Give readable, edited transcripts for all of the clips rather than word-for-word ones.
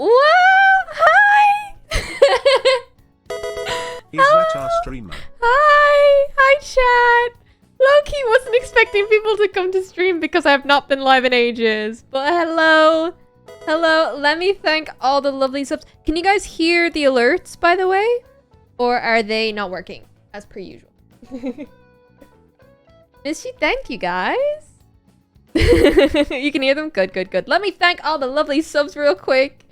Wow! Hi! Is that our streamer? Hi! Hi, chat! Low-key wasn't expecting people to come to stream because I have not been live in ages. But hello! Hello, let me thank all the lovely subs. Can you guys hear the alerts, by the way? Or are they not working, as per usual? Missy, thank you, guys. You can hear them? Good, good, good. Let me thank all the lovely subs real quick.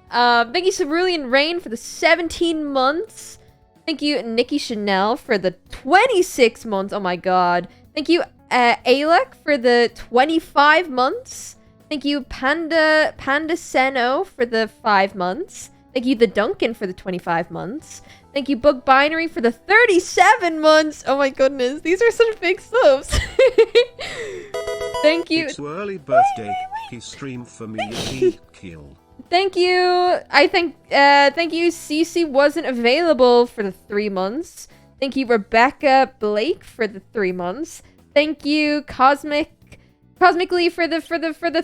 Thank you, Cerulean Rain, for the 17 months. Thank you, Nikki Chanel, for the 26 months. Oh my god. Thank you, Alec, for the 25 months. Thank you, Panda Seno, for the 5 months. Thank you, The Duncan, for the 25 months. Thank you, Bug Binary, for the 37 months. Oh my goodness, these are such big subs. Thank you. It's your early birthday. He streamed for me and he killed. Thank you. Thank you, Cece wasn't available for the 3 months. Thank you, Rebecca Blake, for the 3 months. Thank you, Cosmically, for the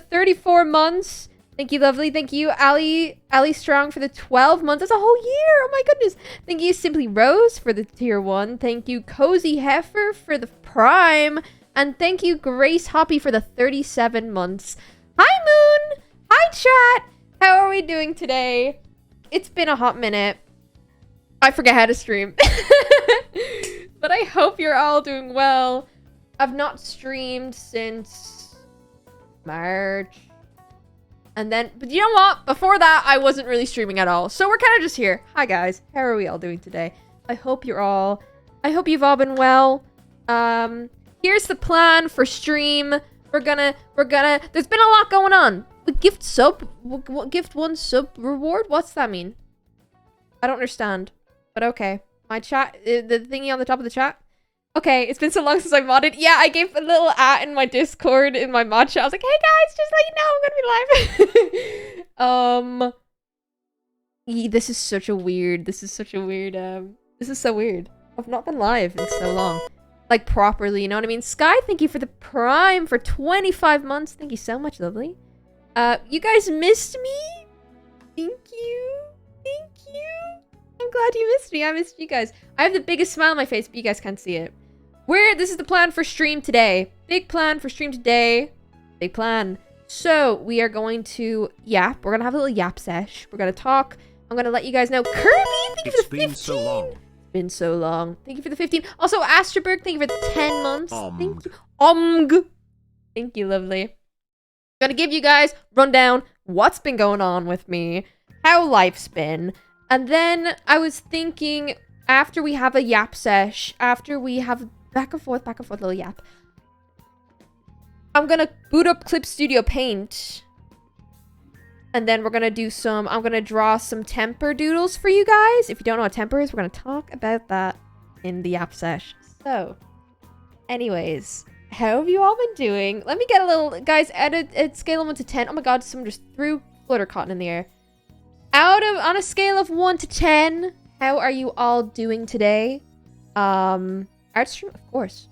34 months. Thank you, lovely. Thank you, Ali Strong, for the 12 months. That's a whole year. Oh my goodness. Thank you, Simply Rose, for the tier 1. Thank you, Cozy Heifer, for the prime. And thank you, Grace Hoppy, for the 37 months. Hi, Moon. Hi, chat. How are we doing today? It's been a hot minute. I forget how to stream. But I hope you're all doing well. I've not streamed since March. And then, but you know what? Before that, I wasn't really streaming at all. So we're kind of just here. Hi, guys. How are we all doing today? I hope you've all been well. Here's the plan for stream. We're gonna, there's been a lot going on. We gift one sub reward? What's that mean? I don't understand. But okay. My chat, the thingy on the top of the chat. Okay, it's been so long since I modded. Yeah, I gave a little in my Discord, in my mod chat. I was like, hey guys, just let you know I'm gonna be live. This is so weird. This is so weird. I've not been live in so long. Like, properly, you know what I mean? Sky, thank you for the prime for 25 months. Thank you so much, lovely. You guys missed me? Thank you. Thank you. I'm glad you missed me. I missed you guys. I have the biggest smile on my face, but you guys can't see it. This is the plan for stream today. Big plan for stream today. Big plan. So, we are going to yap. We're going to have a little yap sesh. We're going to talk. I'm going to let you guys know. Kirby, thank you for the 15. It's been so long. It's been so long. Thank you for the 15. Also, Astraberg, thank you for the 10 months. Thank you. Thank you, lovely. I'm going to give you guys rundown what's been going on with me, how life's been. And then I was thinking, after we have a yap sesh, after we have back and forth little yap, I'm gonna boot up Clip Studio Paint. And then we're gonna do I'm gonna draw some temper doodles for you guys. If you don't know what temper is, we're gonna talk about that in the yap sesh. So, anyways, how have you all been doing? Let me get a little, guys, at scale of 1 to 10. Oh my god, someone just threw flutter cotton in the air. On a scale of 1 to 10, how are you all doing today? Art stream, of course.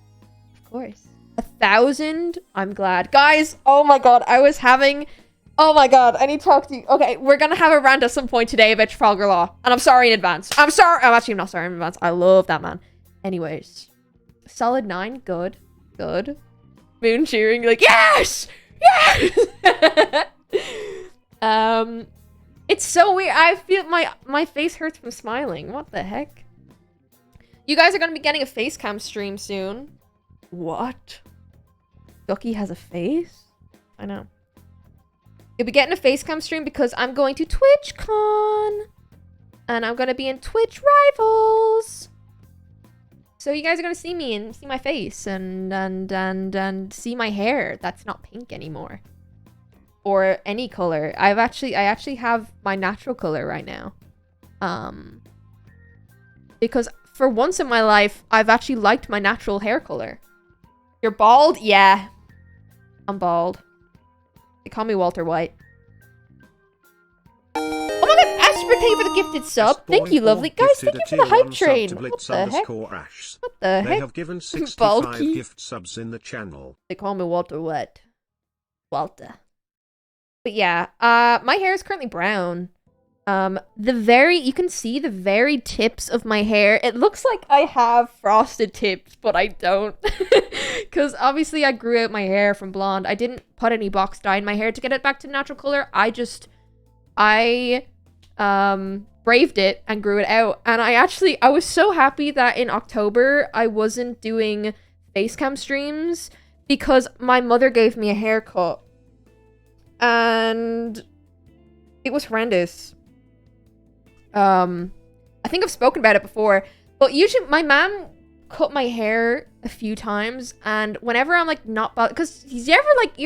1,000, I'm glad. Guys, oh my god, oh my god, I need to talk to you. Okay, we're gonna have a rant at some point today about Trafalgar Law. And I'm sorry in advance. I'm actually not sorry in advance. I love that man. Anyways. Solid 9, good. Moon cheering, like, yes! Yes! It's so weird. I feel my face hurts from smiling. What the heck? You guys are going to be getting a face cam stream soon. What? Guqqie has a face? I know. You'll be getting a face cam stream because I'm going to TwitchCon. And I'm going to be in Twitch Rivals. So you guys are going to see me and see my face and see my hair. That's not pink anymore. Or any color. I actually have my natural color right now. Because for once in my life, I've actually liked my natural hair color. You're bald? Yeah. I'm bald. They call me Walter White. Oh my god, Asper, thank you for the gifted sub. Thank you, lovely. Guys, thank you for the hype train. What the heck? What the heck? They have given 65 gift subs in the channel. They call me Walter White. Walter. But yeah, my hair is currently brown. You can see the very tips of my hair. It looks like I have frosted tips, but I don't. Because obviously I grew out my hair from blonde. I didn't put any box dye in my hair to get it back to natural color. I braved it and grew it out. And I was so happy that in October I wasn't doing face cam streams because my mother gave me a haircut. And it was horrendous. I think I've spoken about it before, but usually my mom cut my hair a few times, and whenever I'm like not bothered, because you're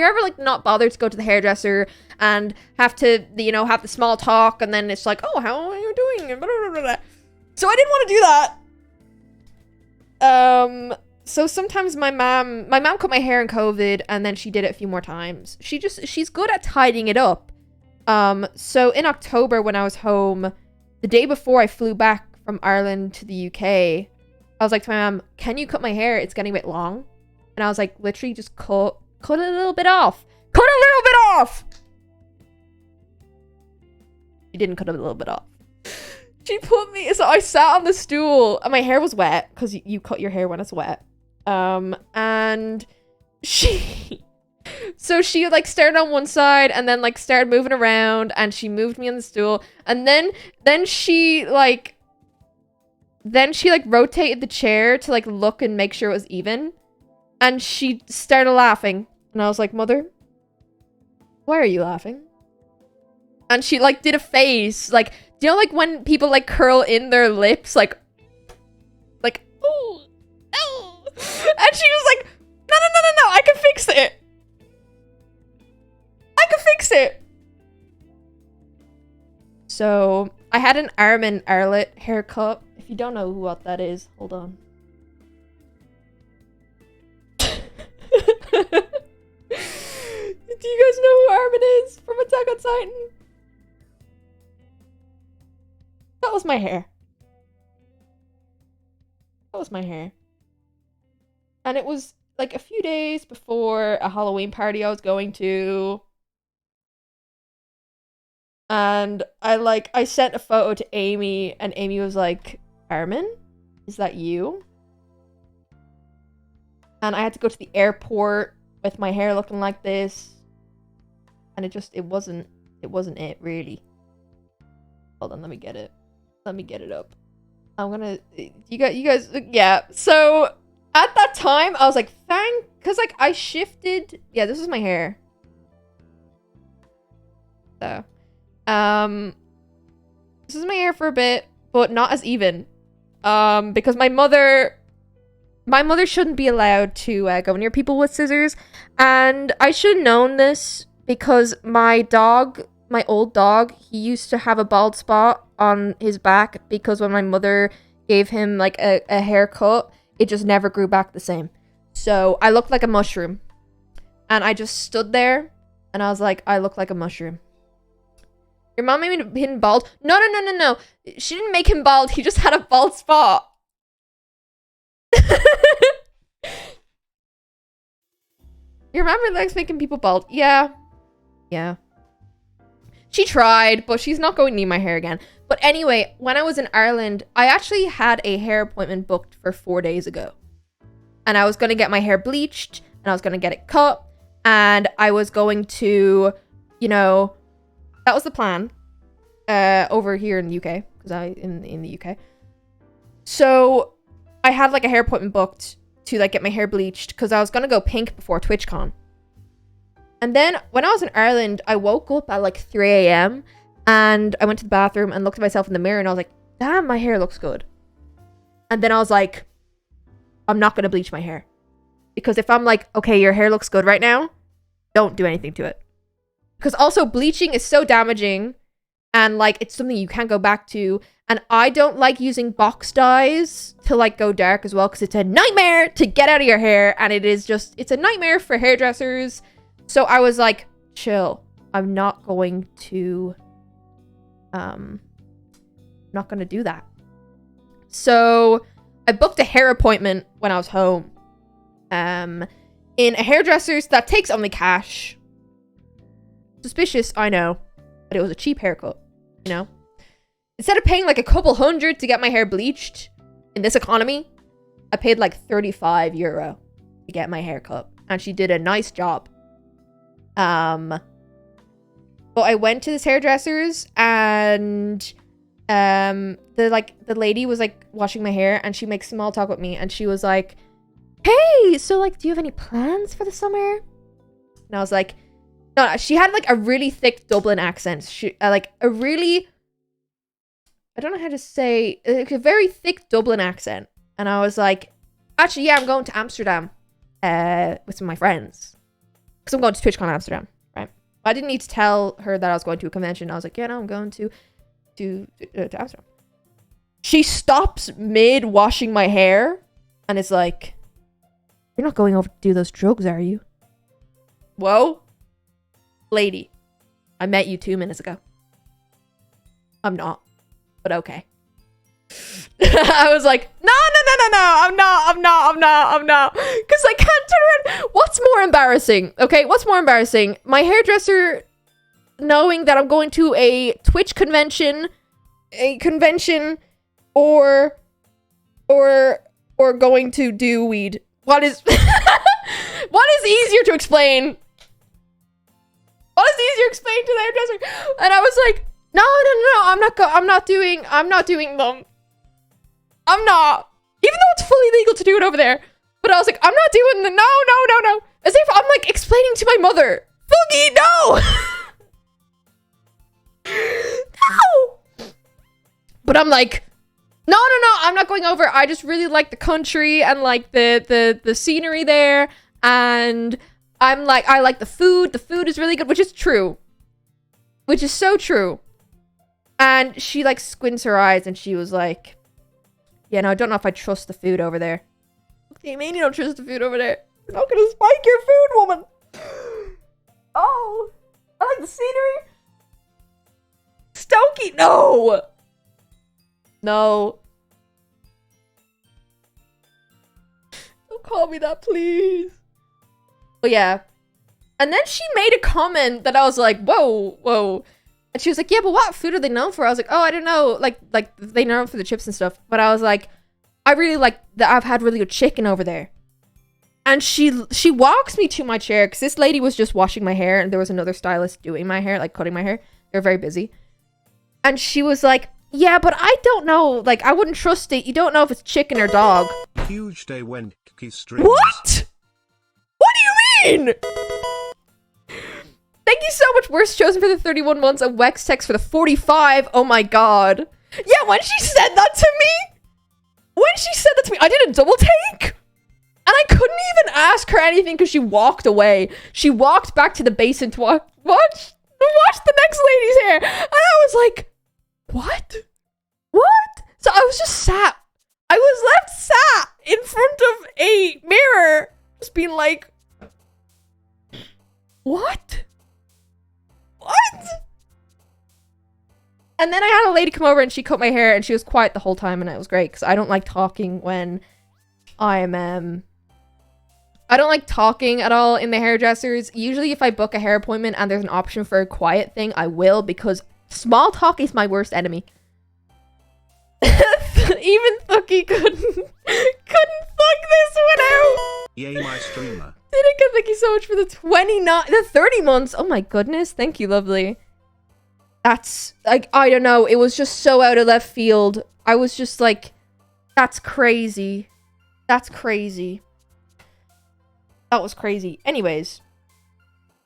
ever not bothered to go to the hairdresser and have to, have the small talk, and then it's like, oh, how are you doing? And blah, blah, blah, blah. So I didn't want to do that. So sometimes my mom cut my hair in COVID, and then she did it a few more times. She's good at tidying it up. So in October when I was home, the day before I flew back from Ireland to the UK, I was like to my mom, can you cut my hair? It's getting a bit long. And I was like, literally just cut a little bit off. Cut a little bit off! She didn't cut a little bit off. So I sat on the stool and my hair was wet because you cut your hair when it's wet. And so she like started on one side and then like started moving around and she moved me on the stool and then she rotated the chair to like look and make sure it was even, and she started laughing and I was like, Mother, why are you laughing? And she like did a face like, do you know like when people like curl in their lips like oh, and she was like, no, I can fix it. So I had an Armin Arlet haircut. If you don't know what that is, hold on. Do you guys know who Armin is from Attack on Titan? That was my hair. And it was like a few days before a Halloween party I was going to. And I sent a photo to Amy and Amy was like, Armin, is that you? And I had to go to the airport with my hair looking like this. And it wasn't it really. Hold on, let me get it up. I'm gonna, you guys, yeah. So at that time, I was like, because like I shifted, yeah, this is my hair. So, this is my hair for a bit, but not as even. Because my mother shouldn't be allowed to go near people with scissors, and I should have known this because my old dog, he used to have a bald spot on his back because when my mother gave him like a haircut, it just never grew back the same. So I looked like a mushroom, and I just stood there, and I was like, I look like a mushroom. Your mom made him bald? No. She didn't make him bald. He just had a bald spot. Your mom really likes making people bald. Yeah. She tried, but she's not going near my hair again. But anyway, when I was in Ireland, I actually had a hair appointment booked for 4 days ago. And I was going to get my hair bleached, and I was going to get it cut, and I was going to, that was the plan over here in the UK, because in the UK. So I had like a hair appointment booked to like get my hair bleached because I was going to go pink before TwitchCon. And then when I was in Ireland, I woke up at like 3 a.m. and I went to the bathroom and looked at myself in the mirror and I was like, damn, my hair looks good. And then I was like, I'm not going to bleach my hair. Because if I'm like, okay, your hair looks good right now, don't do anything to it. Because also bleaching is so damaging and like it's something you can't go back to. And I don't like using box dyes to like go dark as well because it's a nightmare to get out of your hair. And it's a nightmare for hairdressers. So I was like, chill. I'm not going to do that. So I booked a hair appointment when I was home. In a hairdresser's that takes only cash. Suspicious, I know. But it was a cheap haircut, Instead of paying like a couple hundred to get my hair bleached in this economy, I paid like €35 to get my hair cut. And she did a nice job. But I went to this hairdresser's and the lady was like washing my hair and she makes small talk with me and she was like, hey, so like, do you have any plans for the summer? And I was like, no, she had like a really thick Dublin accent. She like a really, I don't know how to say, like a very thick Dublin accent. And I was like, actually, yeah, I'm going to Amsterdam with some of my friends. Because I'm going to TwitchCon Amsterdam, right? I didn't need to tell her that I was going to a convention. I was like, yeah, no, I'm going to Amsterdam. She stops mid washing my hair and is like, you're not going over to do those drugs, are you? Whoa. Lady, I met you 2 minutes ago. I'm not, but okay. I was like, no, I'm not. Because I can't turn around. What's more embarrassing? Okay, what's more embarrassing? My hairdresser knowing that I'm going to a Twitch convention, or going to do weed. What is what is easier to explain? What is easier to explain to the hairdresser? And I was like, no, I'm not doing them. I'm not. Even though it's fully legal to do it over there. But I was like, I'm not doing the no. As if I'm like explaining to my mother. Foogie, no! No! But I'm like, no, I'm not going over. I just really like the country and like the scenery there. And I'm like, I like the food. The food is really good, which is true. Which is so true. And she like squints her eyes and she was like, yeah, no, I don't know if I trust the food over there. What do you mean you don't trust the food over there? You're not gonna spike your food, woman. Oh, I like the scenery. Stokey, no. No. Don't call me that, please. But yeah. And then she made a comment that I was like, whoa. And she was like, yeah, but what food are they known for? I was like, oh, I don't know. Like they know for the chips and stuff. But I was like, I really like that. I've had really good chicken over there. And she walks me to my chair because this lady was just washing my hair and there was another stylist doing my hair, like cutting my hair. They're very busy. And she was like, yeah, but I don't know. Like, I wouldn't trust it. You don't know if it's chicken or dog. Huge day when Guqqie streams. What? What do you mean? Thank you so much, Worst Chosen for the 31 months and Wex Text for the 45. Oh my god. Yeah, when she said that to me, I did a double take. And I couldn't even ask her anything because she walked away. She walked back to the basin to watch the next lady's hair. And I was like, what? So I was just sat. I was left sat in front of a mirror, just being like, what? And then I had a lady come over and she cut my hair and she was quiet the whole time and it was great because I don't like talking when I'm I don't like talking at all in the hairdressers. Usually if I book a hair appointment and there's an option for a quiet thing, I will because small talk is my worst enemy. Even Guqqie couldn't fuck this one out. Yay, my streamer. Dinika, thank you so much for the 30 months. Oh my goodness. Thank you, lovely. That's, like, I don't know. It was just so out of left field. I was just like, that's crazy. That's crazy. That was crazy. Anyways.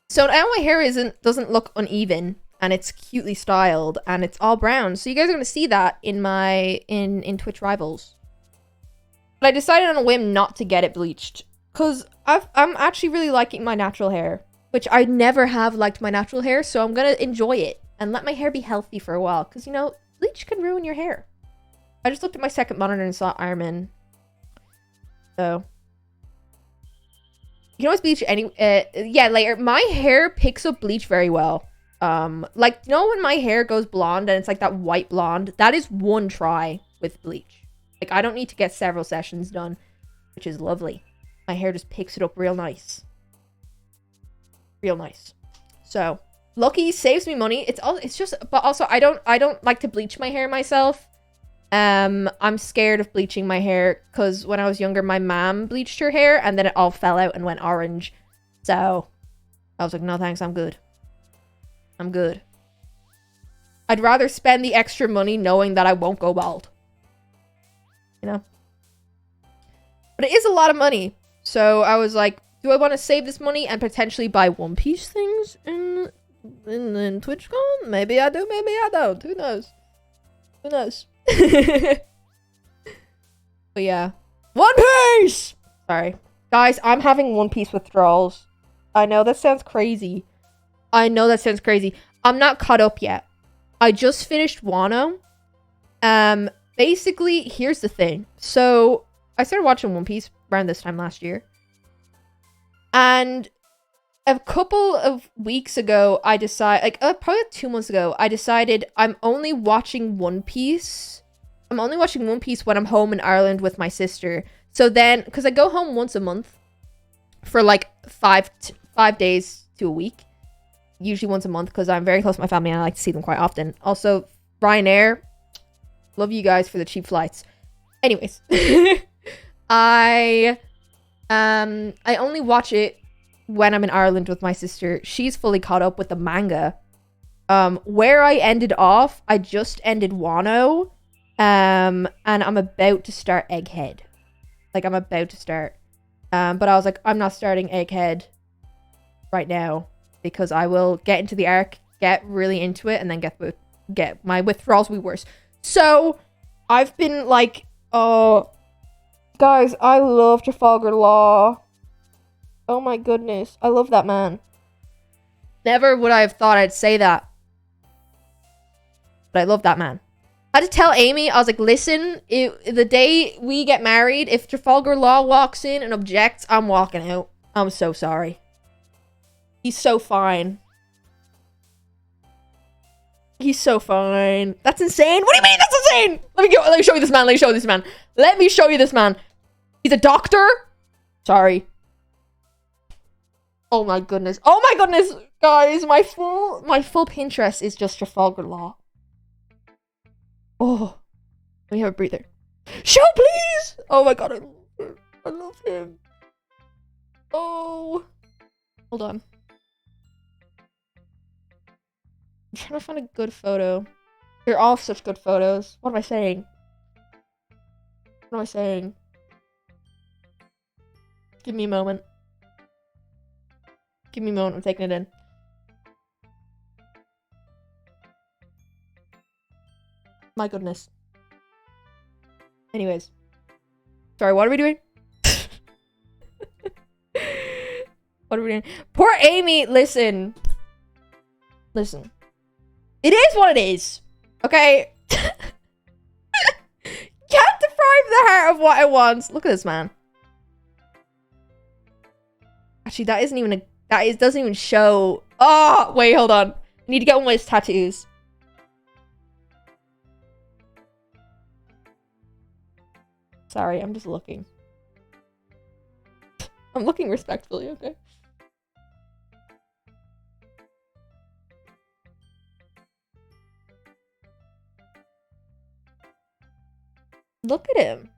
So now my hair doesn't look uneven. And it's cutely styled. And it's all brown. So you guys are going to see that in my, in Twitch Rivals. But I decided on a whim not to get it bleached. Because I'm actually really liking my natural hair. Which I never have liked my natural hair. So I'm going to enjoy it. And let my hair be healthy for a while. Because, you know, bleach can ruin your hair. I just looked at my second monitor and saw Armin. So. You can always bleach any... yeah, later. My hair picks up bleach very well. Like, you know when my hair goes blonde and it's like that white blonde? That is one try with bleach. Like, I don't need to get several sessions done. Which is lovely. My hair just picks it up real nice. Real nice. So, Lucky saves me money. It's just, but also I don't like to bleach my hair myself. I'm scared of bleaching my hair because when I was younger, my mom bleached her hair and then it all fell out and went orange. So I was like, no thanks, I'm good. I'm good. I'd rather spend the extra money knowing that I won't go bald. You know? But it is a lot of money. So I was like, do I want to save this money and potentially buy One Piece things in TwitchCon? Maybe I do, maybe I don't. Who knows? Who knows? But yeah. One Piece! Sorry. Guys, I'm having One Piece withdrawals. I know that sounds crazy. I know that sounds crazy. I'm not caught up yet. I just finished Wano. Basically, here's the thing. So, I started watching One Piece around this time last year. And a couple of weeks ago, I decided, like, probably 2 months ago, I decided I'm only watching One Piece. I'm only watching One Piece when I'm home in Ireland with my sister. So then, because I go home once a month for like 5 days to a week. Usually once a month because I'm very close to my family and I like to see them quite often. Also, Ryanair, love you guys for the cheap flights. Anyways, I only watch it when I'm in Ireland with my sister. She's fully caught up with the manga. Where I ended off, I just ended Wano. And I'm about to start Egghead. Like, I'm about to start. But I was like, I'm not starting Egghead right now. Because I will get into the arc, get really into it, and then get my withdrawals will be worse. So, I've been like, oh, guys, I love Trafalgar Law. Oh my goodness, I love that man. Never would I have thought I'd say that. But I love that man. I had to tell Amy, I was like, listen, the day we get married, if Trafalgar Law walks in and objects, I'm walking out. I'm so sorry. He's so fine. He's so fine. That's insane. What do you mean that's insane? Let me show you this man. Let me show you this man. Let me show you this man. He's a doctor? Sorry. Oh my goodness. Oh my goodness, guys. My full Pinterest is just Trafalgar Law. Oh. Let me have a breather. Show, please! Oh my god, I love him. Oh. Hold on. I'm trying to find a good photo. They're all such good photos. What am I saying? What am I saying? Give me a moment. Give me a moment. I'm taking it in. My goodness. Anyways. Sorry, what are we doing? What are we doing? Poor Amy, listen. Listen. It is what it is. Okay? Can't deprive the heart of what it wants. Look at this man. Actually, that isn't even doesn't even show. Oh, wait, hold on. I need to get one of his tattoos. Sorry, I'm just looking. I'm looking respectfully, okay? Look at him.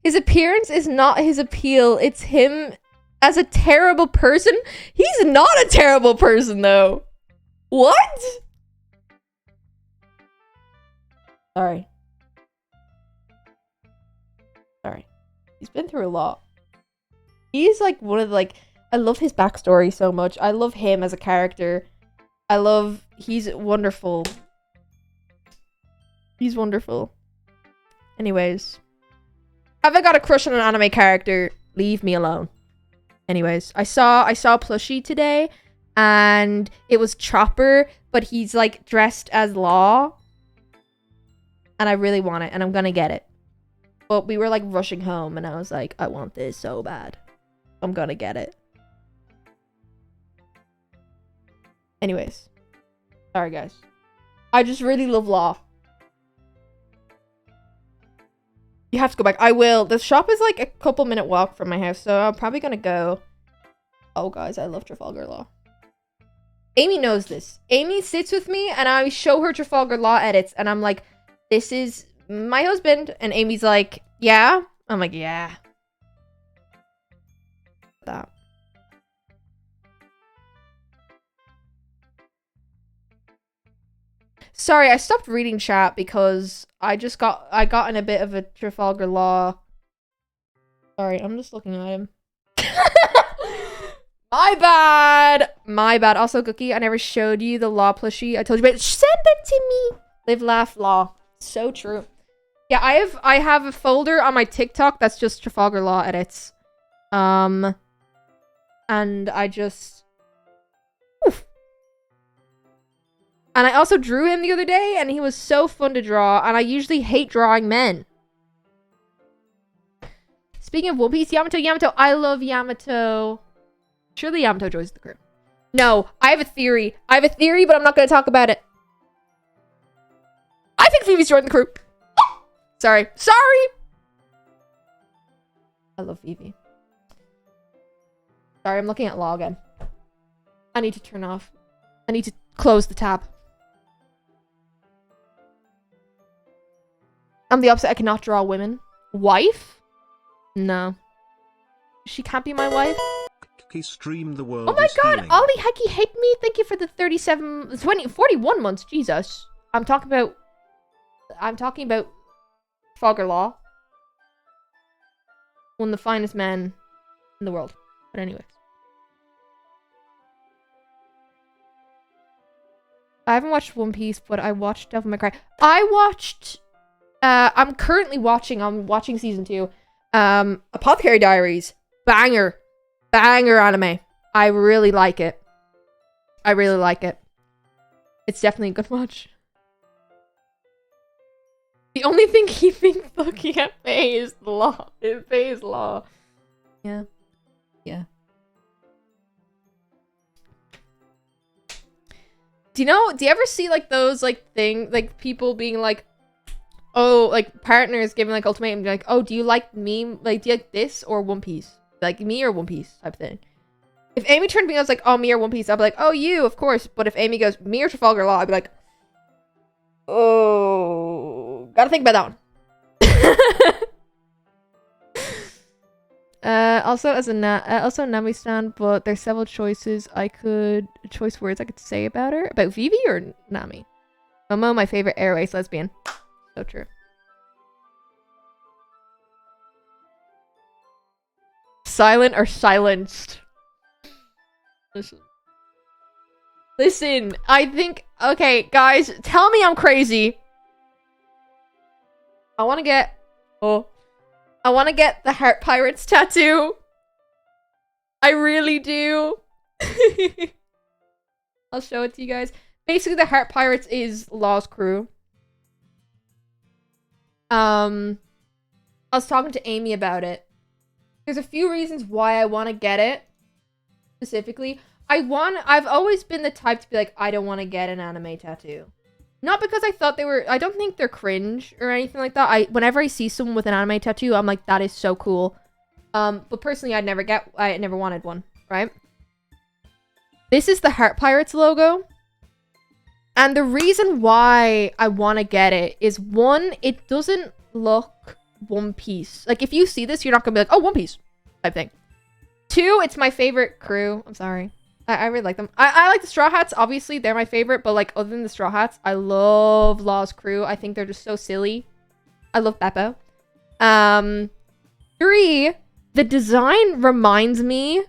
His appearance is not his appeal. It's him as a terrible person. He's not a terrible person, though. What? Sorry. Sorry. He's been through a lot. He's like one of the, like, I love his backstory so much. I love him as a character. He's wonderful. He's wonderful. Anyways. Have I got a crush on an anime character? Leave me alone. Anyways, I saw a plushie today and it was Chopper, but he's like dressed as Law. And I really want it and I'm gonna get it. But we were like rushing home and I was like, I want this so bad. I'm gonna get it. Anyways. Sorry guys. I just really love Law. You have to go back. I will. The shop is like a couple-minute walk from my house, so I'm probably gonna go. Oh, guys, I love Trafalgar Law. Amy knows this. Amy sits with me, and I show her Trafalgar Law edits, and I'm like, this is my husband. And Amy's like, yeah? I'm like, yeah. That. Sorry, I stopped reading chat because I got in a bit of a Trafalgar Law. Sorry, I'm just looking at him. My bad. My bad. Also, Guqqie, I never showed you the Law plushie. I told you about it. Send it to me. Live, laugh, Law. So true. Yeah, I have a folder on my TikTok that's just Trafalgar Law edits. And I just... Oof. And I also drew him the other day, and he was so fun to draw, and I usually hate drawing men. Speaking of One Piece, Yamato, I love Yamato. Surely Yamato joins the crew. No, I have a theory. But I'm not going to talk about it. I think Phoebe's joined the crew. Sorry. I love Phoebe. Sorry, I'm looking at Law again. I need to turn off. I need to close the tab. I'm the opposite. I cannot draw women. Wife? No. She can't be my wife. Stream the world. Oh my god, healing. Ollie Hecky hate me. Thank you for the 41 months. Jesus. I'm talking about Trafalgar Law. One of the finest men in the world. But anyways. I haven't watched One Piece, but I watched Devil May Cry. I'm watching season 2. Apothecary Diaries. Banger anime. I really like it. It's definitely a good watch. The only thing keeping fucking at Faye is Law. Faye is Law. Yeah. Do you ever see like those people being like, oh, like partners giving like ultimatum, like, oh, do you like me? Like, do you like this or One Piece? Like me or One Piece type thing. If Amy turned to me and was like, oh, me or One Piece, I'd be like, oh, you, of course. But if Amy goes, me or Trafalgar Law, I'd be like, oh, gotta think about that one. Also Nami stan, but there's several choice words I could say about her. About Vivi or Nami? Momo, my favorite airways lesbian. So true. Silent or silenced? Listen, I think... Okay, guys, tell me I'm crazy. I want to get... I want to get the Heart Pirates tattoo. I really do. I'll show it to you guys. Basically, the Heart Pirates is Law's crew. I was talking to Amy about it. There's a few reasons why I want to get it. Specifically, I've always been the type to be like, I don't want to get an anime tattoo. Not because I thought they were... I don't think they're cringe or anything like that. Whenever I see someone with an anime tattoo, I'm like, that is so cool. But personally, I never wanted one, right? This is the Heart Pirates logo. And the reason why I want to get it is, one, it doesn't look One Piece. Like, if you see this, you're not going to be like, oh, One Piece type thing. Two, it's my favorite crew. I'm sorry. I really like them. I like the Straw Hats. Obviously, they're my favorite. But, like, other than the Straw Hats, I love Law's crew. I think they're just so silly. I love Beppo. Three, the design reminds me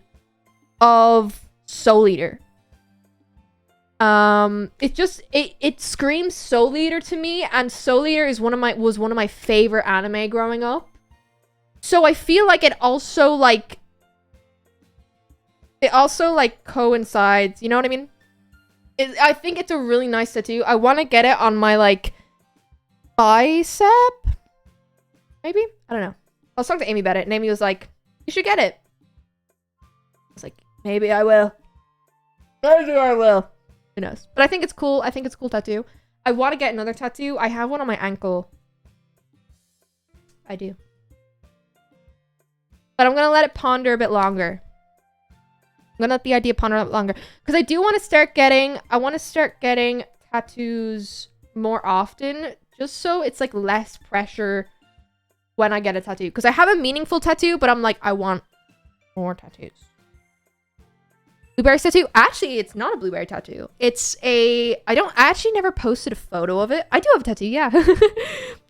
of Soul Eater. It screams Soul Eater to me, and Soul Eater is was one of my favorite anime growing up. So I feel like it also coincides, you know what I mean? I think it's a really nice tattoo. I want to get it on my like bicep. Maybe? I don't know. I was talking to Amy about it, and Amy was like, you should get it. I was like, maybe I will. Maybe I will. Who knows? But I think it's cool. I think it's a cool tattoo. I want to get another tattoo. I have one on my ankle. I do. But I'm going to let it ponder a bit longer. I'm going to let the idea ponder a bit longer. Because I do want to start getting... I want to start getting tattoos more often. Just so it's like less pressure when I get a tattoo. Because I have a meaningful tattoo, but I'm like, I want more tattoos. Blueberry tattoo? Actually, it's not a blueberry tattoo. It's a... I actually never posted a photo of it. I do have a tattoo, yeah.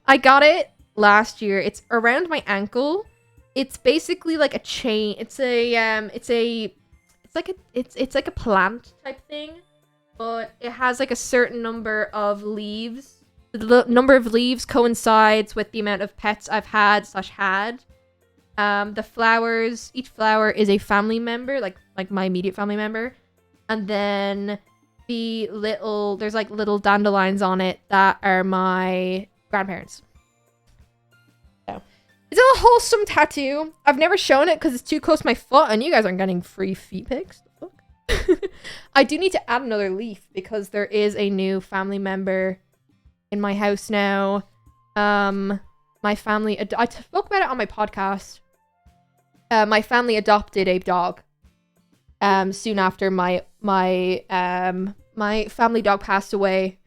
I got it last year. It's around my ankle. It's basically like a chain. It's like a plant type thing, but it has like a certain number of leaves. The number of leaves coincides with the amount of pets I've had. The flowers, each flower is a family member, like my immediate family member. And then there's like little dandelions on it that are my grandparents. So it's a wholesome tattoo. I've never shown it because it's too close to my foot, and you guys aren't getting free feet pics. The fuck? I do need to add another leaf because there is a new family member in my house now. My family, I spoke about it on my podcast. My family adopted a dog. Soon after my family dog passed away,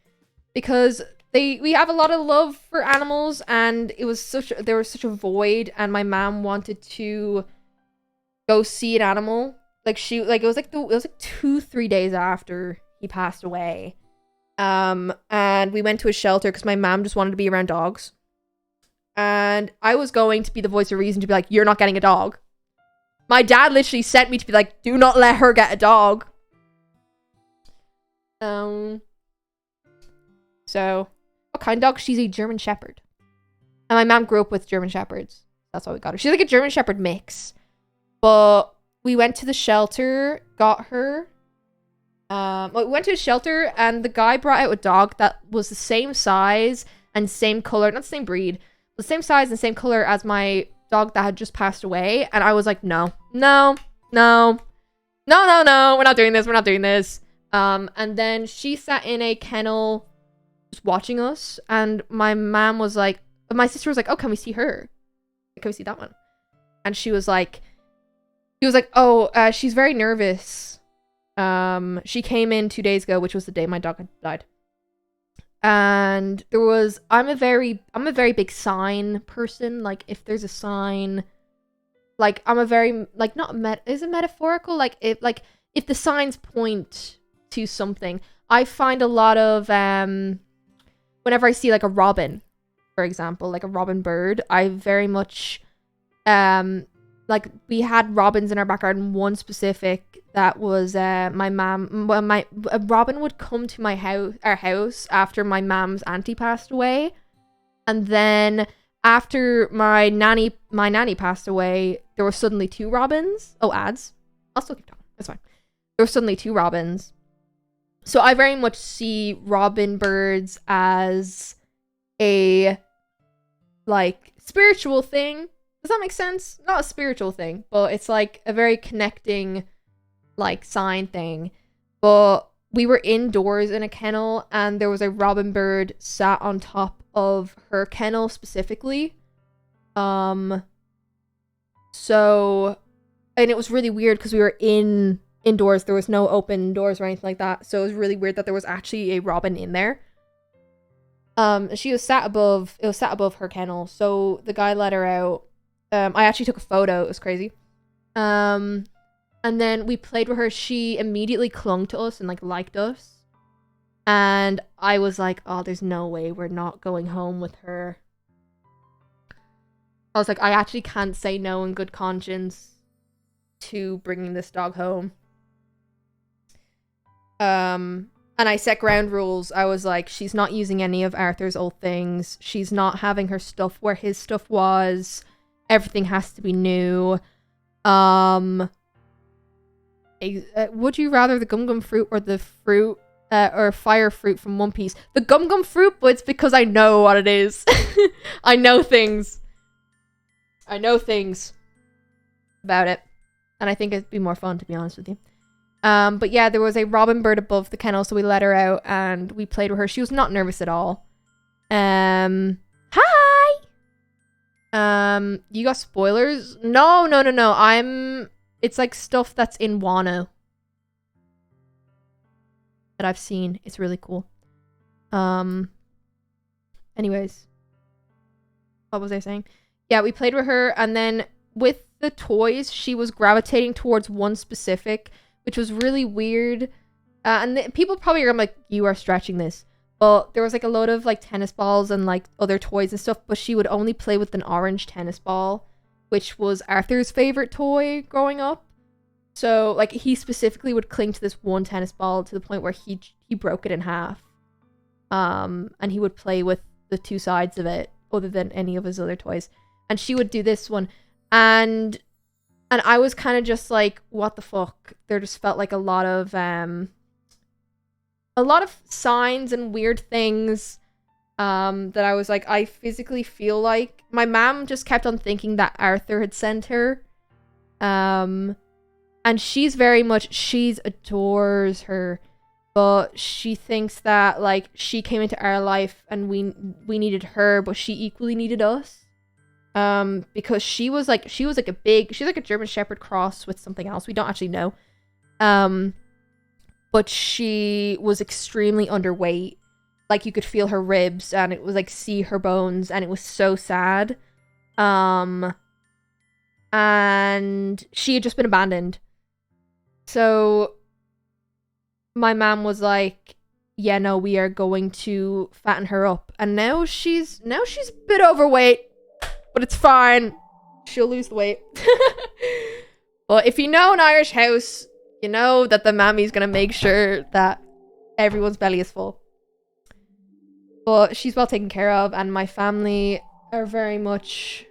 because we have a lot of love for animals, and there was such a void, and my mom wanted to go see an animal. It was like 2-3 days after he passed away. And we went to a shelter because my mom just wanted to be around dogs. And I was going to be the voice of reason to be like, you're not getting a dog. My dad literally sent me to be like, do not let her get a dog. So, what kind of dog? She's a German Shepherd. And my mom grew up with German Shepherds. That's why we got her. She's like a German Shepherd mix. But we went to the shelter, got her. We went to a shelter, and the guy brought out a dog that was the same size and same color, not the same breed, the same size and same color as my dog that had just passed away. And I was like, no, we're not doing this. And then she sat in a kennel just watching us, and my sister was like, oh, can we see her? Can we see that one? And she was like, oh, she's very nervous. She came in 2 days ago, which was the day my dog had died. And I'm a very big sign person. Like, if there's a sign, like, I'm a very, like, is it metaphorical? Like, if the signs point to something, I find a lot of, whenever I see, like, a robin, for example, like a robin bird, I very much, like, we had robins in our backyard, and one specific that was my mom. A robin would come to our house after my mom's auntie passed away, and then after my nanny passed away, there were suddenly 2 robins. Oh, ads. I'll still keep talking. That's fine. There were suddenly 2 robins. So I very much see robin birds as a, like, spiritual thing. Does that make sense? Not a spiritual thing, but it's like a very connecting, like, sign thing. But we were indoors in a kennel, and there was a robin bird sat on top of her kennel specifically. So, and it was really weird because we were indoors. There was no open doors or anything like that. So it was really weird that there was actually a robin in there. She was sat above her kennel. So the guy let her out. I actually took a photo. It was crazy. And then we played with her. She immediately clung to us and, like, liked us. And I was like, oh, there's no way we're not going home with her. I was like, I actually can't say no in good conscience to bringing this dog home. And I set ground rules. I was like, she's not using any of Arthur's old things. She's not having her stuff where his stuff was. Everything has to be new. Would you rather the Gum Gum fruit or the fruit, or fire fruit from One Piece? The Gum Gum fruit, but it's because I know what it is. I know things about it. And I think it'd be more fun, to be honest with you. But yeah, there was a robin bird above the kennel, so we let her out and we played with her. She was not nervous at all. Hi! You got spoilers? No. It's like stuff that's in Wano that I've seen. It's really cool. Anyways. What was I saying? Yeah, we played with her, and then with the toys, she was gravitating towards one specific, which was really weird. And people probably are like, you are stretching this. But there was like a load of like tennis balls and like other toys and stuff, but she would only play with an orange tennis ball, which was Arthur's favorite toy growing up. So like he specifically would cling to this one tennis ball to the point where he broke it in half. And he would play with the two sides of it other than any of his other toys. And she would do this one. And I was kind of just like, what the fuck? There just felt like a lot of signs and weird things that I was like, I physically feel like my mom just kept on thinking that Arthur had sent her. And she's very much, she adores her, but she thinks that like she came into our life and we needed her, but she equally needed us. Because she was like a German Shepherd cross with something else. We don't actually know. But she was extremely underweight. Like you could feel her ribs and it was like see her bones and it was so sad. And she had just been abandoned. So my mom was like, yeah, no, we are going to fatten her up. And now she's a bit overweight, but it's fine. She'll lose the weight. Well, if you know an Irish house, you know that the mammy's gonna make sure that everyone's belly is full. But she's well taken care of, and my family are very much,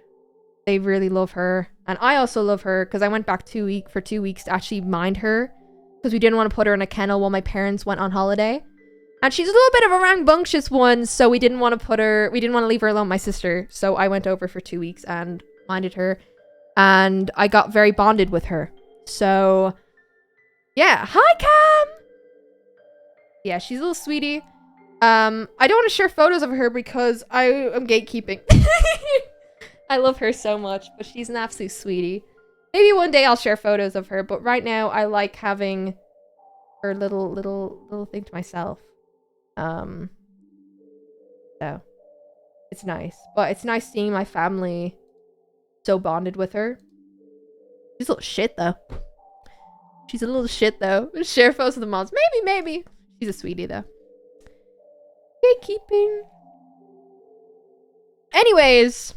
they really love her. And I also love her, because I went back for 2 weeks to actually mind her, because we didn't want to put her in a kennel while my parents went on holiday. And she's a little bit of a rambunctious one, so we didn't want to leave her alone with my sister. So I went over for 2 weeks and minded her, and I got very bonded with her. So yeah, hi Cam! Yeah, she's a little sweetie. I don't want to share photos of her because I am gatekeeping. I love her so much, but she's an absolute sweetie. Maybe one day I'll share photos of her, but right now I like having her little thing to myself. So it's nice. But it's nice seeing my family so bonded with her. She's a little shit though. Share photos of the moms. Maybe. She's a sweetie though. Gatekeeping. Anyways.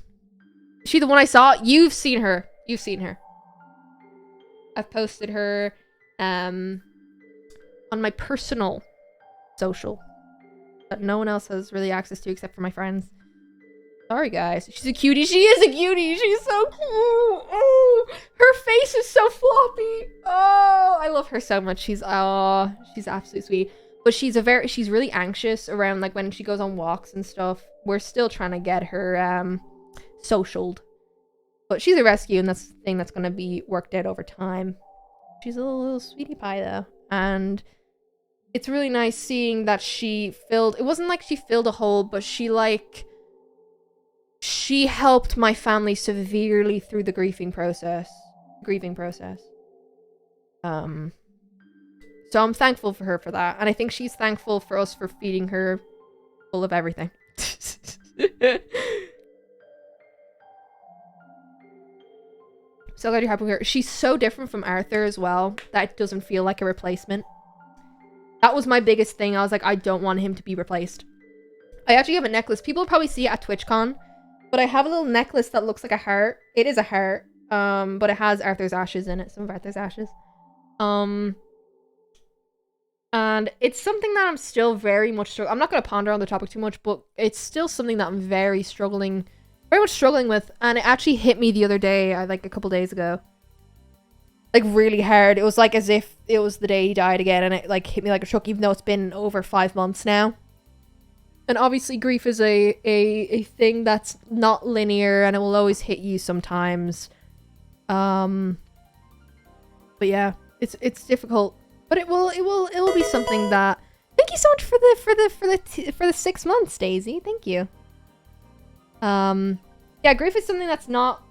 Is she the one I saw? You've seen her. I've posted her on my personal social that no one else has really access to except for my friends. Sorry guys. She's a cutie. She is a cutie. She's so cute. Oh, her face is so floppy. Oh, I love her so much. She's absolutely sweet. But she's really anxious around like when she goes on walks and stuff. We're still trying to get her socialed. But she's a rescue, and that's the thing that's gonna be worked out over time. She's a little sweetie pie though. And it's really nice seeing that it wasn't like she filled a hole, but she helped my family severely through the grieving process. So I'm thankful for her for that. And I think she's thankful for us for feeding her full of everything. So glad you're happy with her. She's so different from Arthur as well that it doesn't feel like a replacement. That was my biggest thing. I was like, I don't want him to be replaced. I actually have a necklace. People will probably see it at TwitchCon. But I have a little necklace that looks like a heart. It is a heart. But it has Arthur's ashes in it. Some of Arthur's ashes. And it's something that I'm still very much I'm not going to ponder on the topic too much, but it's still something that I'm very much struggling with. And it actually hit me the other day, like a couple days ago. Like really hard. It was like as if it was the day he died again, and it like hit me like a truck, even though it's been over 5 months now. And obviously grief is a thing that's not linear, and it will always hit you sometimes. But yeah, it's difficult. But it will be something that. Thank you so much for the 6 months, Daisy. Thank you. Yeah, grief is something that's not.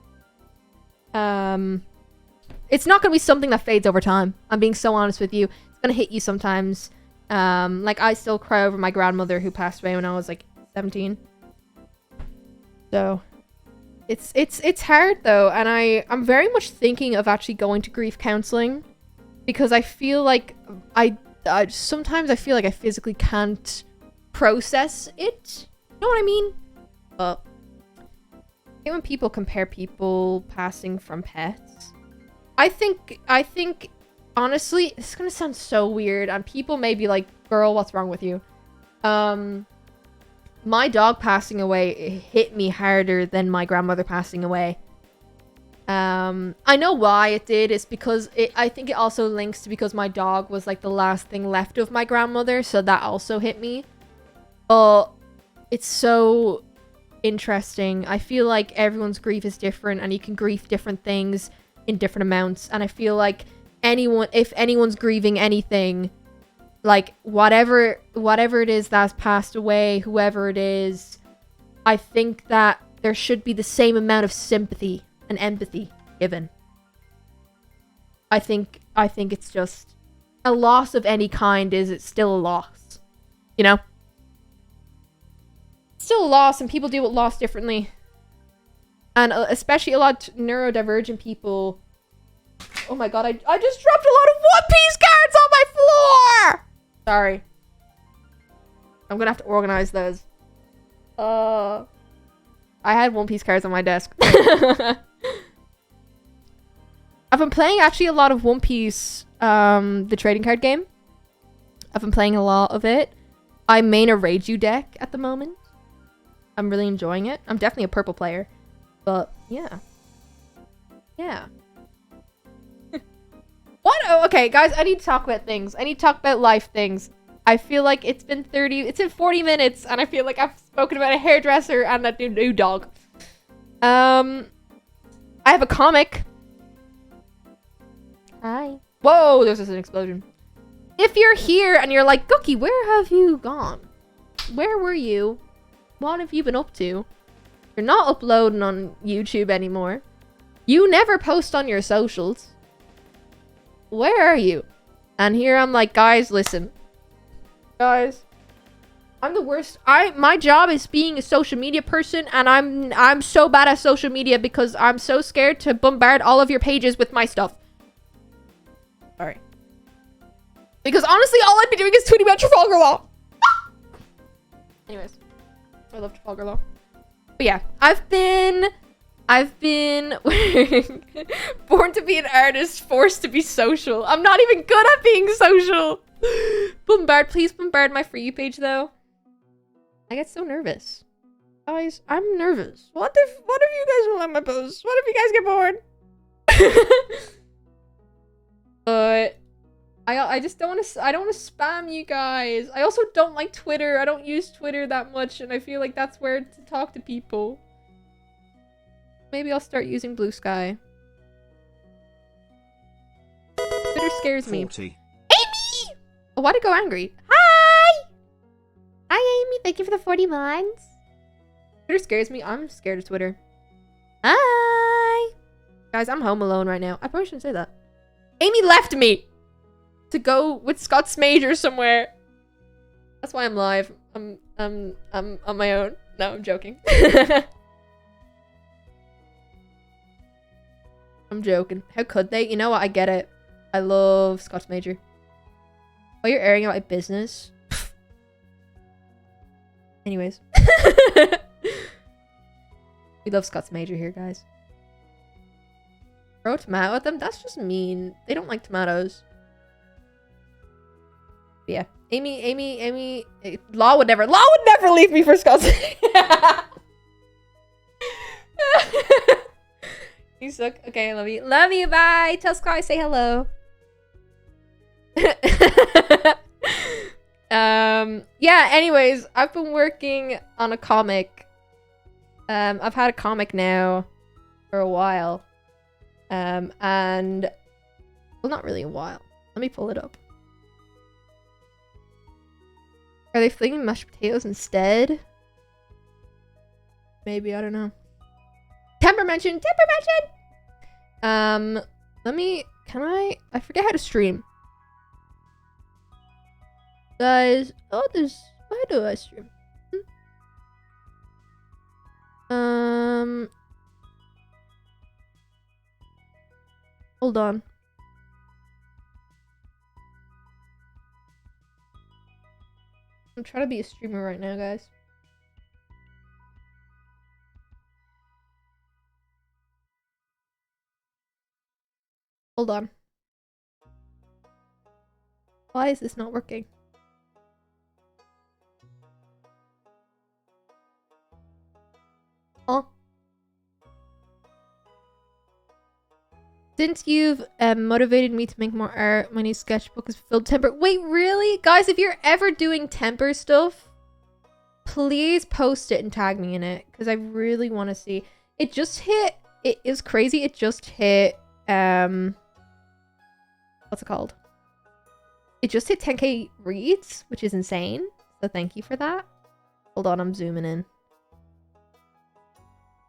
It's not gonna be something that fades over time. I'm being so honest with you. It's gonna hit you sometimes. Like I still cry over my grandmother who passed away when I was like 17. So, it's hard though, and I'm very much thinking of actually going to grief counseling because I feel like sometimes I feel like I physically can't process it. You know what I mean? But I hate when people compare people passing from pets. I think honestly, this is gonna sound so weird, and people may be like, "Girl, what's wrong with you?" My dog passing away hit me harder than my grandmother passing away. I know why it did. It's because I think it also links to because my dog was like the last thing left of my grandmother, so that also hit me. But it's so interesting. I feel like everyone's grief is different, and you can grieve different things in different amounts. And I feel like if anyone's grieving anything, like whatever it is that's passed away, whoever it is, I think that there should be the same amount of sympathy and empathy given. I think it's just a loss of any kind it's still a loss, you know? It's still a loss, and people deal with loss differently, and especially a lot of neurodivergent people. Oh my god, I just dropped a lot of One Piece cards on my floor! Sorry. I'm gonna have to organize those. I had One Piece cards on my desk. I've been playing actually a lot of One Piece, the trading card game. I've been playing a lot of it. I main a Reiju deck at the moment. I'm really enjoying it. I'm definitely a purple player. But, yeah. Yeah. What? Oh, okay, guys, I need to talk about things. I need to talk about life things. I feel like it's been 40 minutes, and I feel like I've spoken about a hairdresser and a new dog. I have a comic. Hi. Whoa, there's just an explosion. If you're here and you're like, Guqqie, where have you gone? Where were you? What have you been up to? You're not uploading on YouTube anymore. You never post on your socials. Where are you? And here I'm like, guys, listen. Guys, I'm the worst. My job is being a social media person, and I'm so bad at social media because I'm so scared to bombard all of your pages with my stuff. Sorry. Because honestly, all I'd be doing is tweeting about Trafalgar Law. Anyways, I love Trafalgar Law. But yeah, I've been wearing Born to be an Artist, Forced to be Social. I'm not even good at being social. Please bombard my For You page though. I get so nervous. Guys, I'm nervous. What if you guys will let my posts? What if you guys get bored? But I just don't want to. I don't want to spam you guys. I also don't like Twitter. I don't use Twitter that much, and I feel like that's where to talk to people. Maybe I'll start using Blue Sky. Twitter scares me. 40. Amy! Oh, why'd it go angry? Hi! Hi, Amy. Thank you for the 40 months. Twitter scares me. I'm scared of Twitter. Hi! Guys, I'm home alone right now. I probably shouldn't say that. Amy left me to go with Scott's Major somewhere. That's why I'm live. I'm on my own. No, I'm joking. I'm joking. How could they? You know what? I get it. I love Scott's Major. Oh, you're airing out my business? Anyways. We love Scott's Major here, guys. Throw a tomato at them? That's just mean. They don't like tomatoes. But yeah. Amy, Law would never leave me for Scott's. You suck. Okay, I love you. Love you, bye. Tell Scott I say hello. Yeah, anyways, I've been working on a comic. I've had a comic now for a while. And well, not really a while. Let me pull it up. Are they flinging mashed potatoes instead? Maybe, I don't know. Temper mention! Temper mention! Let me... Can I forget how to stream. Guys... Oh, there's... Why do I stream? Hold on. I'm trying to be a streamer right now, guys. Hold on. Why is this not working? Oh. Since you've motivated me to make more art, my new sketchbook is filled temper. Wait, really? Guys, if you're ever doing temper stuff, please post it and tag me in it, because I really want to see. It just hit... It is crazy. It just hit... What's it called? It just hit 10k reads, which is insane. So thank you for that. Hold on, I'm zooming in.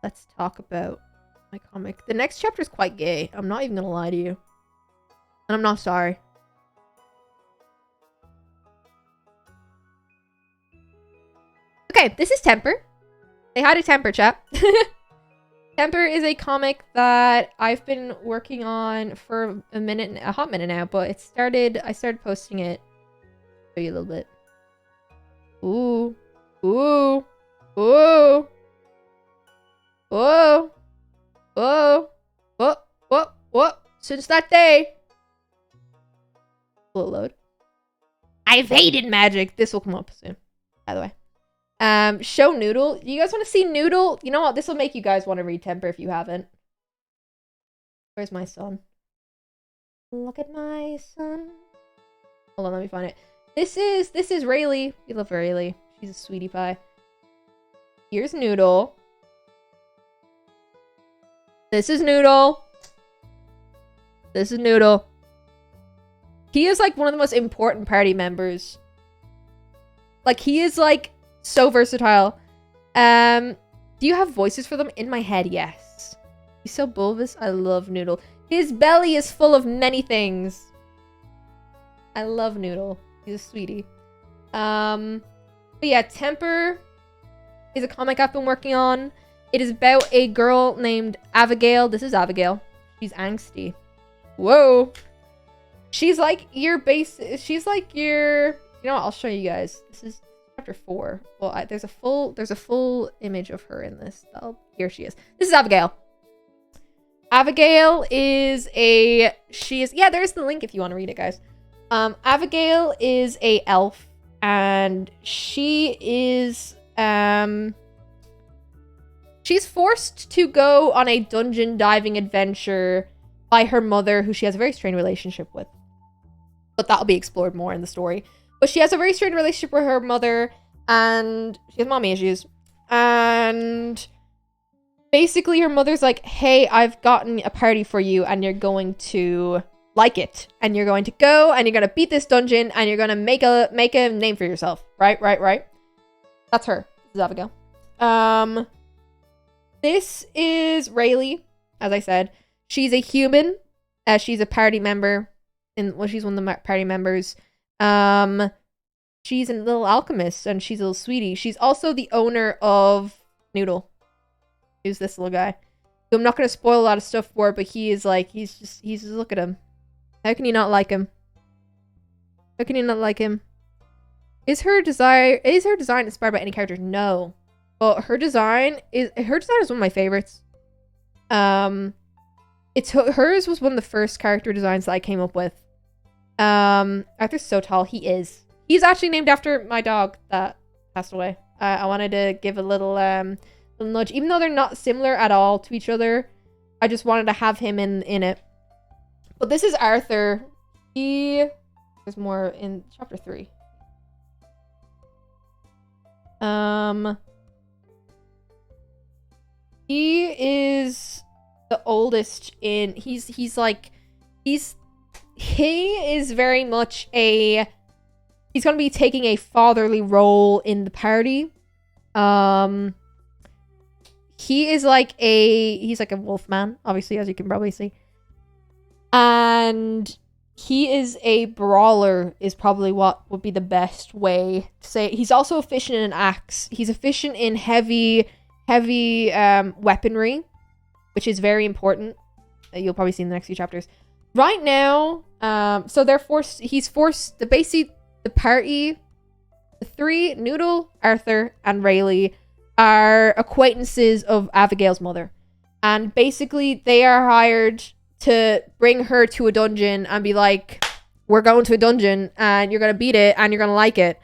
Let's talk about my comic. The next chapter is quite gay. I'm not even gonna lie to you. And I'm not sorry. Okay, this is Temper. Say hi to Temper, chat. Temper is a comic that I've been working on for a hot minute now, but I started posting it. Show you a little bit. Ooh. Ooh. Ooh. Whoa. Whoa. What? What? What? Since that day. Will it load? I've hated magic. This will come up soon, by the way. Show Noodle. You guys want to see Noodle? You know what? This will make you guys want to read Temper if you haven't. Where's my son? Look at my son. Hold on, let me find it. This is Rayleigh. We love Rayleigh. She's a sweetie pie. Here's Noodle. This is Noodle. This is Noodle. He is like one of the most important party members. Like, he is like so versatile. Do you have voices for them? In my head, yes. He's so bulbous. I love Noodle. His belly is full of many things. I love Noodle. He's a sweetie. But yeah, Temper is a comic I've been working on. It is about a girl named Abigail. This is Abigail. She's angsty. Whoa. She's like your base. She's like your... You know what? I'll show you guys. This is chapter 4. Well, there's a full image of her in this. Here she is. This is Abigail. Abigail is a... Yeah, there's the link if you want to read it, guys. Abigail is a elf. And she is... She's forced to go on a dungeon diving adventure by her mother, who she has a very strained relationship with. But that'll be explored more in the story. But she has a very strained relationship with her mother, and she has mommy issues. And basically her mother's like, hey, I've gotten a party for you, and you're going to like it. And you're going to go, and you're going to beat this dungeon, and you're going to make a name for yourself. Right? That's her. This is Abigail. This is Rayleigh, as I said. She's a human. She's a party member. She's one of the party members. She's a little alchemist, and she's a little sweetie. She's also the owner of Noodle. Who's this little guy? Who I'm not going to spoil a lot of stuff for, but he's just, look at him. How can you not like him? How can you not like him? Is her design inspired by any character? No. But her design is one of my favorites. Hers was one of the first character designs that I came up with. Arthur's so tall. He's actually named after my dog that passed away. I wanted to give a little nudge, even though they're not similar at all to each other. I just wanted to have him in it. But this is Arthur. There's more in chapter 3. He is the oldest in... He is very much a he's going to be taking a fatherly role in the party. He's like a wolf man, obviously, as you can probably see. And he is a brawler, is probably what would be the best way to say it. He's also efficient in an axe. He's efficient in heavy weaponry, which is very important. You'll probably see in the next few chapters. Right now, so the party, the three, Noodle, Arthur, and Rayleigh, are acquaintances of Abigail's mother. And basically, they are hired to bring her to a dungeon and be like, we're going to a dungeon, and you're going to beat it, and you're going to like it.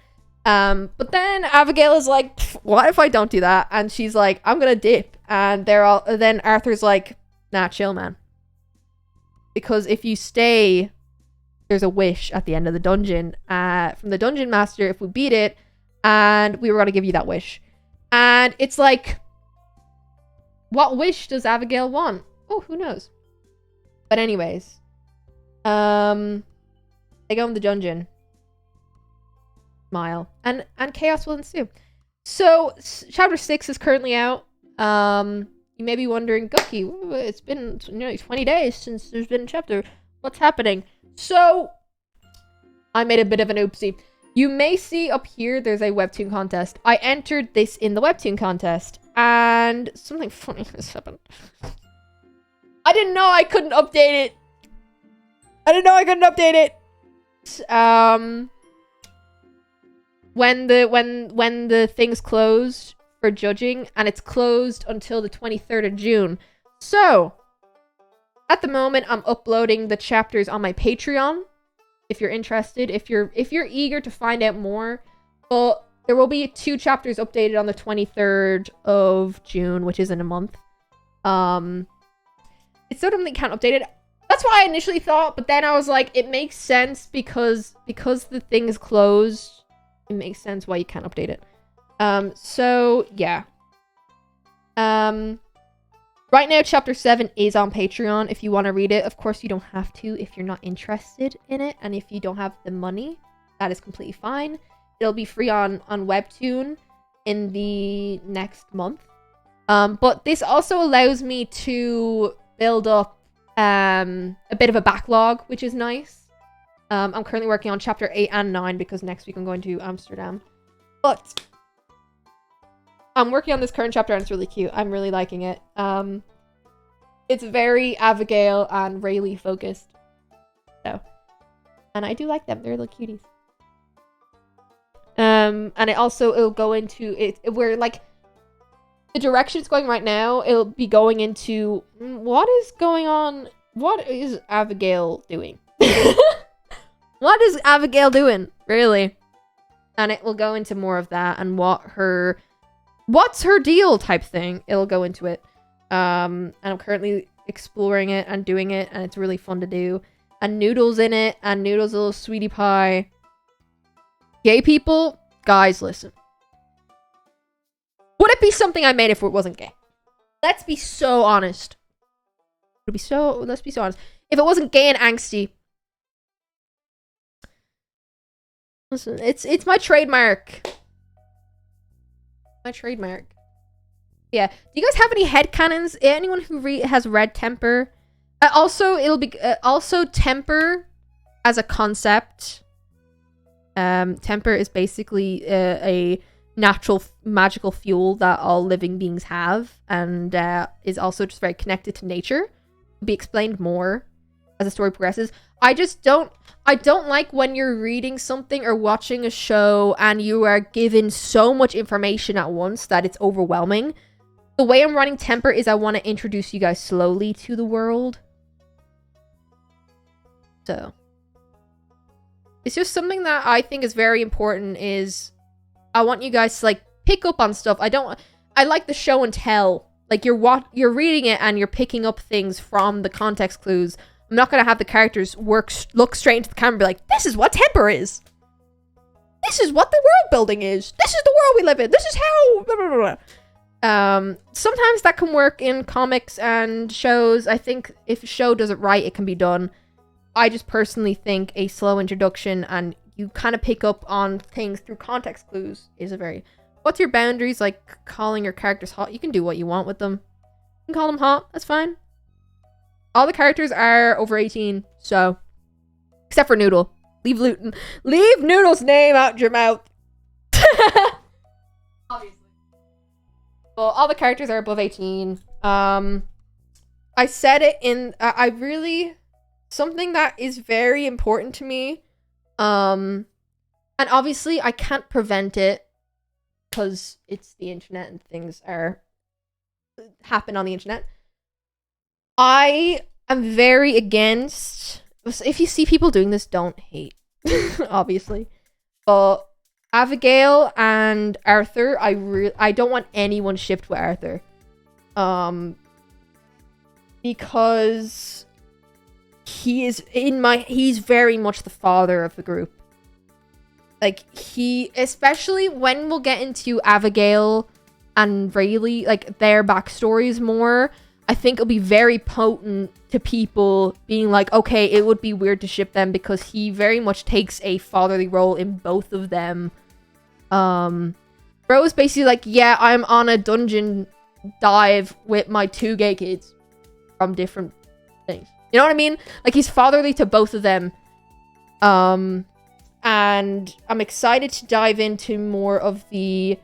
But then Abigail is like, what if I don't do that? And she's like, I'm going to dip. And then Arthur's like, nah, chill, man. Because if you stay, there's a wish at the end of the dungeon from the dungeon master if we beat it, and we were going to give you that wish. And it's like, what wish does Abigail want? Oh, who knows? But anyways, they go in the dungeon. Smile. And chaos will ensue. So, chapter 6 is currently out. You may be wondering, Guqqie, it's been nearly 20 days since there's been a chapter. What's happening? So, I made a bit of an oopsie. You may see up here, there's a webtoon contest. I entered this in the webtoon contest, and something funny has happened. I didn't know I couldn't update it. When the thing's closed for judging, and it's closed until the 23rd of June. So, at the moment, I'm uploading the chapters on my Patreon. If you're interested, if you're eager to find out more, but there will be 2 chapters updated on the 23rd of June, which is in a month. It's sort of they can't update it. That's what I initially thought, but then I was like, it makes sense because the thing is closed. It makes sense why you can't update it. So yeah. Right now, chapter 7 is on Patreon if you want to read it. Of course, you don't have to if you're not interested in it, and if you don't have the money, that is completely fine. It'll be free on Webtoon in the next month. But this also allows me to build up a bit of a backlog, which is nice. I'm currently working on chapter 8 and 9 because next week I'm going to Amsterdam. But I'm working on this current chapter and it's really cute. I'm really liking it. It's very Abigail and Rayleigh focused. So, and I do like them. They're little cuties. And it'll go into it where like the direction it's going right now. It'll be going into what is going on. What is Abigail doing? What is Abigail doing, really? And it will go into more of that and what's her deal type thing. It'll go into it. And I'm currently exploring it and doing it, and it's really fun to do. And Noodle's in it, and Noodle's a little sweetie pie. Gay people, guys, listen. Would it be something I made if it wasn't gay? Let's be so honest. Let's be so honest. If it wasn't gay and angsty. Listen, it's my trademark. My trademark. Yeah. Do you guys have any headcanons? Anyone who has read Temper? Also, it'll be also Temper as a concept. Temper is basically a natural magical fuel that all living beings have, and is also just very connected to nature. It'll be explained more as the story progresses. I don't like when you're reading something or watching a show and you are given so much information at once that it's overwhelming. The way I'm running Temper is I want to introduce you guys slowly to the world. So, it's just something that I think is very important is I want you guys to like pick up on stuff. I like the show and tell. Like you're reading it and you're picking up things from the context clues. I'm not going to have the characters look straight into the camera and be like, this is what Temper is. This is what the world building is. This is the world we live in. This is how... Blah, blah, blah, blah. Sometimes that can work in comics and shows. I think if a show does it right, it can be done. I just personally think a slow introduction and you kind of pick up on things through context clues is a very... What's your boundaries? Like, calling your characters hot? You can do what you want with them. You can call them hot. That's fine. All the characters are over 18, so... Except for Noodle. Leave Noodle's name out your mouth. Obviously. Well, all the characters are above 18. I said it in... I really... Something that is very important to me. And obviously, I can't prevent it. Because it's the internet and things happen on the internet. I am very against... If you see people doing this, don't hate. Obviously. But Abigail and Arthur, I don't want anyone shipped with Arthur. Because he's very much the father of the group. Like, especially when we'll get into Abigail and Rayleigh, like, their backstories more, I think it'll be very potent to people being like, okay, it would be weird to ship them because he very much takes a fatherly role in both of them. Bro's basically like, yeah, I'm on a dungeon dive with my 2 gay kids from different things. You know what I mean? Like, he's fatherly to both of them. And I'm excited to dive into more of the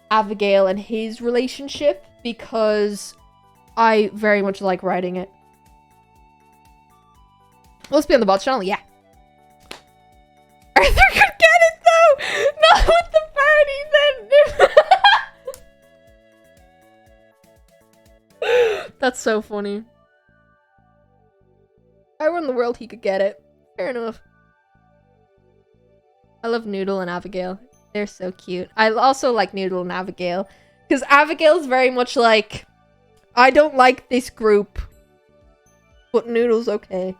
Abigail and his relationship because I very much like writing it. Will this be on the Vods channel? Yeah. Arthur could get it though! Not with the party then! That's so funny. If I were in the world, he could get it. Fair enough. I love Noodle and Abigail. They're so cute. I also like Noodle and Abigail. Because Abigail's very much like, I don't like this group. But Noodle's okay.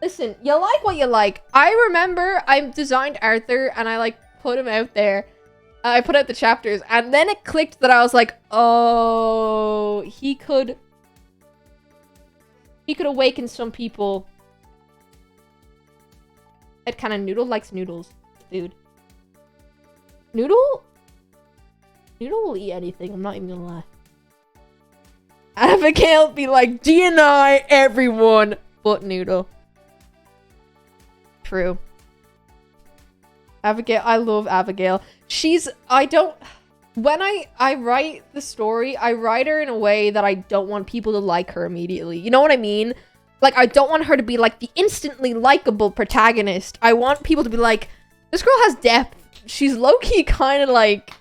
Listen, you like what you like. I remember I designed Arthur and I like put him out there. I put out the chapters. And then it clicked that I was like, oh, he could awaken some people. It kind of Noodle likes noodles, dude. Noodle will eat anything. I'm not even gonna lie. Abigail be like, DNI everyone but Noodle. True. Abigail, I love Abigail. When I write the story, I write her in a way that I don't want people to like her immediately. You know what I mean? Like, I don't want her to be, like, the instantly likable protagonist. I want people to be like, this girl has depth. She's low-key kind of, like,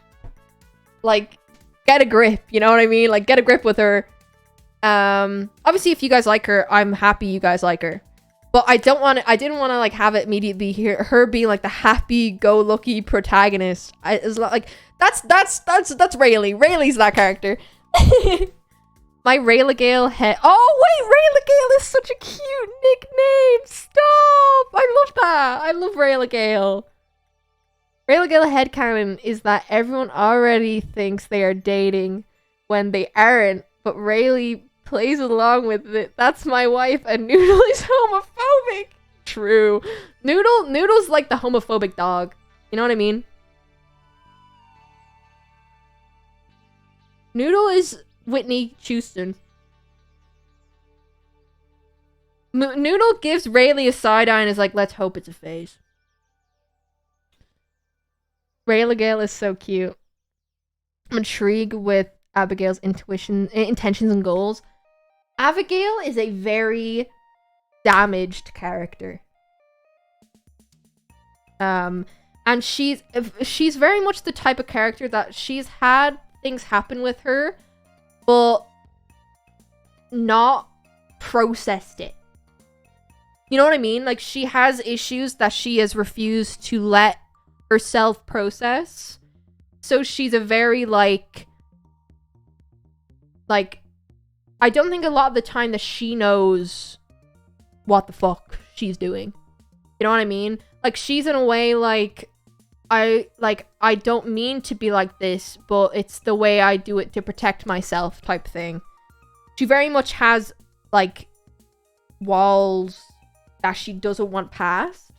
get a grip. You know what I mean? Like, get a grip with her. Obviously, if you guys like her, I'm happy you guys like her. But I didn't want to, like, have it immediately her being, like, the happy-go-lucky protagonist. It's like, that's Rayleigh. Rayleigh's that character. My Rayleigh head. Oh, wait, Rayleigh is such a cute nickname. Stop. I love that. I love Rayleigh. Rayleigh headcanon is that everyone already thinks they are dating when they aren't, but Rayleigh plays along with it. That's my wife, and Noodle is homophobic. True. Noodle's like the homophobic dog. You know what I mean? Noodle is Whitney Houston. Noodle gives Rayleigh a side eye and is like, let's hope it's a phase. Rayleigh is so cute. I'm intrigued with Abigail's intentions and goals. Abigail is a very damaged character. And she's very much the type of character that she's had things happen with her, but not processed it. You know what I mean? Like, she has issues that she has refused to let herself process. So she's a very, like, I don't think a lot of the time that she knows what the fuck she's doing. You know what I mean? Like, she's in a way, like, I don't mean to be like this, but it's the way I do it to protect myself type thing. She very much has, like, walls that she doesn't want passed.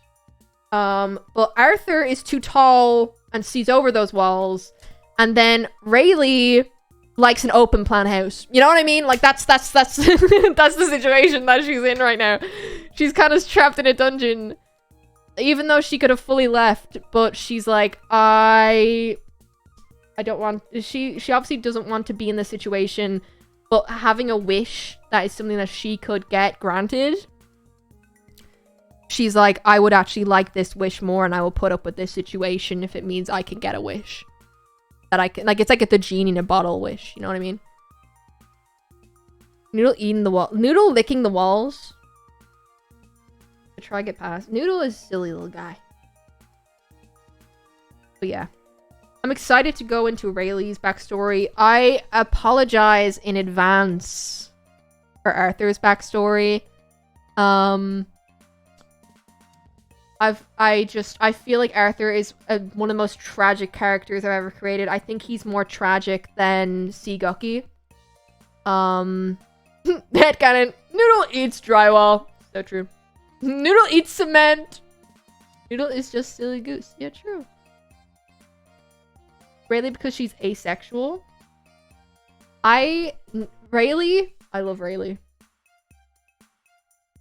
But Arthur is too tall and sees over those walls. And then Rayleigh likes an open plan house. You know what I mean? Like, that's that's the situation that she's in right now. She's kind of trapped in a dungeon. Even though she could have fully left, but she's like, I don't want... She obviously doesn't want to be in this situation, but having a wish that is something that she could get granted, she's like, I would actually like this wish more, and I will put up with this situation if it means I can get a wish. That I can... Like, it's like the genie in a bottle wish, you know what I mean? Noodle eating the wall... Noodle licking the walls. I try to get past. Noodle is a silly little guy. But yeah. I'm excited to go into Rayleigh's backstory. I apologize in advance for Arthur's backstory. I feel like Arthur is one of the most tragic characters I've ever created. I think he's more tragic than Guqqie. Headcanon. Noodle eats drywall. So true. Noodle eats cement. Noodle is just silly goose. Yeah, true. Rayleigh because she's asexual. Rayleigh. I love Rayleigh.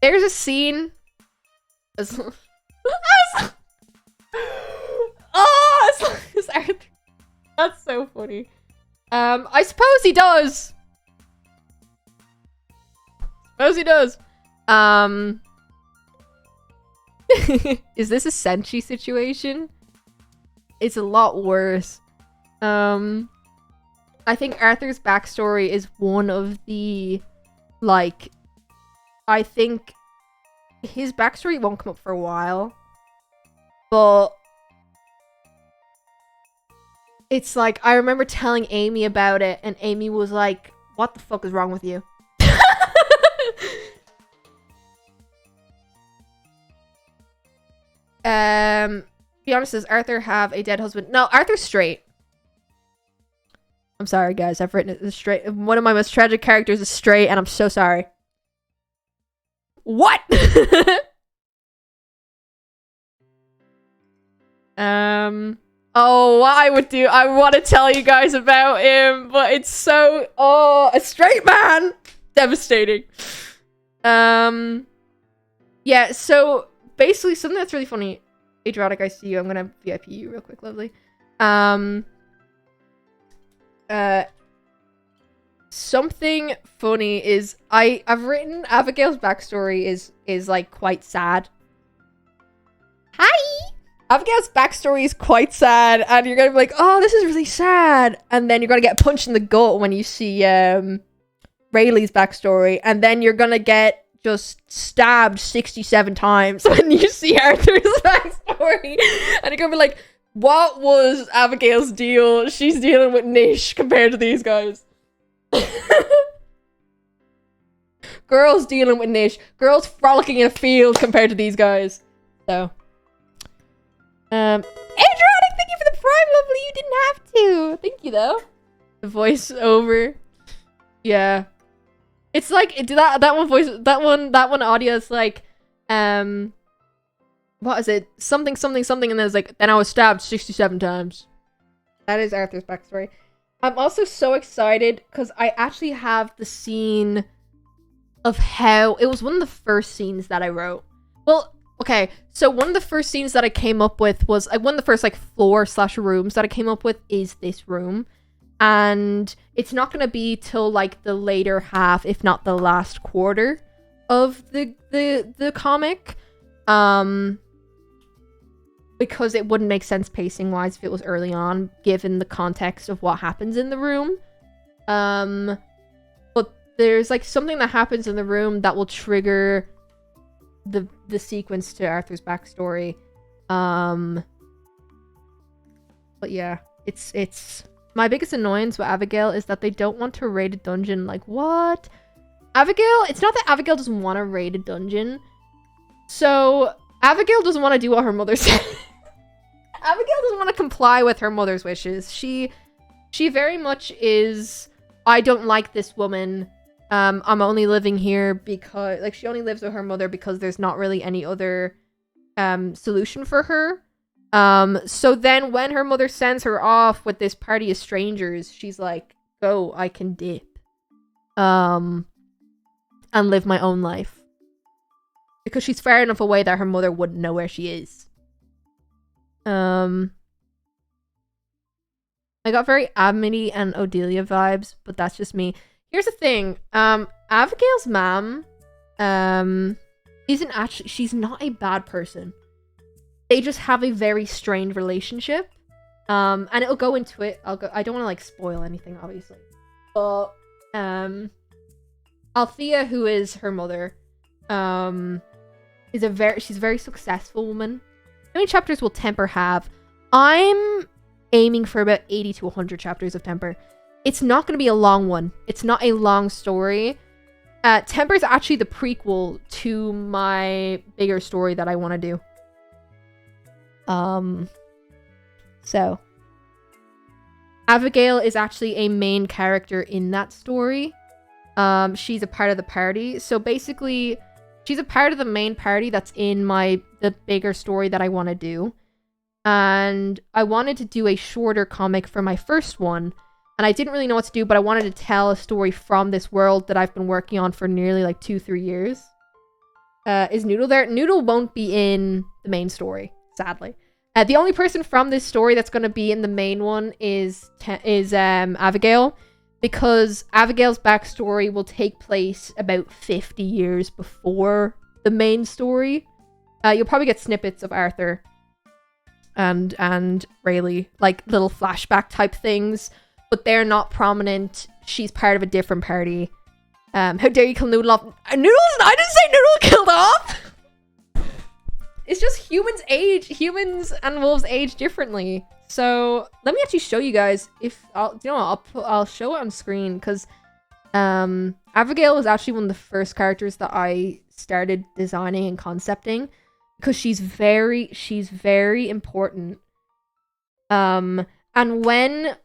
There's a scene. That's so funny. I suppose he does. Is this a Senshi situation? It's a lot worse. I think Arthur's backstory is one of the, like, I think his backstory won't come up for a while, but it's like, I remember telling Amy about it, and Amy was like, what the fuck is wrong with you? Be honest, does Arthur have a dead husband? No, Arthur's straight. I'm sorry, guys. I've written it straight. One of my most tragic characters is straight, and I'm so sorry. What? Oh, what I would do. I want to tell you guys about him, but it's so... Oh, a straight man! Devastating. Yeah, so basically something that's really funny. Adriatic, I see you. I'm gonna VIP you real quick, lovely. Something funny is I've written Abigail's backstory is like quite sad. Hi! Abigail's backstory is quite sad, and you're gonna be like, oh, this is really sad. And then you're gonna get punched in the gut when you see Rayleigh's backstory, and then you're gonna get just stabbed 67 times when you see Arthur's backstory. And you're gonna be like, what was Abigail's deal? She's dealing with niche compared to these guys. Girls dealing with niche. Girls frolicking in a field compared to these guys. So. Adriatic, thank you for the prime, lovely. You didn't have to. Thank you, though. The voiceover. Yeah. It's like, that one audio is like, what is it? Something, something, something, and then it's like, then I was stabbed 67 times. That is Arthur's backstory. I'm also so excited because I actually have the scene of how... It was one of the first scenes that I wrote. Well, okay, so one of the first scenes that I came up with was... one of the first, like, floor/rooms that I came up with is this room. And it's not going to be till, like, the later half, if not the last quarter of the comic. Because it wouldn't make sense pacing-wise if it was early on, given the context of what happens in the room. But there's, like, something that happens in the room that will trigger the sequence to Arthur's backstory. But yeah, it's... My biggest annoyance with Abigail is that they don't want to raid a dungeon. Like, what? Abigail... It's not that Abigail doesn't want to raid a dungeon. So, Abigail doesn't want to do what her mother said. Abigail doesn't want to comply with her mother's wishes. She very much is, I don't like this woman. I'm only living here because, like, she only lives with her mother because there's not really any other solution for her. So then when her mother sends her off with this party of strangers, she's like, go, I can dip. And live my own life. Because she's far enough away that her mother wouldn't know where she is. I got very Amity and Odelia vibes, but that's just me. Here's the thing. Abigail's mom, she's not a bad person. They just have a very strained relationship. And it'll go into it. I don't want to like spoil anything, obviously. But, Althea, who is her mother, she's a very successful woman. How many chapters will Temper have? I'm aiming for about 80 to 100 chapters of Temper. It's not going to be a long one. It's not a long story. Temper is actually the prequel to my bigger story that I want to do. So Abigail is actually a main character in that story. She's a part of the party. So basically, she's a part of the main party that's in the bigger story that I want to do. And I wanted to do a shorter comic for my first one. And I didn't really know what to do, but I wanted to tell a story from this world that I've been working on for nearly like 2-3 years. Is Noodle there? Noodle won't be in the main story, sadly. The only person from this story that's going to be in the main one is Abigail. Because Abigail's backstory will take place about 50 years before the main story. You'll probably get snippets of Arthur and Rayleigh, like little flashback type things, but they're not prominent. She's part of a different party. How dare you kill Noodle off? I didn't say Noodle killed off! It's just humans and wolves age differently. So let me actually show you guys I'll show it on screen because Abigail was actually one of the first characters that I started designing and concepting because she's very important. And when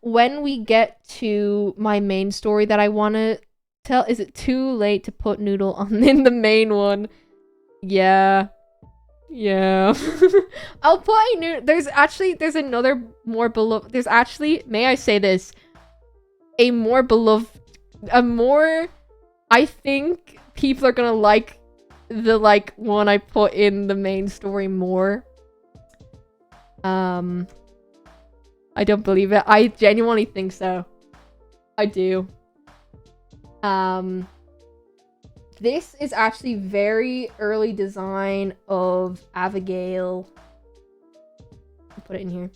we get to my main story that I want to tell, is it too late to put Noodle on in the main one? Yeah. I'll put a new. There's another more beloved. There's actually, may I say this, a more beloved, I think people are gonna like the one I put in the main story more. I don't believe it. I genuinely think so. I do. This is actually very early design of Abigail. I'll put it in here.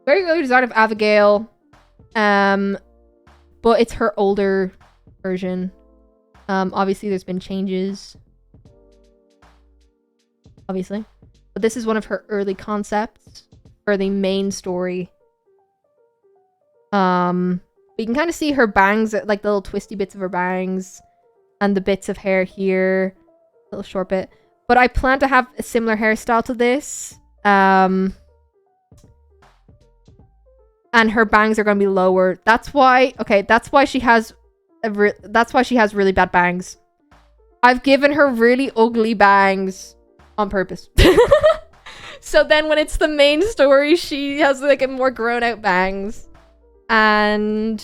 Very early design of Abigail. But it's her older version. Obviously there's been changes. Obviously. But this is one of her early concepts for the main story. You can kind of see her bangs, like the little twisty bits of her bangs. And the bits of hair here. Little short bit. But I plan to have a similar hairstyle to this. And her bangs are going to be lower. That's why she has really bad bangs. I've given her really ugly bangs on purpose. So then when it's the main story, she has like a more grown out bangs. And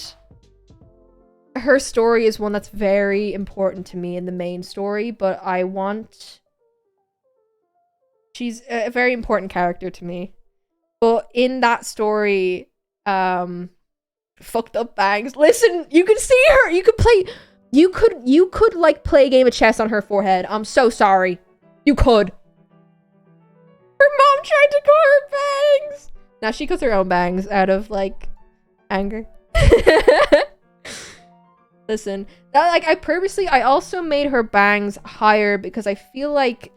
her story is one that's very important to me in the main story, but she's a very important character to me. But in that story, fucked up bangs. Listen, you can see her. You could like play a game of chess on her forehead. I'm so sorry. You could. Her mom tried to cut her bangs. Now she cuts her own bangs out of like anger. Listen, I also made her bangs higher because I feel like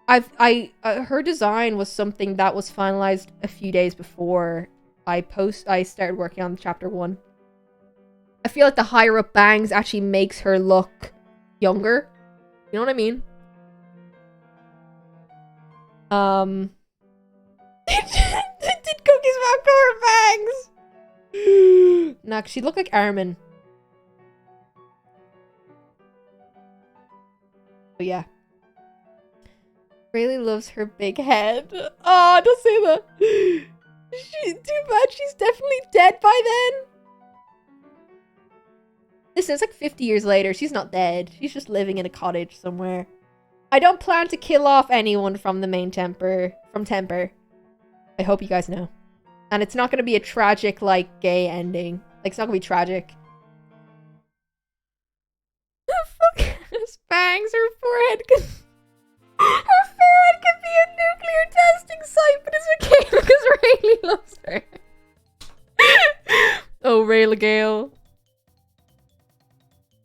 her design was something that was finalized a few days before I started working on chapter 1. I feel like the higher up bangs actually makes her look younger. You know what I mean? Did Cookie's mom cut her bangs? Nah, she looked like Armin. But yeah. Rayleigh loves her big head. Oh, don't say that. Too bad she's definitely dead by then. Listen, it's like 50 years later. She's not dead. She's just living in a cottage somewhere. I don't plan to kill off anyone from the main Temper. From Temper. I hope you guys know. And it's not going to be a tragic, like, gay ending. Like, it's not going to be tragic. Fuck. Bangs her forehead. Her forehead could be a nuclear testing site, but it's okay because Rayleigh loves her. Oh, Rayleigh Gale.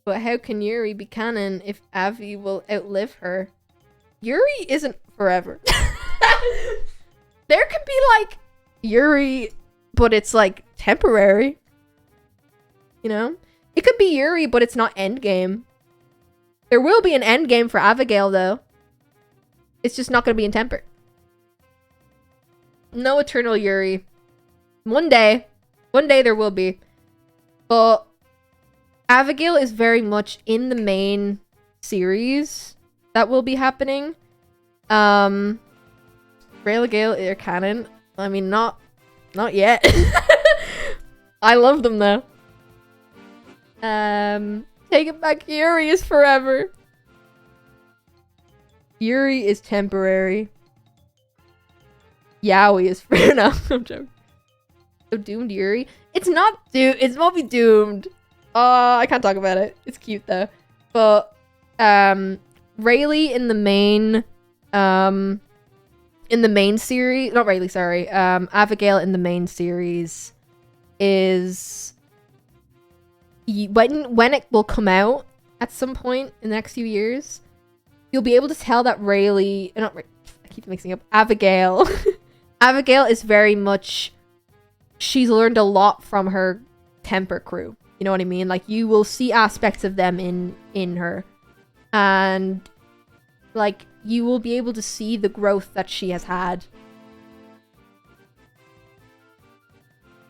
But how can Yuri be canon if Avi will outlive her? Yuri isn't forever. There could be, like, Yuri, but it's, like, temporary. You know? It could be Yuri, but it's not endgame. There will be an endgame for Abigail, though. It's just not going to be in Temper. No eternal Yuri. One day there will be. But Abigail is very much in the main series that will be happening. Rayleigh Gale are canon. I mean, not yet. I love them though. Take it back. Yuri is forever. Yuri is temporary. Yowie is for no. I'm joking. So doomed Yuri. It's not doomed. It won't be doomed. I can't talk about it. It's cute though. But Rayleigh in the main series, not Rayleigh, sorry. Abigail in the main series is when it will come out at some point in the next few years, you'll be able to tell that Rayleigh, I keep mixing up, Abigail. Abigail is very much, she's learned a lot from her Temper crew. You know what I mean? Like, you will see aspects of them in her. And, like, you will be able to see the growth that she has had.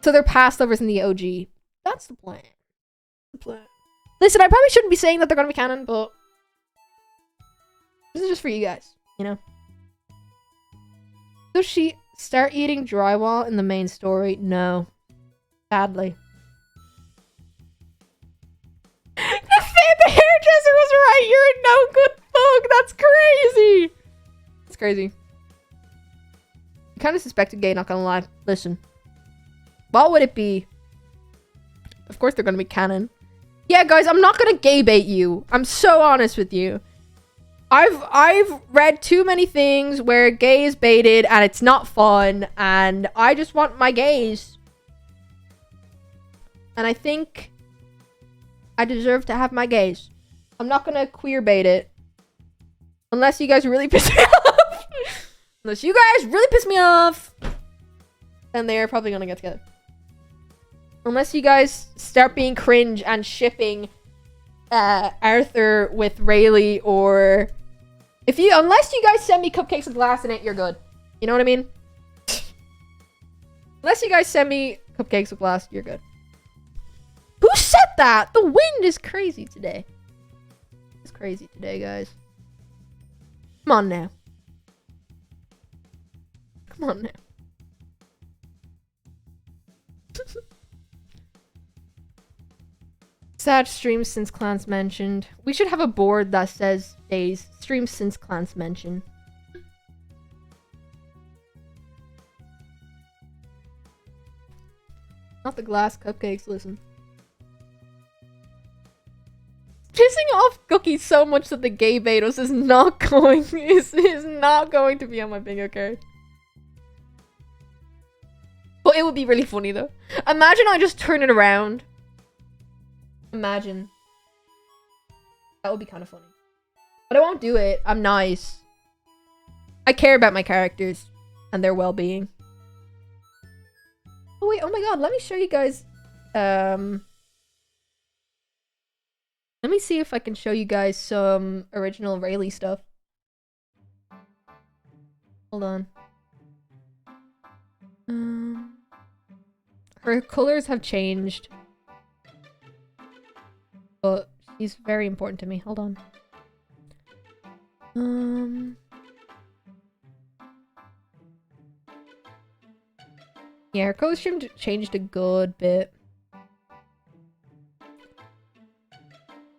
So they're passovers in the OG. That's the plan. Listen, I probably shouldn't be saying that they're going to be canon, but this is just for you guys, you know? Does she start eating drywall in the main story? No. Sadly. The hairdresser was right. You're a no good thug. That's crazy. That's crazy. I kind of suspected gay, not gonna lie. Listen. What would it be? Of course they're gonna be canon. Yeah, guys, I'm not gonna gay bait you. I'm so honest with you. I've read too many things where gay is baited and it's not fun, and I just want my gays. And I think I deserve to have my gays. I'm not gonna queer bait it. Unless you guys really piss me off. Unless you guys really piss me off. Then they're probably gonna get together. Unless you guys start being cringe and shipping Arthur with Rayleigh, or unless you guys send me cupcakes with glass in it, you're good. You know what I mean? Unless you guys send me cupcakes with glass, you're good. Who said that? The wind is crazy today. It's crazy today, guys. Come on now. Come on now. Sad streams since Clans mentioned. We should have a board that says days. Streams since Clans mentioned. Not the glass cupcakes, listen. Pissing off Guqqie so much that the gay Betos is not going to be on my bingo card. But it would be really funny though. Imagine I just turn it around. Imagine. That would be kind of funny. But I won't do it. I'm nice. I care about my characters and their well-being. Oh wait, oh my god, let me show you guys. Let me see if I can show you guys some original Rayleigh stuff. Hold on. Her colors have changed. But she's very important to me. Hold on. Yeah, her costume changed a good bit.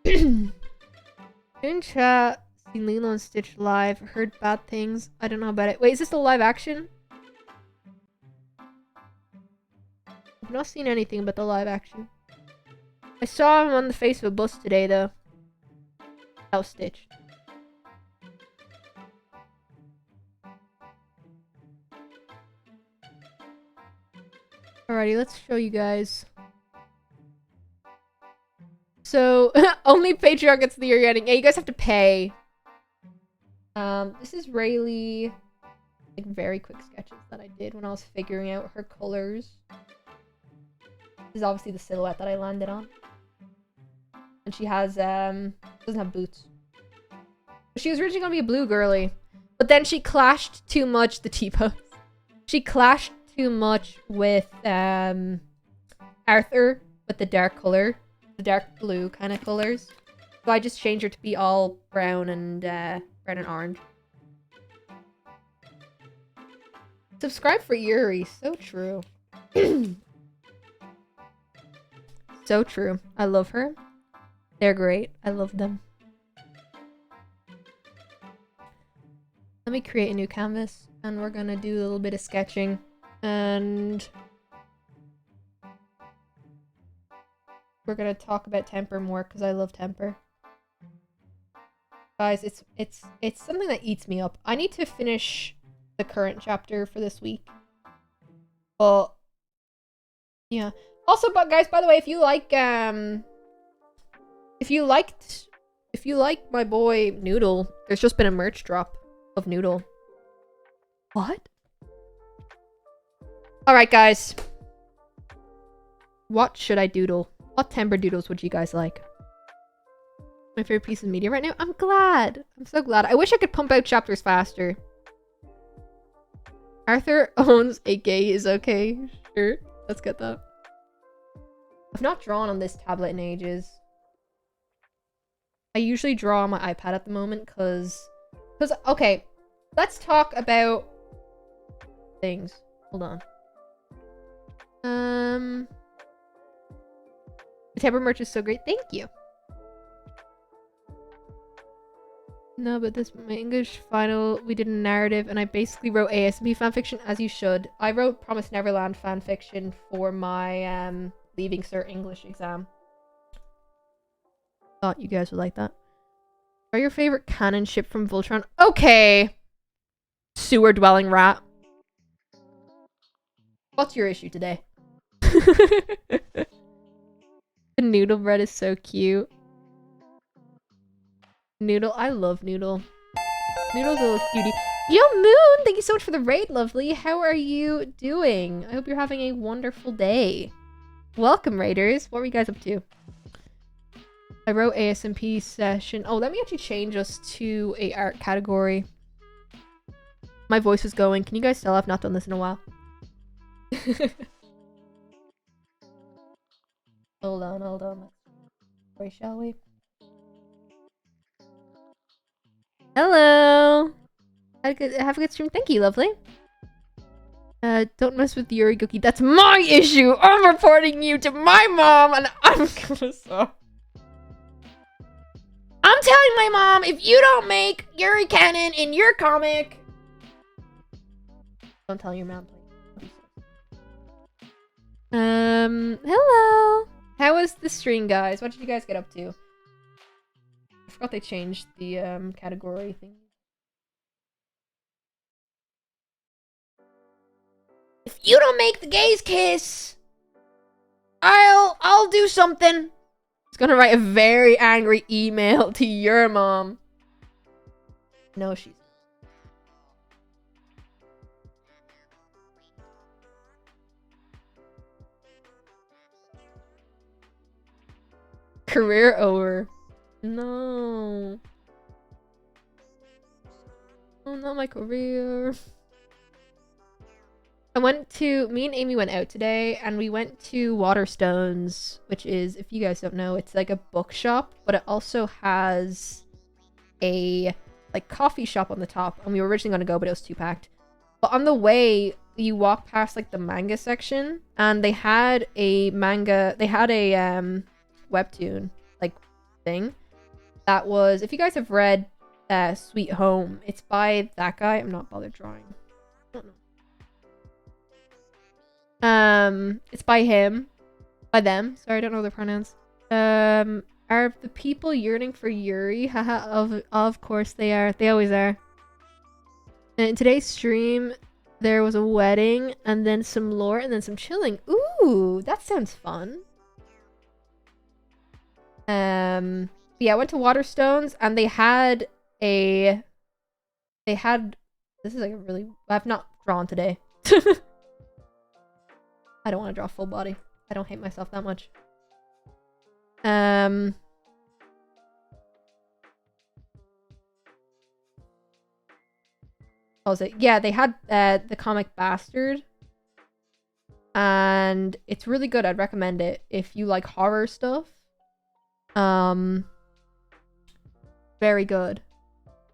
In chat, seen Lilo and Stitch live, heard bad things. I don't know about it. Wait, is this the live action? I've not seen anything but the live action. I saw him on the face of a bus today, though. That was Stitch. Alrighty, let's show you guys. So, only Patreon gets the year getting. Yeah, you guys have to pay. This is Rayleigh. Like, very quick sketches that I did when I was figuring out her colors. This is obviously the silhouette that I landed on. And she has, doesn't have boots. She was originally gonna be a blue girly. But then she clashed too much, the T-pose. She clashed too much with, Arthur, with the dark color. The dark blue kind of colors. So I just changed her to be all brown and orange. Subscribe for Yuri. So true. So true. I love her. They're great. I love them. Let me create a new canvas and we're gonna do a little bit of sketching and we're gonna talk about temper more because I love temper. Guys, it's something that eats me up. I need to finish the current chapter for this week. But yeah. Also, but guys, by the way, if you like my boy Noodle, there's just been a merch drop of Noodle. What? Alright, guys. What should I doodle? What temper doodles would you guys like? My favorite piece of media right now? I'm glad. I'm so glad. I wish I could pump out chapters faster. Arthur owns a gay is okay. Sure. Let's get that. I've not drawn on this tablet in ages. I usually draw on my iPad at the moment because okay, let's talk about things. Hold on. The temper merch is so great. Thank you. No, but this my English final, we did a narrative and I basically wrote ASMP fanfiction as you should. I wrote Promised Neverland fanfiction for my Leaving Cert English exam. Thought you guys would like that. Are your favorite canon ship from Voltron? Okay. Sewer dwelling rat. What's your issue today? The noodle bread is so cute. Noodle, I love Noodle. Noodle's a little cutie. Yo, Moon! Thank you so much for the raid, lovely. How are you doing? I hope you're having a wonderful day. Welcome, raiders. What were you guys up to? I wrote ASMP session. Oh, let me actually change us to a art category. My voice was going. Can you guys tell I've not done this in a while? Hold on, hold on. Wait, shall we? Hello! Have a good stream. Thank you, lovely. Don't mess with Yuri Guqqie. That's my issue! I'm reporting you to my mom and I'm gonna stop. I'm telling my mom if you don't make Yuri canon in your comic. Don't tell your mom, please. Hello! How was the stream, guys? What did you guys get up to? I forgot they changed the category thing. If you don't make the gays kiss, I'll do something. He's gonna write a very angry email to your mom. No, she's career over. No. Oh, not my career. Me and Amy went out today and we went to Waterstones, which is, if you guys don't know, it's like a bookshop, but it also has a like coffee shop on the top, and we were originally gonna go, but it was too packed. But on the way, you walk past like the manga section, and they had a webtoon like thing that was, if you guys have read Sweet Home, it's by that guy. I'm not bothered drawing. I don't know. It's by him. By them. Sorry, I don't know the pronouns. Are the people yearning for Yuri? Haha, of course they are. They always are. And in today's stream, there was a wedding, and then some lore, and then some chilling. Ooh, that sounds fun. Yeah, I went to Waterstones, and they had this is like a really, I've not drawn today. I don't want to draw full body. I don't hate myself that much. What was it? Yeah, they had the comic Bastard. And it's really good. I'd recommend it if you like horror stuff. Very good.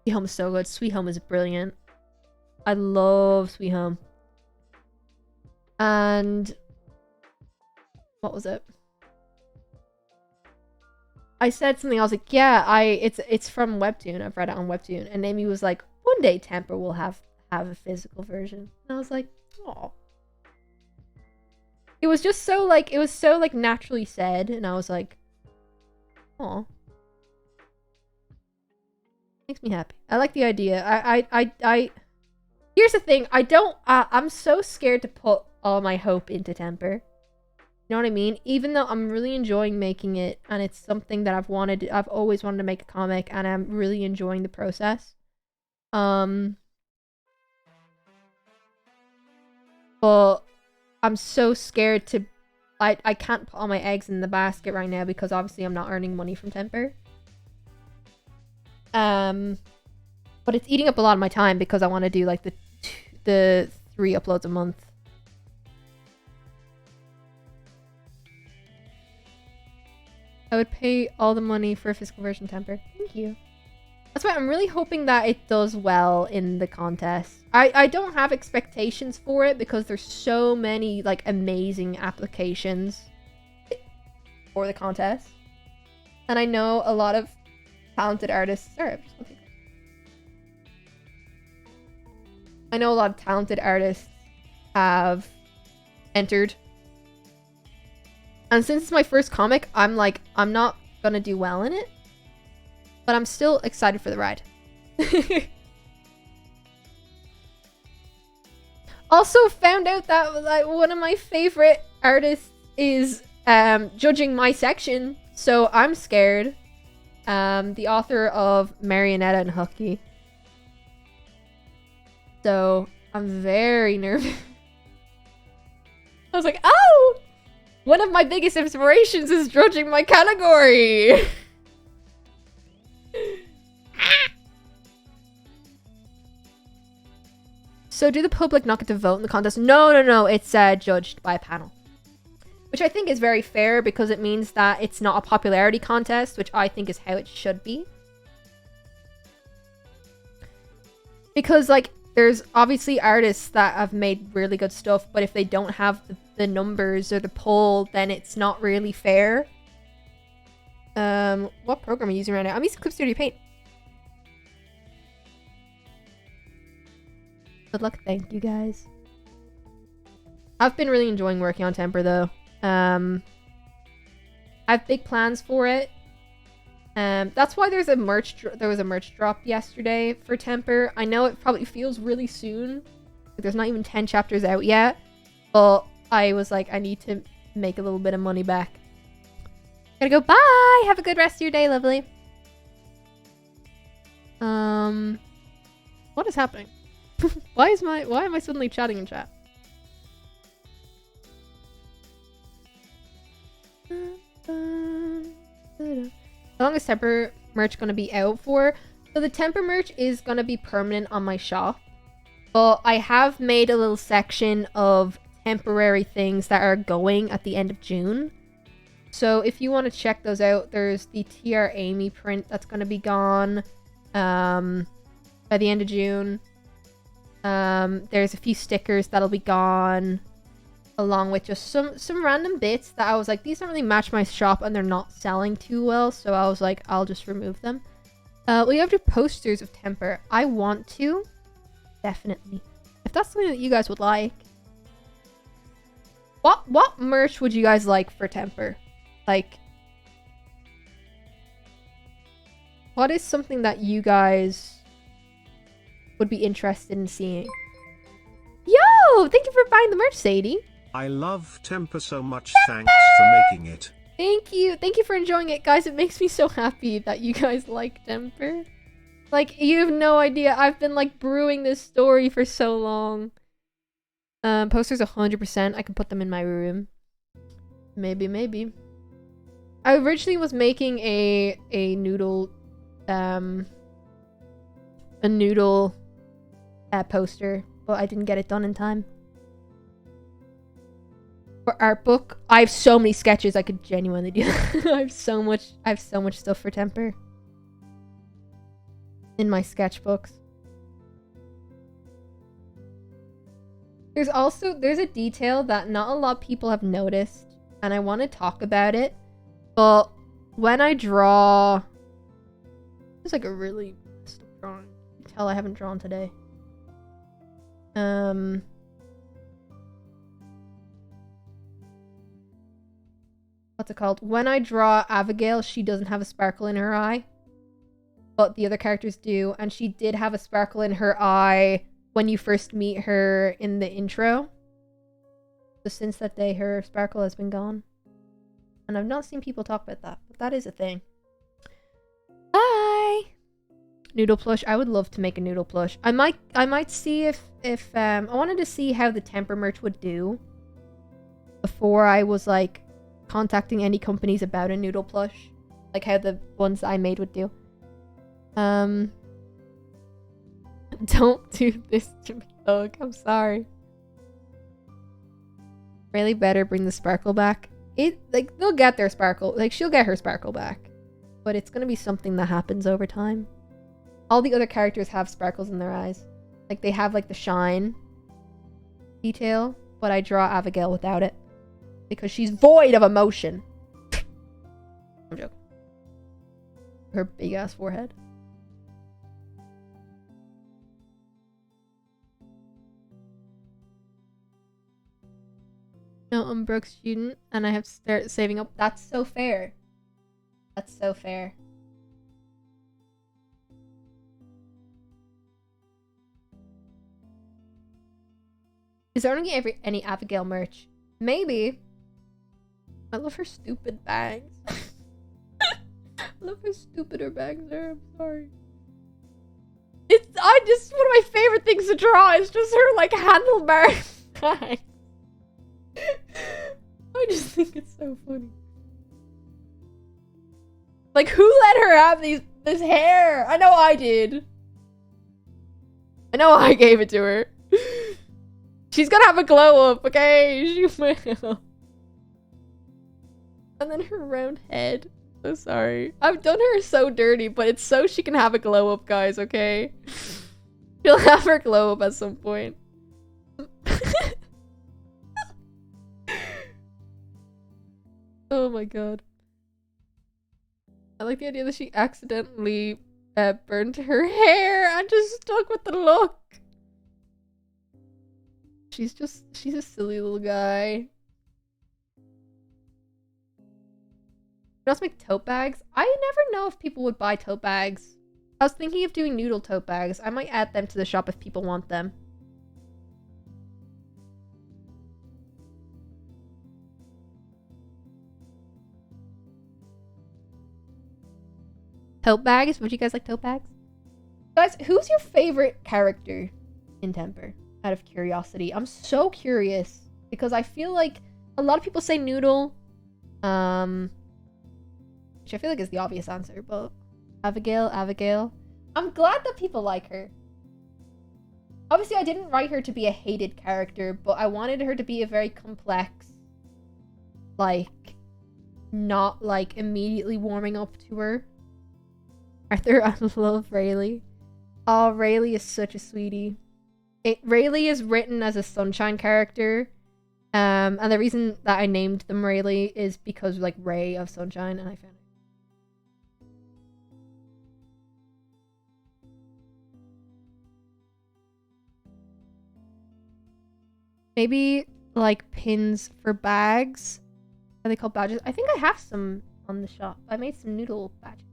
Sweet Home is so good. Sweet Home is brilliant. I love Sweet Home. And what was it? I said something. I was like, yeah, it's from Webtoon. I've read it on Webtoon. And Amy was like, one day Temper will have a physical version. And I was like, oh. It was just so like, it was so like naturally said, and I was like, oh. Makes me happy. I like the idea. I here's the thing. I'm so scared to put all my hope into Temper. You know what I mean? Even though I'm really enjoying making it, and it's something that I've always wanted to make a comic, and I'm really enjoying the process. But I'm so scared to, I can't put all my eggs in the basket right now because obviously I'm not earning money from Temper. But it's eating up a lot of my time because I want to do like the 3 uploads a month. I would pay all the money for a physical version Temper. Thank you. That's why I'm really hoping that it does well in the contest. I don't have expectations for it because there's so many like amazing applications for the contest. And I know a lot of talented artists. Sorry, I'm just gonna take it. I know a lot of talented artists have entered. And since it's my first comic, I'm like, I'm not gonna do well in it. But I'm still excited for the ride. Also found out that like one of my favorite artists is judging my section, so I'm scared. The author of Marionetta and Guqqie. So I'm very nervous. I was like, oh! One of my biggest inspirations is judging my category! So do the public not get to vote in the contest? No. It's judged by a panel. Which I think is very fair because it means that it's not a popularity contest, which I think is how it should be. Because, like, there's obviously artists that have made really good stuff, but if they don't have the numbers or the poll, then it's not really fair. What program are you using right now? I'm using Clip Studio Paint. Good luck. Thank you, guys. I've been really enjoying working on Temper, though. I have big plans for it. That's why there was a merch drop yesterday for Temper. I know it probably feels really soon. There's not even 10 chapters out yet. But I was like, I need to make a little bit of money back. Gotta go. Bye! Have a good rest of your day, lovely. What is happening? Why am I suddenly chatting in chat? How long is Temper merch gonna be out for? So the Temper merch is gonna be permanent on my shop. But I have made a little section of temporary things that are going at the end of June. So if you want to check those out, there's the TR Amy print that's gonna be gone. by the end of June. There's a few stickers that'll be gone, along with just some random bits that I was like, these don't really match my shop and they're not selling too well, so I was like, I'll just remove them. We have the posters of Temper. I want to, definitely, if that's something that you guys would like. What merch would you guys like for Temper? Like, what is something that you guys would be interested in seeing? Yo, thank you for buying the merch, Sadie. I love Temper so much. Thanks for making it. Thank you. Thank you for enjoying it, guys. It makes me so happy that you guys like Temper. Like, you have no idea. I've been, like, brewing this story for so long. Posters 100%. I can put them in my room. Maybe. I originally was making a noodle, poster, but I didn't get it done in time. For art book, I have so many sketches I could genuinely do. I have so much stuff for Temper in my sketchbooks. There's a detail that not a lot of people have noticed, and I want to talk about it. But when I draw, it's like a really messed up drawing. You can tell I haven't drawn today. What's it called? When I draw Abigail, she doesn't have a sparkle in her eye, but the other characters do, and she did have a sparkle in her eye when you first meet her in the intro. So since that day, her sparkle has been gone. And I've not seen people talk about that, but that is a thing. Bye! Noodle plush. I would love to make a noodle plush. I might see if I wanted to see how the Temper merch would do before I was like contacting any companies about a noodle plush. Like how the ones I made would do. Don't do this to me, Doug. I'm sorry. Really better bring the sparkle back. Like, they'll get their sparkle. Like, she'll get her sparkle back. But it's gonna be something that happens over time. All the other characters have sparkles in their eyes. Like, they have, like, the shine detail. But I draw Abigail without it. Because she's void of emotion. I'm joking. Her big-ass forehead. No, I'm a broke student, and I have to start saving up. That's so fair. That's so fair. Is there only any Abigail merch? Maybe. I love her stupid bags. I love how stupid her bags are. I'm sorry. It's just one of my favorite things to draw. Is just her like handlebar bag. I just think it's so funny. Like, who let her have this hair? I know I did. I know I gave it to her. She's gonna have a glow up, okay? She will. And then her round head. So sorry. I've done her so dirty, but it's so she can have a glow up, guys, okay? She'll have her glow up at some point. Oh my god. I like the idea that she accidentally burned her hair and just stuck with the look. She's a silly little guy. Can also make tote bags. I never know if people would buy tote bags. I was thinking of doing noodle tote bags. I might add them to the shop if people want them. Tote bags? Would you guys like tote bags? Guys, who's your favorite character in Temper? Out of curiosity. I'm so curious. Because I feel like a lot of people say Noodle. Which I feel like is the obvious answer, but Abigail. I'm glad that people like her. Obviously, I didn't write her to be a hated character, but I wanted her to be a very complex, like, not, like, immediately warming up to her. Arthur, I love Rayleigh. Oh, Rayleigh is such a sweetie. Rayleigh is written as a sunshine character. And the reason that I named them Rayleigh is because like Ray of Sunshine, and I found it. Maybe like pins for bags. Are they called badges? I think I have some on the shop. I made some noodle badges.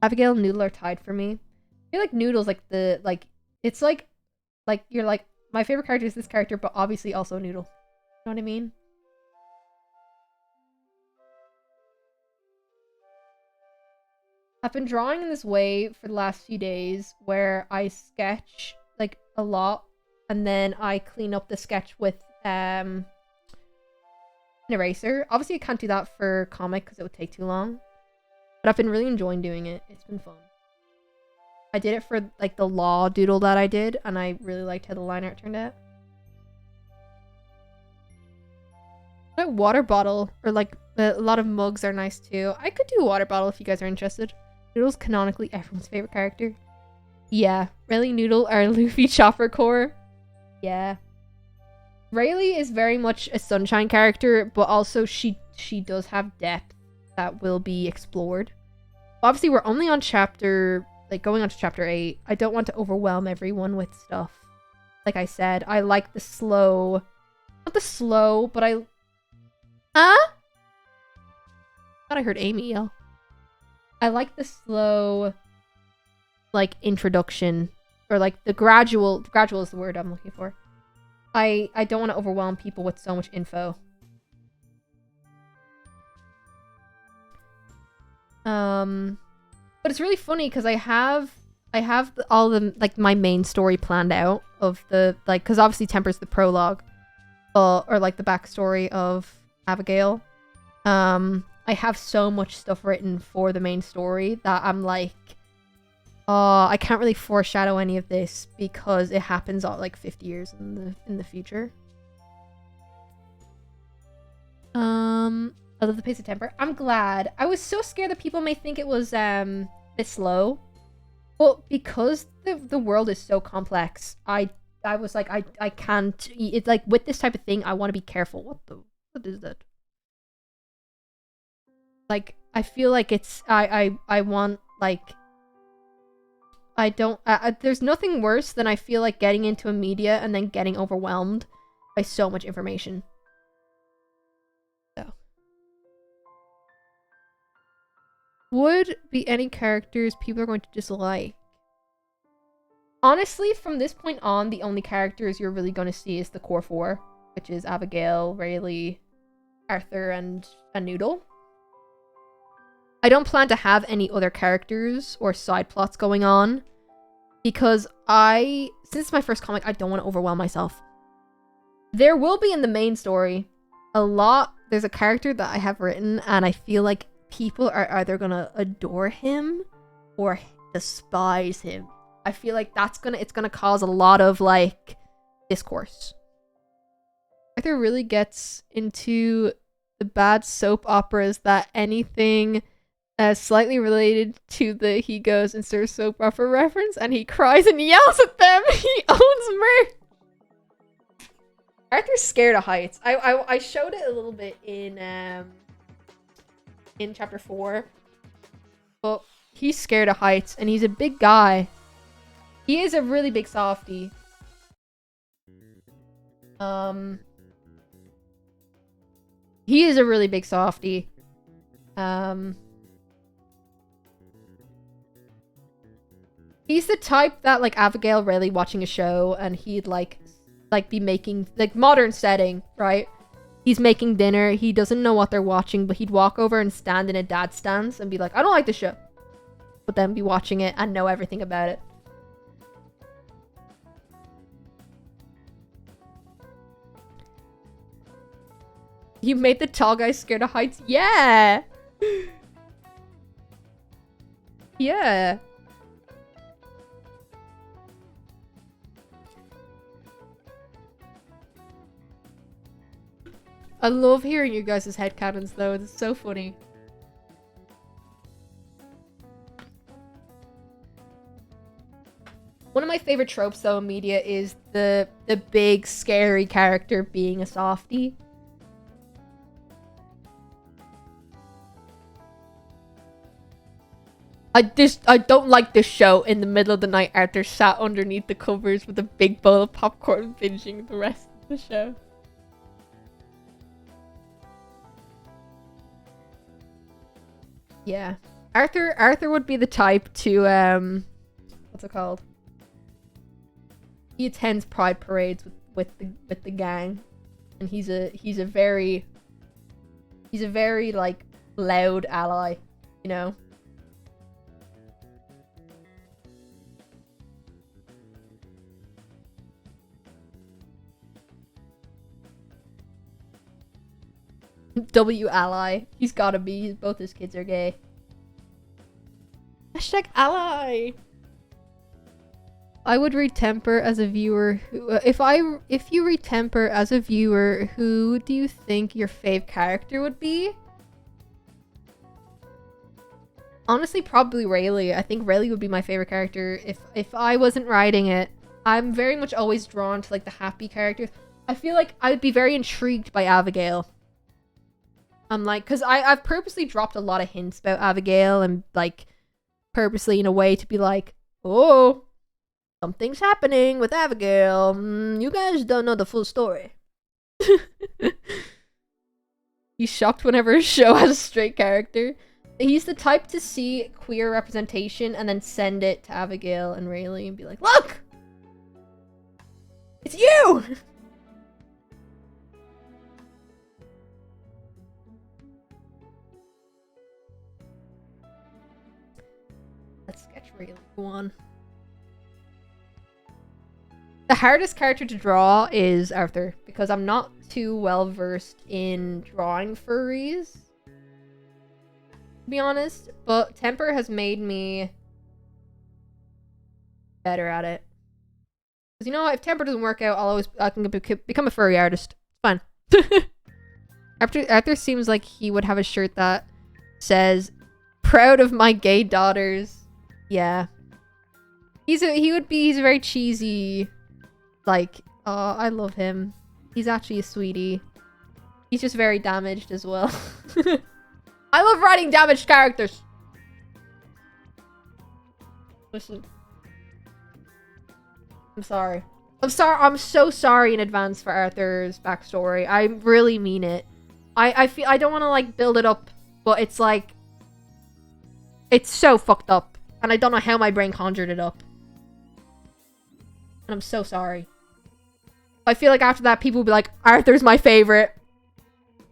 Abigail and Noodle are tied for me. I feel like Noodle's like the it's like you're like my favorite character is this character, but obviously also Noodle. You know what I mean? I've been drawing in this way for the last few days where I sketch like a lot and then I clean up the sketch with an eraser. Obviously I can't do that for comic because it would take too long. But I've been really enjoying doing it. It's been fun. I did it for like the law doodle that I did and I really liked how the line art turned out. A water bottle or like a lot of mugs are nice too. I could do a water bottle if you guys are interested. Noodle's canonically everyone's favorite character. Yeah, Rayleigh Noodle are Luffy Chopper Core. Yeah. Rayleigh is very much a sunshine character, but also she does have depth that will be explored. Obviously, we're only on chapter, like going on to chapter 8. I don't want to overwhelm everyone with stuff. Like I said, I like the slow, not the slow, but I thought I heard Amy yell. I like the slow, like, introduction. Or, like, the gradual is the word I'm looking for. I don't want to overwhelm people with so much info. But it's really funny because I have all the, like, my main story planned out of the, like, because obviously Temper's the prologue. Or, like, the backstory of Abigail. I have so much stuff written for the main story that I'm like, I can't really foreshadow any of this because it happens all like 50 years in the future. I love the pace of Temper. I'm glad. I was so scared that people may think it was a bit slow. But because the world is so complex, I was like, I can't. It's like with this type of thing, I want to be careful. What is that? Like, I feel like it's, I want, like, I don't, there's nothing worse than I feel like getting into a media and then getting overwhelmed by so much information. So. Would be any characters people are going to dislike? Honestly, from this point on, the only characters you're really going to see is the core 4, which is Abigail, Rayleigh, Arthur, and Noodle. I don't plan to have any other characters or side plots going on because since it's my first comic, I don't want to overwhelm myself. There will be in the main story there's a character that I have written and I feel like people are either gonna adore him or despise him. I feel like it's gonna cause a lot of like discourse. Arthur really gets into the bad soap operas that anything slightly related to the he goes and serves soap opera reference, and he cries and yells at them. He owns merch. Arthur's scared of heights. I showed it a little bit in chapter 4, but he's scared of heights, and he's a big guy. He is a really big softie. He is a really big softie. He's the type that, like, Abigail Rayleigh watching a show and he'd, like be making, like, modern setting, right? He's making dinner. He doesn't know what they're watching, but he'd walk over and stand in a dad stance and be like, I don't like the show. But then be watching it and know everything about it. You made the tall guy scared of heights? Yeah! Yeah. I love hearing you guys' headcanons though, it's so funny. One of my favorite tropes, though, in media is the big, scary character being a softie. I don't like this show. In the middle of the night, Arthur sat underneath the covers with a big bowl of popcorn, binging the rest of the show. Yeah, Arthur would be the type to what's it called? He attends pride parades with the gang, and he's a very like loud ally, you know. W ally. He's gotta be. Both his kids are gay. Hashtag ally. I would read Temper as a viewer who if you read Temper as a viewer, who do you think your fave character would be? Honestly, probably Rayleigh. I think Rayleigh would be my favorite character if I wasn't writing it. I'm very much always drawn to like the happy characters. I feel like I would be very intrigued by Abigail. I'm like, because I've purposely dropped a lot of hints about Abigail and like purposely in a way to be like, oh, something's happening with Abigail. You guys don't know the full story. He's shocked whenever a show has a straight character. He's the type to see queer representation and then send it to Abigail and Rayleigh and be like, look! It's you! Let's sketch Rayleigh one. The hardest character to draw is Arthur, because I'm not too well versed in drawing furries, to be honest, but Temper has made me better at it. Because, you know, if Temper doesn't work out, I can become a furry artist. It's fine. Arthur seems like he would have a shirt that says, "Proud of my gay daughters." Yeah. He's a very cheesy, like, oh, I love him. He's actually a sweetie. He's just very damaged as well. I love writing damaged characters. Listen. I'm sorry. I'm so sorry in advance for Arthur's backstory. I really mean it. I feel I don't want to like build it up, but it's like it's so fucked up, and I don't know how my brain conjured it up. And I'm so sorry. I feel like after that, people will be like, Arthur's my favorite.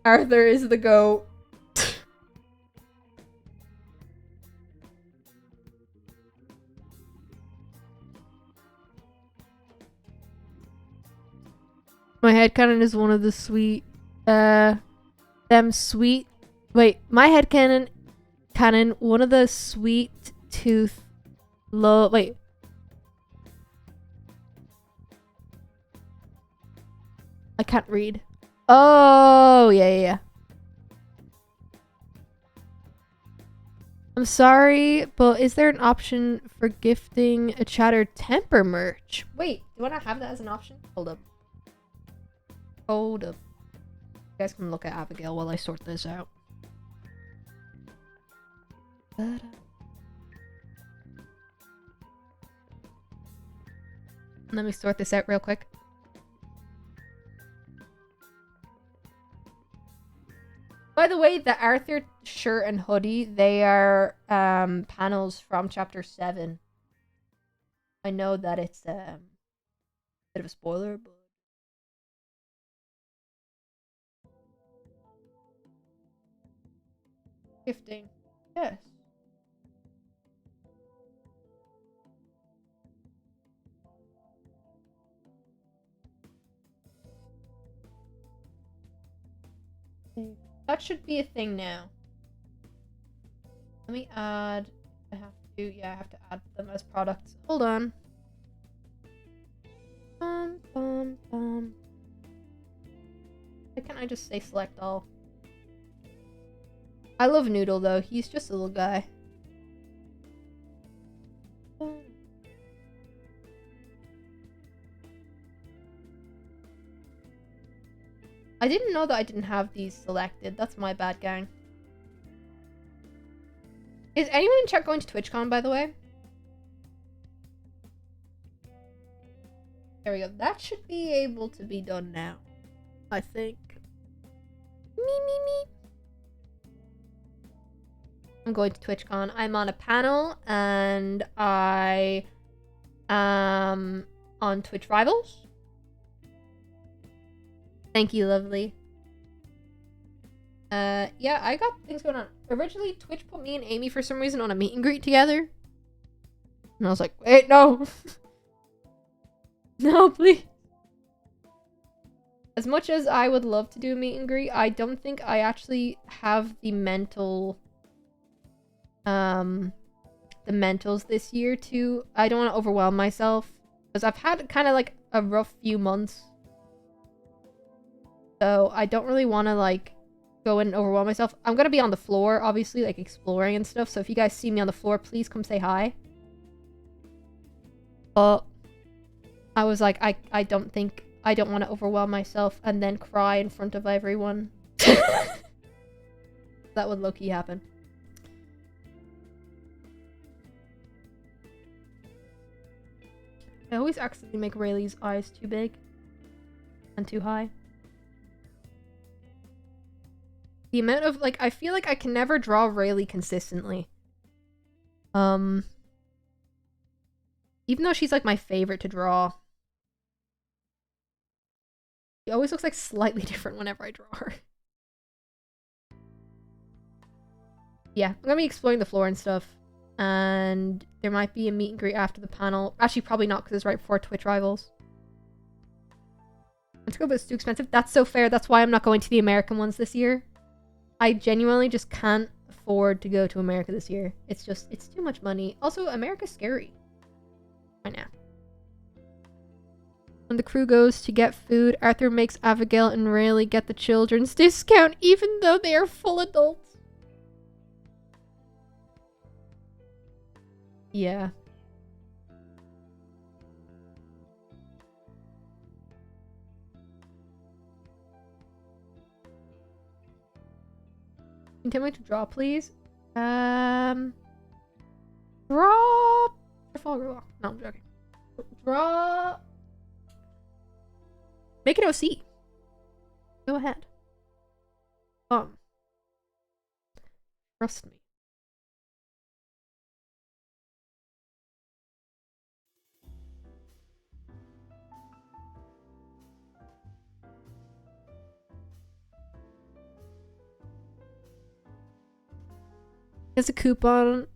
Arthur is the GOAT. My headcanon is one of the sweet, my headcanon, one of the sweet tooth, wait. I can't read. Oh, yeah. I'm sorry, but is there an option for gifting a Chatter Temper merch? Wait, do you want to have that as an option? Hold up. You guys can look at Abigail while I sort this out. Let me sort this out real quick. By the way, the Arthur shirt and hoodie, they are panels from chapter 7. I know that it's a bit of a spoiler, but gifting. Yes. That should be a thing now. Let me add. I have to add them as products. Hold on. Why can't I just say select all? I love Noodle though. He's just a little guy. I didn't know that I didn't have these selected. That's my bad, gang. Is anyone in chat going to TwitchCon, by the way? There we go. That should be able to be done now, I think. Me. I'm going to TwitchCon. I'm on a panel, and I am on Twitch Rivals. Thank you, lovely. Yeah, I got things going on. Originally, Twitch put me and Amy for some reason on a meet and greet together. And I was like, wait, no. No, please. As much as I would love to do a meet and greet, I don't think I actually have the mental... the mentals this year to... I don't want to overwhelm myself. Because I've had kind of like a rough few months. So I don't really want to like go in and overwhelm myself. I'm going to be on the floor, obviously, like exploring and stuff. So if you guys see me on the floor, please come say hi. But I was like, I don't want to overwhelm myself and then cry in front of everyone. That would low-key happen. I always accidentally make Rayleigh's eyes too big and too high. The amount of, like, I feel like I can never draw Rayleigh consistently. Even though she's, like, my favorite to draw. She always looks, like, slightly different whenever I draw her. Yeah, I'm gonna be exploring the floor and stuff. And there might be a meet and greet after the panel. Actually, probably not, because it's right before Twitch Rivals. Let's go, but it's too expensive. That's so fair. That's why I'm not going to the American ones this year. I genuinely just can't afford to go to America this year. It's just, it's too much money. Also, America's scary. Right now. When the crew goes to get food, Arthur makes Abigail and Rayleigh get the children's discount, even though they are full adults. Yeah. Can you tell me to draw, please? Draw. No, I'm joking. Draw. Make it OC. Go ahead. Trust me. He has a coupon.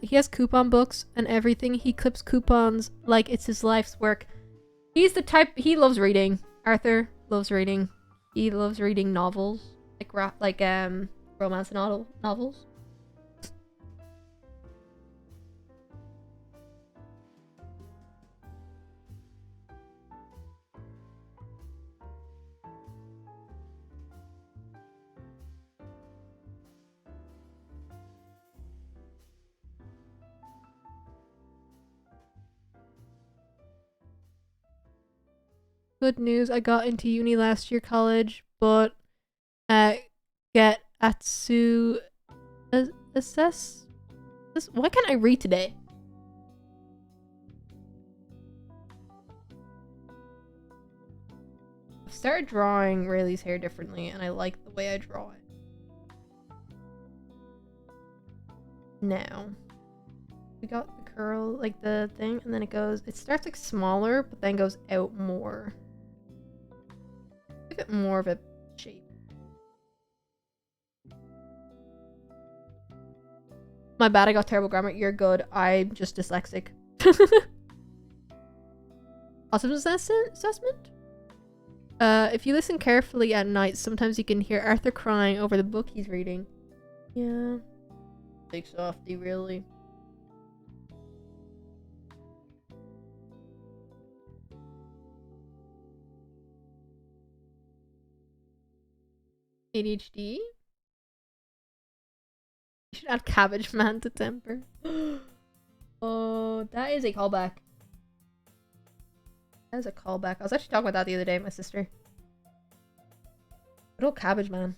He has coupon books and everything. He clips coupons like it's his life's work. He's the type. He loves reading. Arthur loves reading. He loves reading novels, like romance novels. Good news, I got into uni last year, college, but get Atsu assess this. Why can't I read today? I've started drawing Rayleigh's hair differently, and I like the way I draw it. Now, we got the curl, like the thing, and then it starts like smaller, but then goes out more. Give it more of a shape. My bad, I got terrible grammar. You're good. I'm just dyslexic. Awesome assessment? If you listen carefully at night, sometimes you can hear Arthur crying over the book he's reading. Yeah. Big softy, really. ADHD? You should add Cabbage Man to temper. Oh, that is a callback. That is a callback. I was actually talking about that the other day with my sister. Good old cabbage man.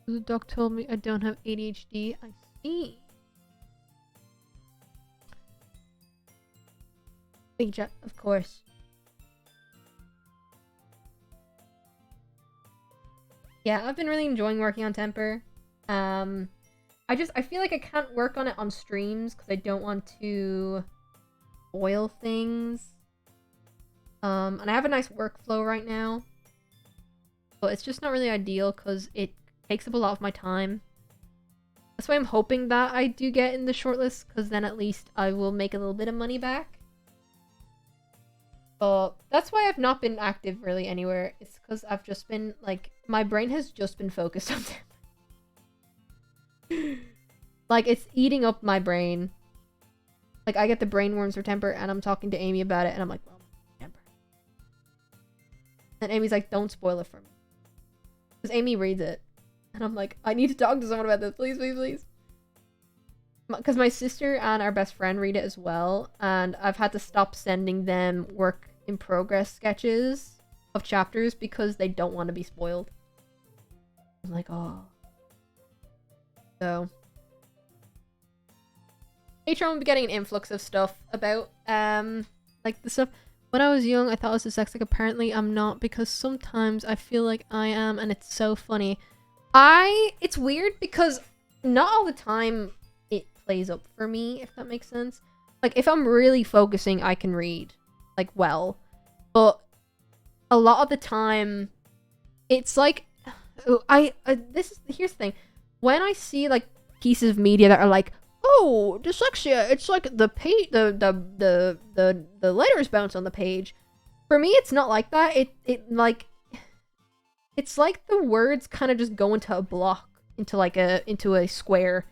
The doc told me I don't have ADHD. I see. Big jet, of course. Yeah, I've been really enjoying working on Temper. I feel like I can't work on it on streams because I don't want to spoil things. And I have a nice workflow right now. But it's just not really ideal because it takes up a lot of my time. That's why I'm hoping that I do get in the shortlist, because then at least I will make a little bit of money back. But that's why I've not been active really anywhere. It's because I've just been, like, my brain has just been focused on Temper. Like, it's eating up my brain. Like, I get the brain worms for Temper, and I'm talking to Amy about it, and I'm like, well, Temper. And Amy's like, don't spoil it for me. Because Amy reads it. And I'm like, I need to talk to someone about this. Please, please, please. Because my sister and our best friend read it as well. And I've had to stop sending them work in progress sketches of chapters because they don't want to be spoiled. I'm like, oh. So. Patreon will be getting an influx of stuff about, like the stuff. When I was young, I thought I was dyslexic. Apparently, I'm not, because sometimes I feel like I am, and it's so funny. It's weird because not all the time it plays up for me, if that makes sense. Like, if I'm really focusing, I can read, like, well. But a lot of the time, it's like, here's the thing. When I see, like, pieces of media that are like, oh, dyslexia, it's like the letters bounce on the page. For me, it's not like that. It's like the words kind of just go into a block, into a square,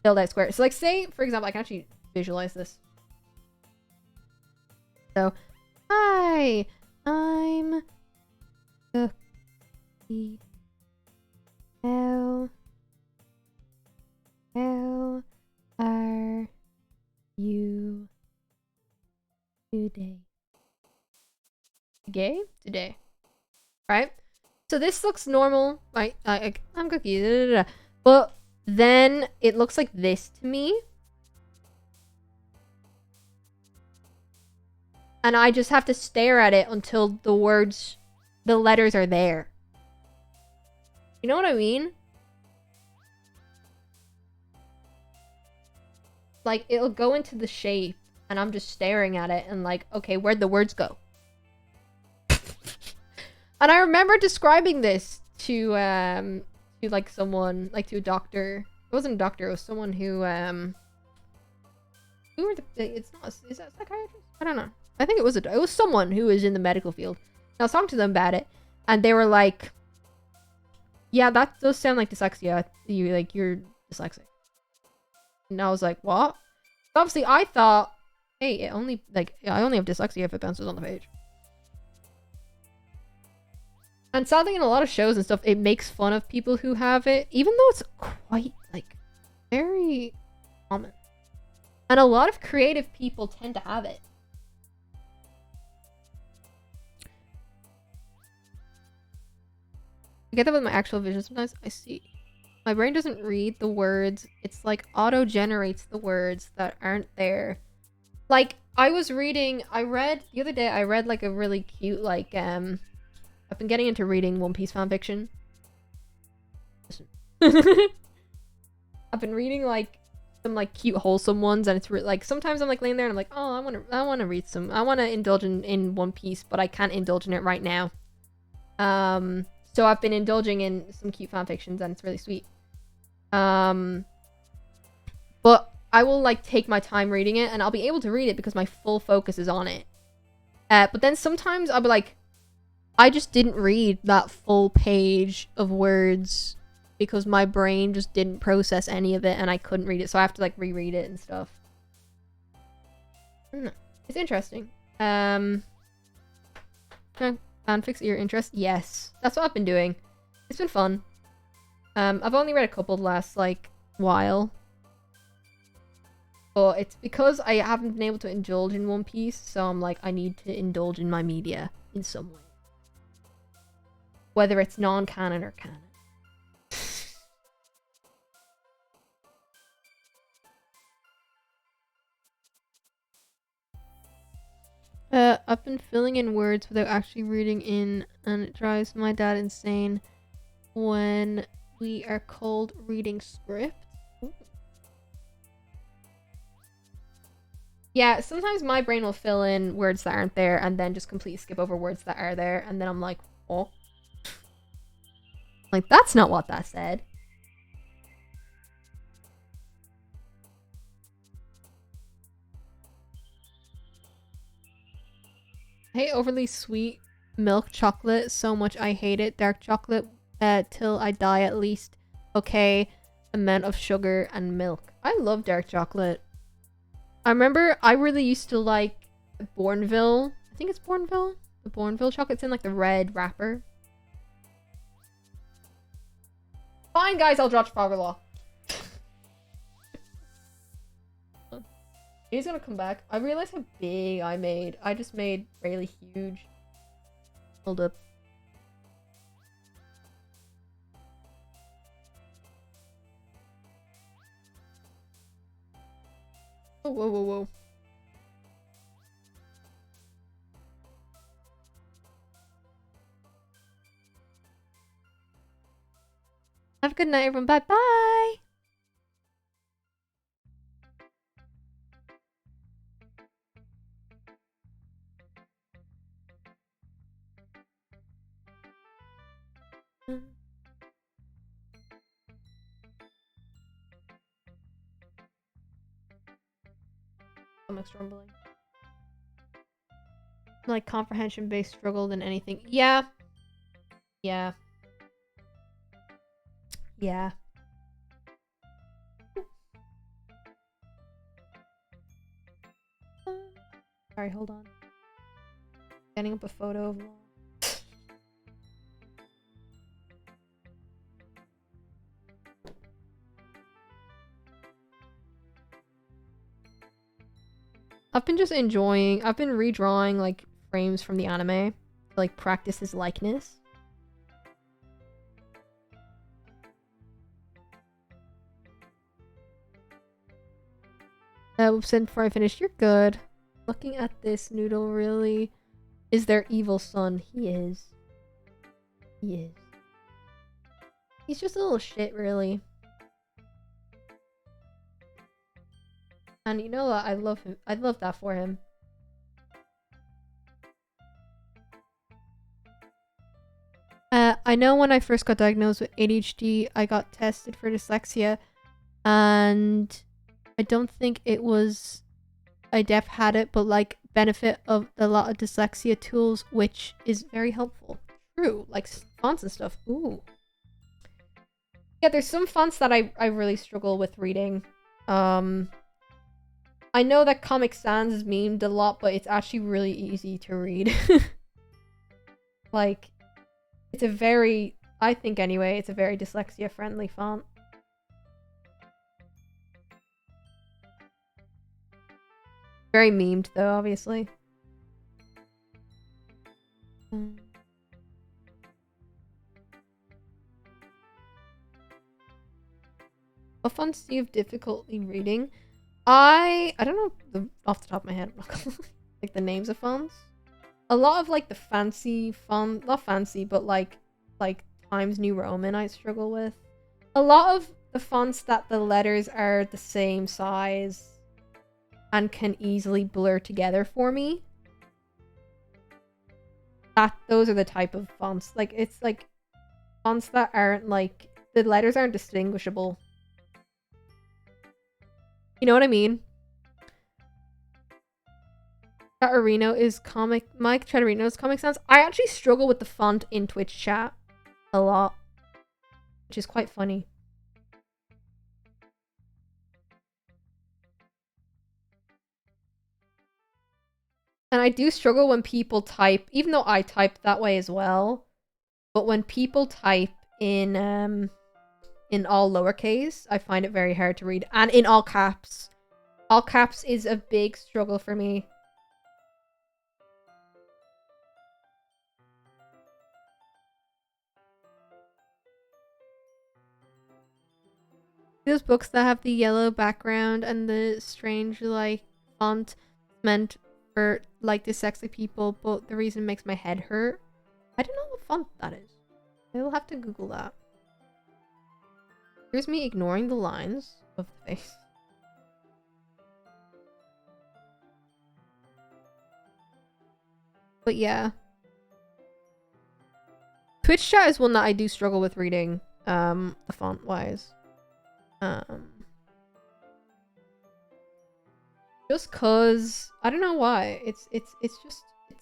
filled out square. So, like, say, for example, I can actually visualize this. So, hi, I'm Guqqie. How are you today? Today. Right? So this looks normal. I'm Guqqie. Da, da, da. But then it looks like this to me. And I just have to stare at it until the letters are there. You know what I mean? Like, it'll go into the shape, and I'm just staring at it, and like, okay, where'd the words go? And I remember describing this to like someone, like to a doctor. It wasn't a doctor, it was someone who were is that a psychiatrist? I don't know. I think it was someone who was in the medical field. And I was talking to them about it, and they were like, yeah, that does sound like dyslexia. You're dyslexic. And I was like, what? Obviously, I thought, hey, I only have dyslexia if it bounces on the page. And sadly, in a lot of shows and stuff, it makes fun of people who have it, even though it's quite, like, very common. And a lot of creative people tend to have it. I get that with my actual vision sometimes. I see. My brain doesn't read the words. It's like auto-generates the words that aren't there. Like, the other day, I read like a really cute, like, I've been getting into reading One Piece fanfiction. I've been reading like some like cute wholesome ones, and it's like sometimes I'm like laying there and I'm like, oh, I want to read some. I want to indulge in One Piece, but I can't indulge in it right now. So I've been indulging in some cute fanfictions, and it's really sweet. But I will like take my time reading it, and I'll be able to read it because my full focus is on it. But then sometimes I'll be like, I just didn't read that full page of words because my brain just didn't process any of it, and I couldn't read it, so I have to like reread it and stuff. I don't know. It's interesting. Fanfics your interest? Yes. That's what I've been doing. It's been fun. I've only read a couple the last, like, while. But it's because I haven't been able to indulge in One Piece, so I'm like, I need to indulge in my media in some way. Whether it's non-canon or canon. I've been filling in words without actually reading in, and it drives my dad insane when we are called reading script. Ooh. Yeah, sometimes my brain will fill in words that aren't there and then just completely skip over words that are there, and then I'm like, oh. Like, that's not what that said. I hate overly sweet milk chocolate so much. I hate it. Dark chocolate till I die at least. Okay, amount of sugar and milk. I love dark chocolate. I remember I really used to like Bourneville. I think it's Bourneville. The Bourneville chocolate's in like the red wrapper. Fine, guys, I'll draw Trafalgar Law. He's gonna come back. I realized how big I made. I just made really huge. Hold up. Oh, whoa, whoa, whoa. Have a good night, everyone. Bye-bye! Stomach's rumbling. Like comprehension-based struggle than anything. Yeah. Yeah. Yeah. Sorry, hold on. Getting up a photo of Law. I've been just enjoying. I've been redrawing like frames from the anime to like practice his likeness. Said before I finish, you're good. Looking at this, Noodle really is their evil son. He is. He is. He's just a little shit, really. And you know what? I love him. I love that for him. I know when I first got diagnosed with ADHD, I got tested for dyslexia, and I don't think it was I def had it, but like benefit of a lot of dyslexia tools, which is very helpful. True, like fonts and stuff. Ooh. Yeah, there's some fonts that I really struggle with reading. I know that Comic Sans is memed a lot, but it's actually really easy to read. Like, it's a very, I think anyway, it's a very dyslexia-friendly font. Very memed, though, obviously. What fonts do you have difficulty reading? I don't know off the top of my head, like the names of fonts. A lot of like the fancy font, not fancy, but like Times New Roman I struggle with. A lot of the fonts that the letters are the same size and can easily blur together for me. Those are the type of fonts. Like, it's like fonts that aren't like, the letters aren't distinguishable. You know what I mean? Chatterino is comic. Mike Chatterino's Comic Sans. I actually struggle with the font in Twitch chat a lot, which is quite funny. And I do struggle when people type, even though I type that way as well. But when people type in all lowercase, I find it very hard to read, and in all caps. All caps is a big struggle for me. Those books that have the yellow background and the strange, like, font meant for, like, dyslexic people, but the reason it makes my head hurt. I don't know what font that is. I will have to Google that. Here's me ignoring the lines of the face. But yeah. Twitch chat is one that I do struggle with reading, the font-wise. Just cause I don't know why. It's just I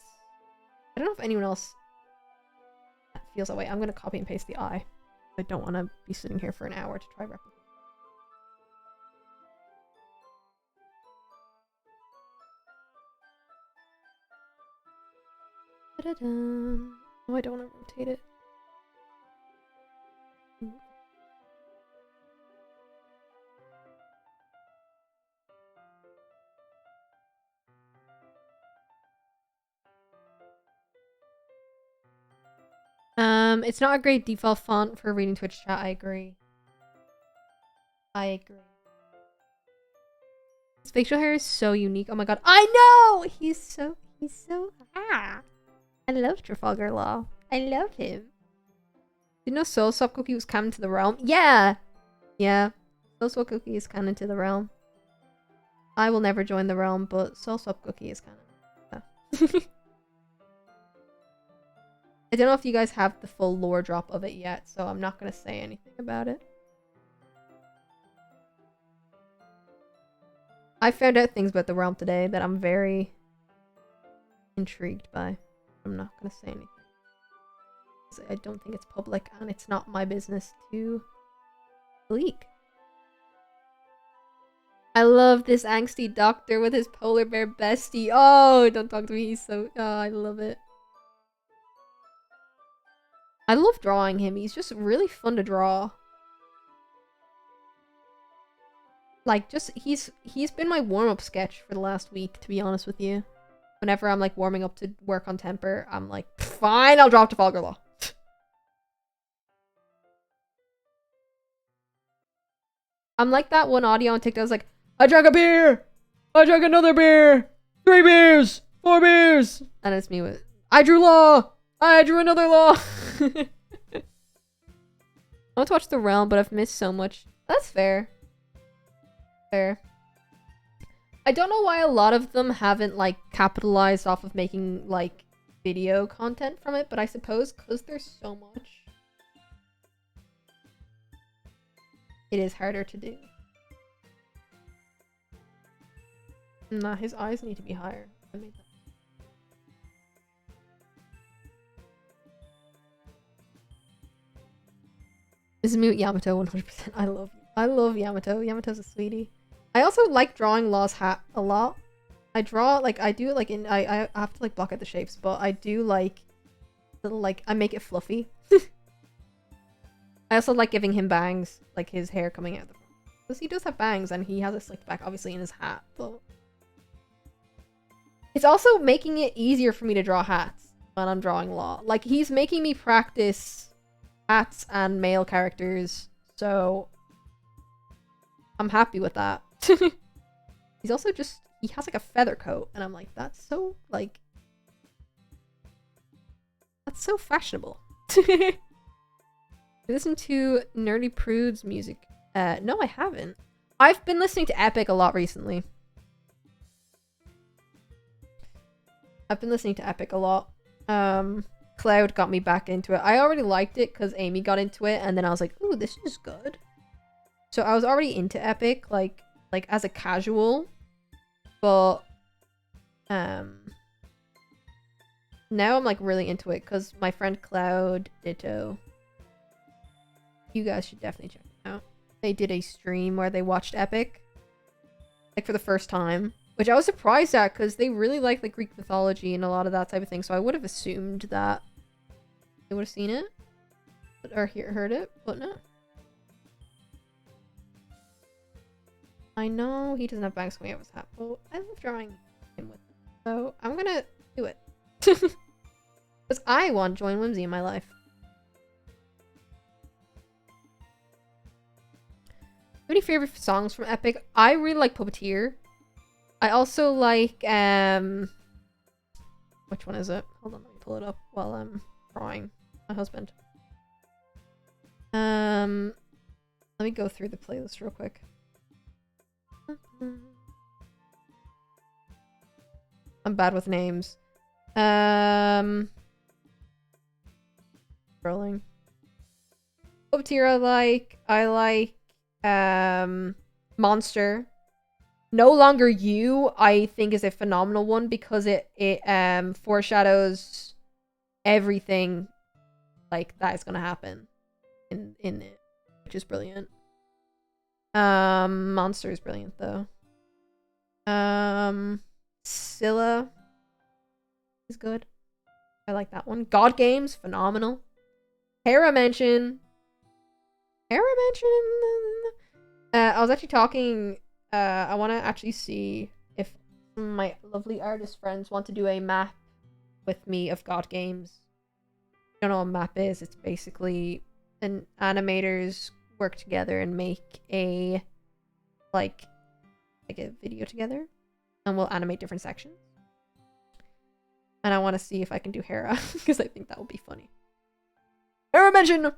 don't know if anyone else feels that way. I'm gonna copy and paste the I. I don't want to be sitting here for an hour to try replicate. Oh, I don't want to rotate it. It's not a great default font for reading Twitch chat. I agree. His facial hair is so unique. Oh my god. I know! He's so I love Trafalgar Law. I love him. Did you know Soul Swap Guqqie was canon to the realm? Yeah! Yeah. Soul Swap Guqqie is canon to the realm. I will never join the realm, but Soul Swap Guqqie is canon. Yeah. I don't know if you guys have the full lore drop of it yet, so I'm not going to say anything about it. I found out things about the realm today that I'm very intrigued by. I'm not going to say anything. I don't think it's public, and it's not my business to leak. I love this angsty doctor with his polar bear bestie. Oh, don't talk to me. He's so... Oh, I love it. I love drawing him. He's just really fun to draw. Like, just... He's been my warm-up sketch for the last week, to be honest with you. Whenever I'm, like, warming up to work on Temper, I'm like, fine, I'll drop Trafalgar Law. I'm like that one audio on TikTok was like, I drank a beer! I drank another beer! 3 beers! 4 beers! And it's me with, I drew law! I drew another law! I want to watch The Realm, but I've missed so much. That's fair. Fair. I don't know why a lot of them haven't, like, capitalized off of making, like, video content from it, but I suppose because there's so much, it is harder to do. Nah, his eyes need to be higher. I made that. This is me with Yamato 100%. I love Yamato. Yamato's a sweetie. I also like drawing Law's hat a lot. I draw, like, I do, like, I have to, like, block out the shapes, but I do, like, little, like, I make it fluffy. I also like giving him bangs, like, his hair coming out the front. Because he does have bangs, and he has it slicked back, obviously, in his hat, but... It's also making it easier for me to draw hats when I'm drawing Law. Like, he's making me practice hats and male characters, so... I'm happy with that. He's also just... He has, like, a feather coat, and I'm like, that's so, like... That's so fashionable. Listen to Nerdy Prude's music. No, I haven't. I've been listening to Epic a lot recently. I've been listening to Epic a lot. Cloud got me back into it. I already liked it because Amy got into it, and then I was like, ooh, this is good. So I was already into Epic, like as a casual, but now I'm like really into it because my friend Cloud, ditto. You guys should definitely check them out. They did a stream where they watched Epic, like, for the first time, which I was surprised at because they really like Greek mythology and a lot of that type of thing. So I would have assumed that they would have seen it or heard it, but no. I know he doesn't have bangs coming out of his hat, but I love drawing him with it. So I'm gonna do it. Because I want joy and whimsy in my life. Any favorite songs from Epic? I really like Puppeteer. I also like, which one is it? Hold on, let me pull it up while I'm drawing my husband. Let me go through the playlist real quick. I'm bad with names. Scrolling. Puppeteer I like Monster. No Longer You, I think, is a phenomenal one because it foreshadows everything like that is gonna happen in it, which is brilliant. Monster is brilliant though. Scylla is good. I like that one. God Games, phenomenal. Hera Mention. I was actually talking. I want to actually see if some of my lovely artist friends want to do a map with me of God Games. I don't know what a map is. It's basically animators work together and make a like a video together, and we'll animate different sections. And I want to see if I can do Hera because I think that would be funny. Hera Mention.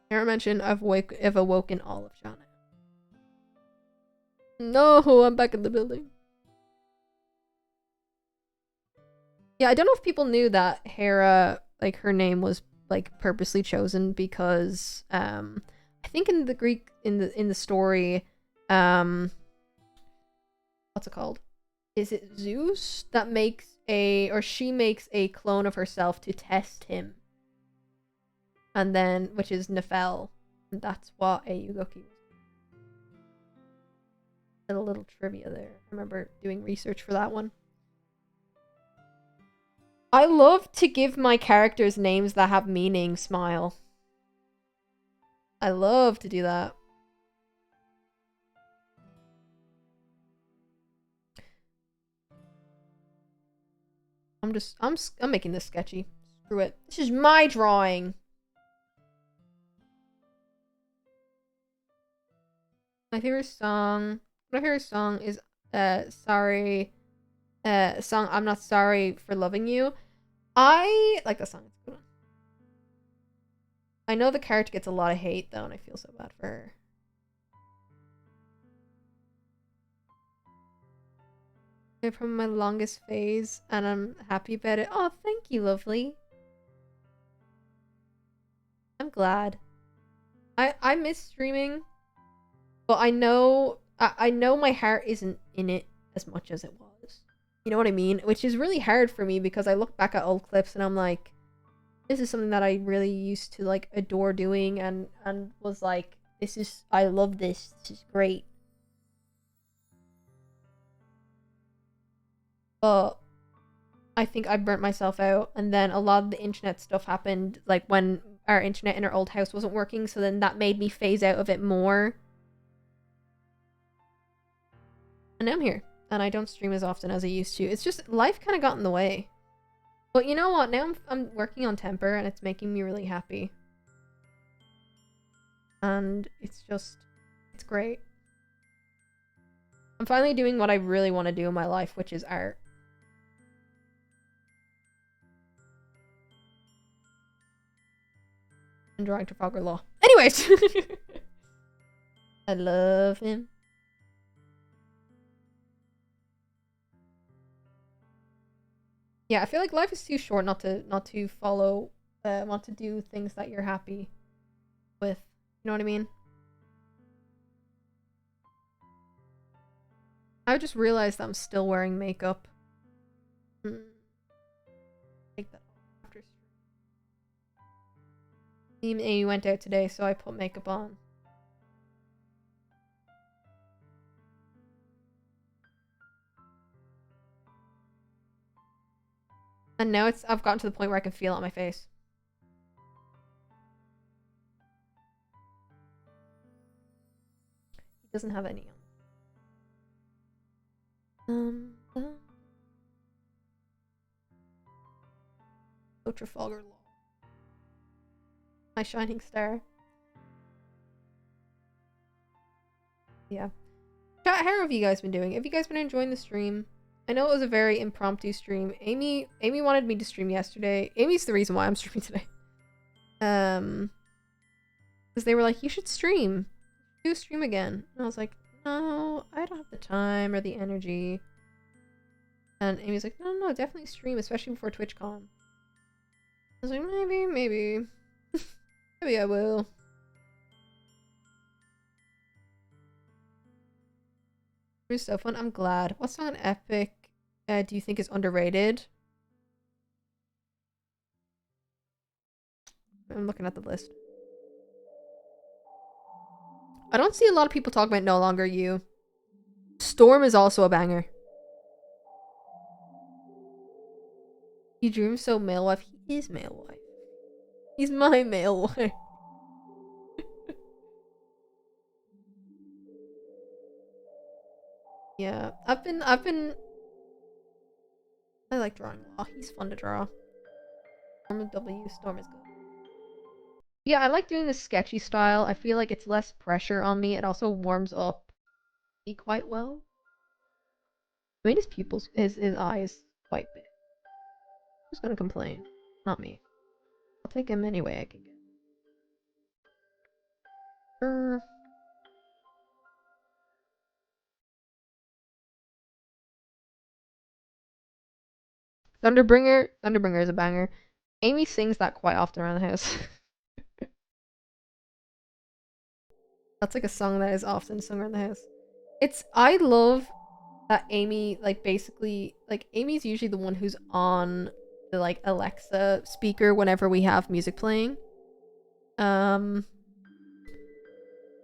Hera Mention. I've awoken all of Jana. No, I'm back in the building. Yeah, I don't know if people knew that Hera, like, her name was like purposely chosen because I think in the Greek in the story, what's it called? Is it Zeus that makes she makes a clone of herself to test him? And then, which is Nephel. And that's what a Guqqie was. And a little trivia there. I remember doing research for that one. I love to give my characters names that have meaning, Smile. I love to do that. I'm making this sketchy. Screw it. This is my drawing. My favorite song is sorry song I'm Not Sorry for Loving You. I like that song. It's a good one. I know the character gets a lot of hate though, and I feel so bad for her. From my longest phase, and I'm happy about it. Oh, thank you, lovely. I'm glad. I miss streaming, but I know my heart isn't in it as much as it was. You know what I mean? Which is really hard for me because I look back at old clips and I'm like, this is something that I really used to like adore doing and was like, I love this. This is great. But I think I burnt myself out, and then a lot of the internet stuff happened, like when our internet in our old house wasn't working, so then that made me phase out of it more. And now I'm here, and I don't stream as often as I used to. It's just, life kind of got in the way. But you know what, now I'm working on temper, and it's making me really happy. And it's great. I'm finally doing what I really want to do in my life, which is art. And drawing Trafalgar Law. Anyways! I love him. Yeah, I feel like life is too short not to follow, want to do things that you're happy with. You know what I mean? I just realized that I'm still wearing makeup. Take that off after stream. Amy went out today, so I put makeup on. And now I've gotten to the point where I can feel it on my face. Doesn't have any. Oh, Trafalgar Law. My shining star. Yeah. Chat, how have you guys been doing? Have you guys been enjoying the stream? I know it was a very impromptu stream. Amy wanted me to stream yesterday. Amy's the reason why I'm streaming today. Because they were like, you should stream. Do a stream again. And I was like, no, I don't have the time or the energy. And Amy's like, no, definitely stream, especially before TwitchCon. I was like, maybe. Maybe I will. It was so fun. I'm glad. What song on Epic do you think is underrated? I'm looking at the list. I don't see a lot of people talk about No Longer You. Storm is also a banger. You dream so male wife. He is male wife. He's my male wife. Yeah, I've been I like drawing law. He's fun to draw. Storm W. Storm is good. Yeah, I like doing this sketchy style. I feel like it's less pressure on me. It also warms up me quite well. I mean, his pupils, his eye is quite big. Who's gonna complain? Not me. I'll take him any way I can get. Thunderbringer is a banger. Amy sings that quite often around the house. That's like a song that is often sung around the house. I love that Amy, like, basically, like, Amy's usually the one who's on the, like, Alexa speaker whenever we have music playing.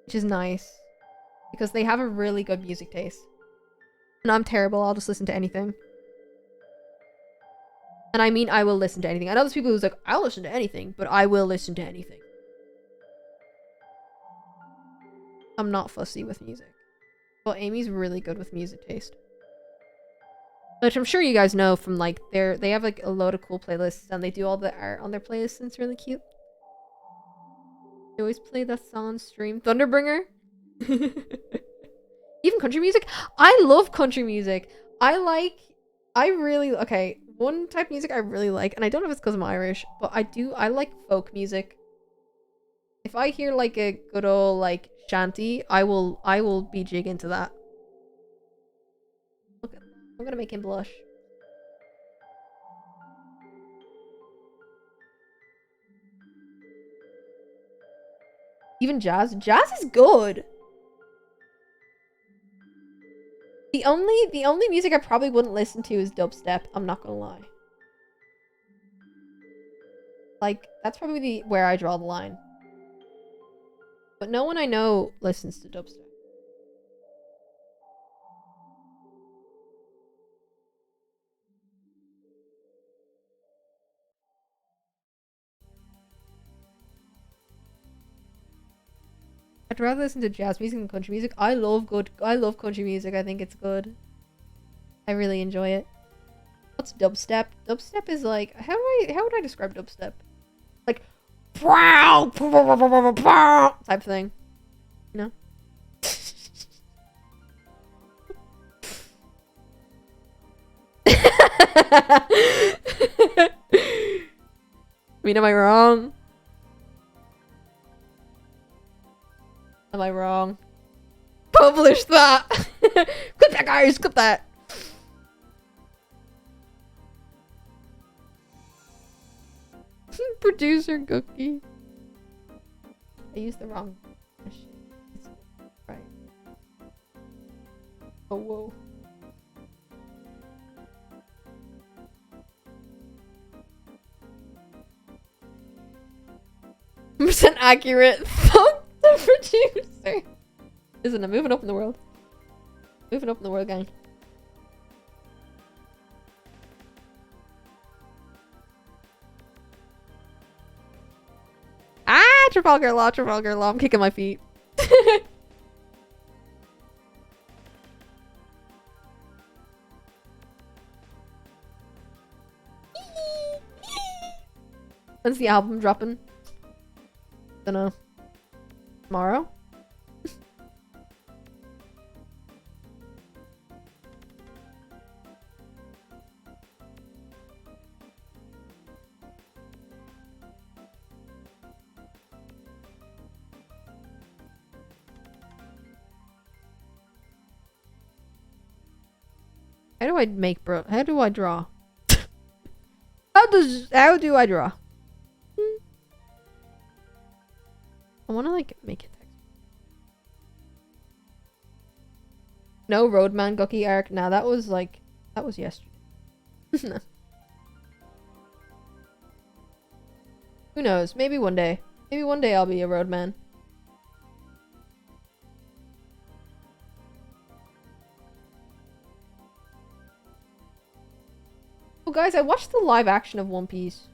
Which is nice. Because they have a really good music taste. And I'm terrible, I'll just listen to anything. And I mean, I will listen to anything. I know there's people who's like, I'll listen to anything, but I will listen to anything. I'm not fussy with music. Well, Amy's really good with music taste. Which I'm sure you guys know from, like, they have, like, a load of cool playlists, and they do all the art on their playlists, and it's really cute. They always play that song on stream. Thunderbringer? Even country music? I love country music. Okay, one type of music I really like, and I don't know if it's because I'm Irish, but I like folk music. If I hear, like, a good old, like, shanty, I will be jig into that. Look, I'm gonna make him blush. Even jazz? Jazz is good! The only music I probably wouldn't listen to is dubstep, I'm not gonna lie. Like, that's probably where I draw the line. But no one I know listens to dubstep. I'd rather listen to jazz music than country music. I love country music. I think it's good. I really enjoy it. What's dubstep? Dubstep is like, how would I describe dubstep? Like, type thing. You know? I mean, am I wrong? Am I wrong? Publish that! Clip that, guys! Clip that! Producer Guqqie. I used the wrong... Right. Oh, whoa. % accurate. Fuck the producer. Isn't it? Moving up in the world. Moving up in the world, gang. Ah! Trafalgar Law, Trafalgar Law. I'm kicking my feet. When's the album dropping? Dunno. Tomorrow? How do I make bro? How do I draw? How do I draw? I want to like make it text. No Roadman Guqqie arc. Nah, that was yesterday. No. Who knows? Maybe one day. Maybe one day I'll be a Roadman. Oh, guys, I watched the live action of One Piece.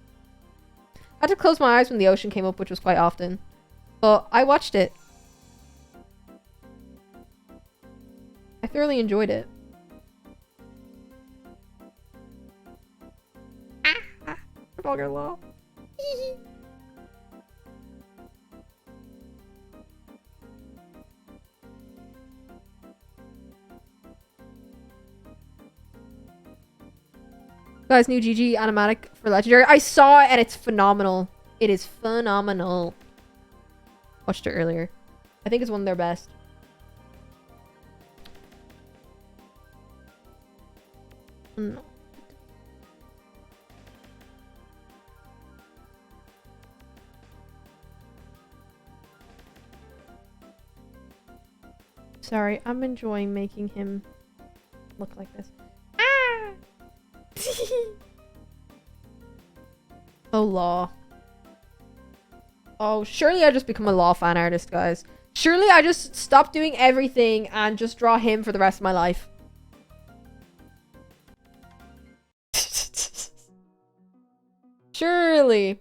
I had to close my eyes when the ocean came up, which was quite often. But I watched it. I thoroughly enjoyed it. Ah! Vulgar law. Guys, new GG animatic for Legendary. I saw it and it's phenomenal. It is phenomenal. Watched it earlier. I think it's one of their best. No. Sorry, I'm enjoying making him look like this. Ah! Oh, Law. Oh, surely I just become a Law fan artist, guys. Surely I just stop doing everything and just draw him for the rest of my life. Surely.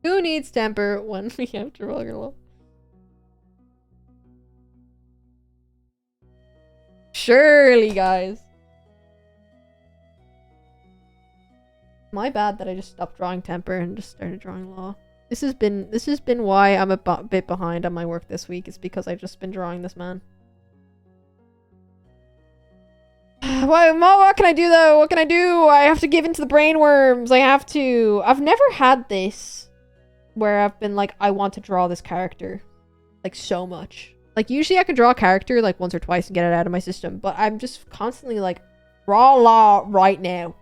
Who needs temper when we have to roll your law? Surely, guys. My bad that I just stopped drawing temper and just started drawing law. This has been why I'm a bit behind on my work this week. It's because I've just been drawing this man. What can I do though? What can I do? I have to give into the brainworms. I have to. I've never had this where I've been like, I want to draw this character like so much. Like usually I can draw a character like once or twice and get it out of my system, but I'm just constantly like, draw law right now.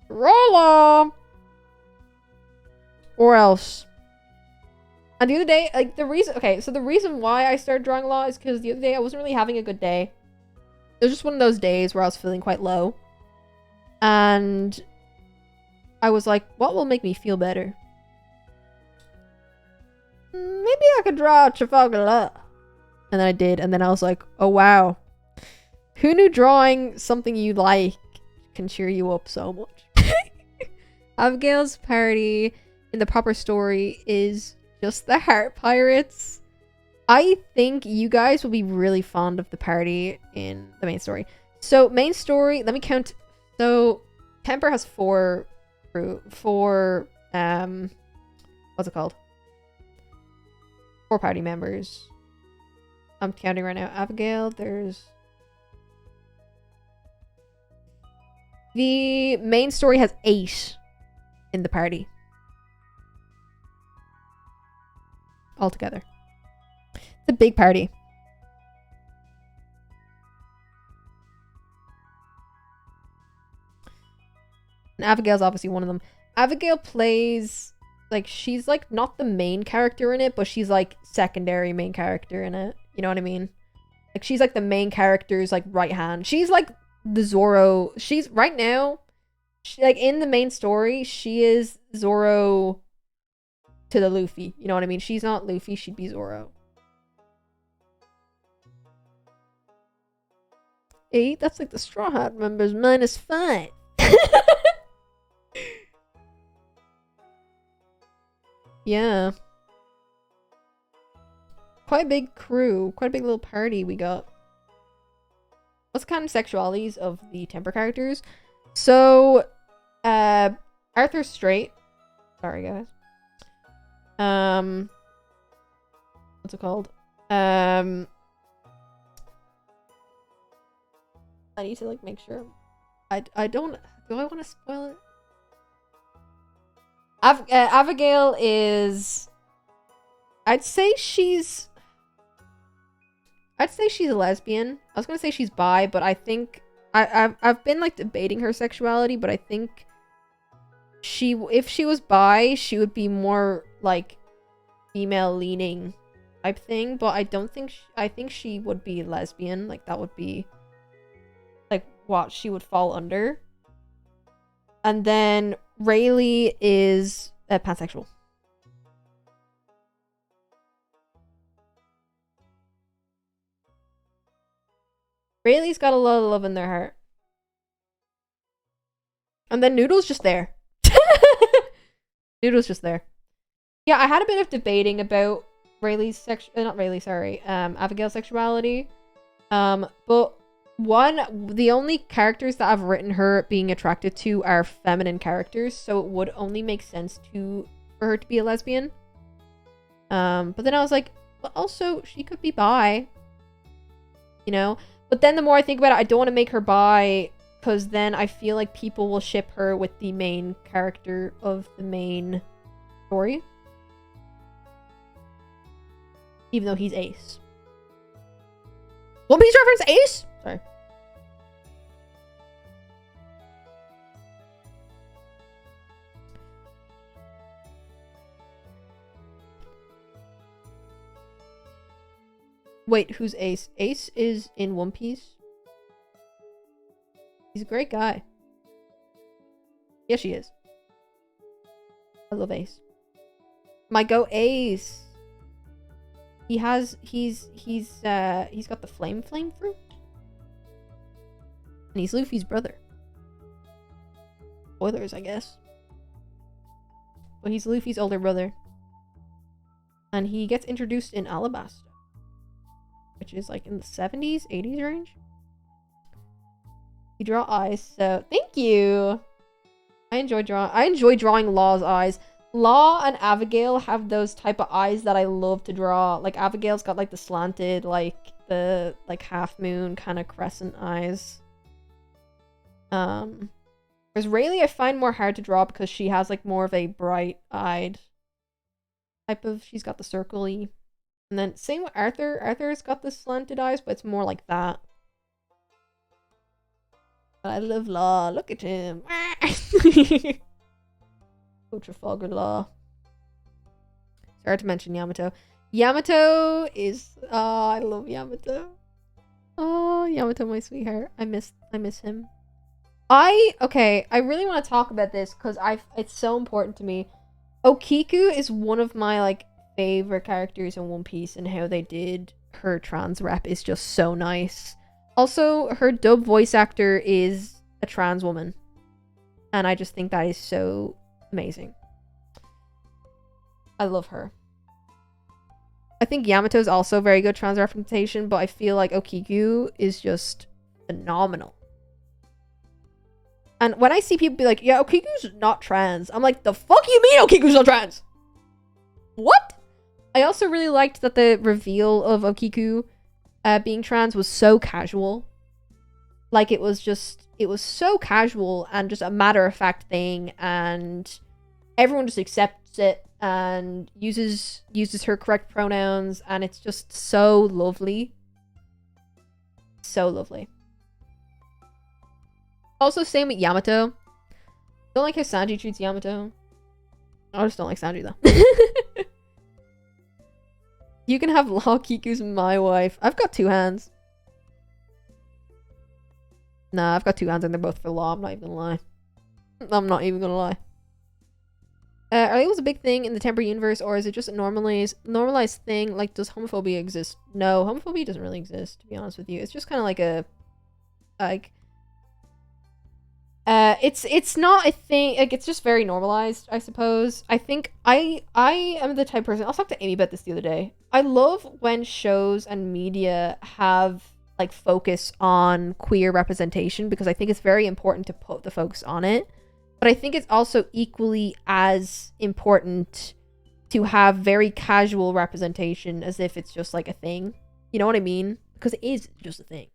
Draw law. Or else. And the other day, like the reason why I started drawing law is because the other day I wasn't really having a good day. It was just one of those days where I was feeling quite low. And I was like, what will make me feel better? Maybe I could draw Trafalgar Law. And then I did, and then I was like, oh wow. Who knew drawing something you like can cheer you up so much? Abigail's party in the proper story is just the Heart Pirates. I think you guys will be really fond of the party in the main story. So main story, let me count. So Temper has four what's it called? 4 party members. I'm counting right now. Abigail, there's the main story has 8 in the party. Altogether. It's a big party. And Abigail's obviously one of them. Abigail plays, like, she's, like, not the main character in it, but she's, like, secondary main character in it. You know what I mean? Like, she's, like, the main character's, like, right hand. She's, like, the Zoro. She's, right now, like, in the main story, she is Zoro to the Luffy. You know what I mean? She's not Luffy, she'd be Zoro. 8? That's like the Straw Hat members minus 5. Yeah. Quite a big crew. Quite a big little party we got. what's the kind of sexualities of the temper characters? So, Arthur's straight. Sorry, guys. What's it called? I need to like make sure. I don't. Do I want to spoil it? Abigail is. I'd say she's a lesbian. I was gonna say she's bi, but I think I've been like debating her sexuality, but I think if she was bi, she would be more like female leaning type thing. But I don't think I think she would be lesbian. Like that would be like what she would fall under. And then Rayleigh is pansexual. Rayleigh's got a lot of love in their heart. And then Noodle's just there. Noodle's just there. Yeah, I had a bit of debating about Abigail's sexuality. But the only characters that I've written her being attracted to are feminine characters, so it would only make sense for her to be a lesbian. But then I was like, but also she could be bi. You know? But then the more I think about it, I don't want to make her bi, because then I feel like people will ship her with the main character of the main story. Even though he's Ace. One Piece reference, Ace? Sorry. Wait, who's Ace? Ace is in One Piece? He's a great guy. Yes, he is. I love Ace. My go Ace. He's got the flame fruit. And he's Luffy's brother. Spoilers, I guess. But he's Luffy's older brother. And he gets introduced in Alabasta, which is like in the 70s, 80s range. You draw eyes, so thank you. I enjoy drawing Law's eyes. Law and Abigail have those type of eyes that I love to draw. Like Abigail's got like the slanted, like the half moon kind of crescent eyes. Whereas Rayleigh I find more hard to draw because she has like more of a bright-eyed type of. She's got the circle-y. And then same with Arthur. Arthur's got the slanted eyes, but it's more like that. I love Law. Look at him. Oh, Trafalgar Law. Sorry to mention Yamato. Yamato is... Oh, I love Yamato. Oh, Yamato, my sweetheart. I miss him. Okay, I really want to talk about this because it's so important to me. Okiku is one of my, like, favorite characters in One Piece, and how they did her trans rep is just so nice. Also, her dub voice actor is a trans woman, and I just think that is so amazing. I love her. I think Yamato is also very good trans representation, but I feel like Okiku is just phenomenal. And when I see people be like, yeah, Okiku's not trans, I'm like, the fuck you mean Okiku's not trans? What? I also really liked that the reveal of Okiku being trans was so casual. Like, it was so casual and just a matter-of-fact thing, and everyone just accepts it and uses her correct pronouns, and it's just so lovely. So lovely. Also, same with Yamato. Don't like how Sanji treats Yamato. I just don't like Sanji, though. You can have Law. Kiku's my wife. I've got two hands. Nah, I've got two hands and they're both for Law. I'm not even gonna lie. I'm not even gonna lie. Are labels a big thing in the temper universe, or is it just a normalized thing? Like, does homophobia exist? No, homophobia doesn't really exist, to be honest with you. It's just kind of like a... Like... it's not a thing, like, it's just very normalized, I suppose. I think I am the type of person, I was talking to Amy about this the other day. I love when shows and media have like focus on queer representation because I think it's very important to put the focus on it. But I think it's also equally as important to have very casual representation as if it's just like a thing. You know what I mean? Because it is just a thing.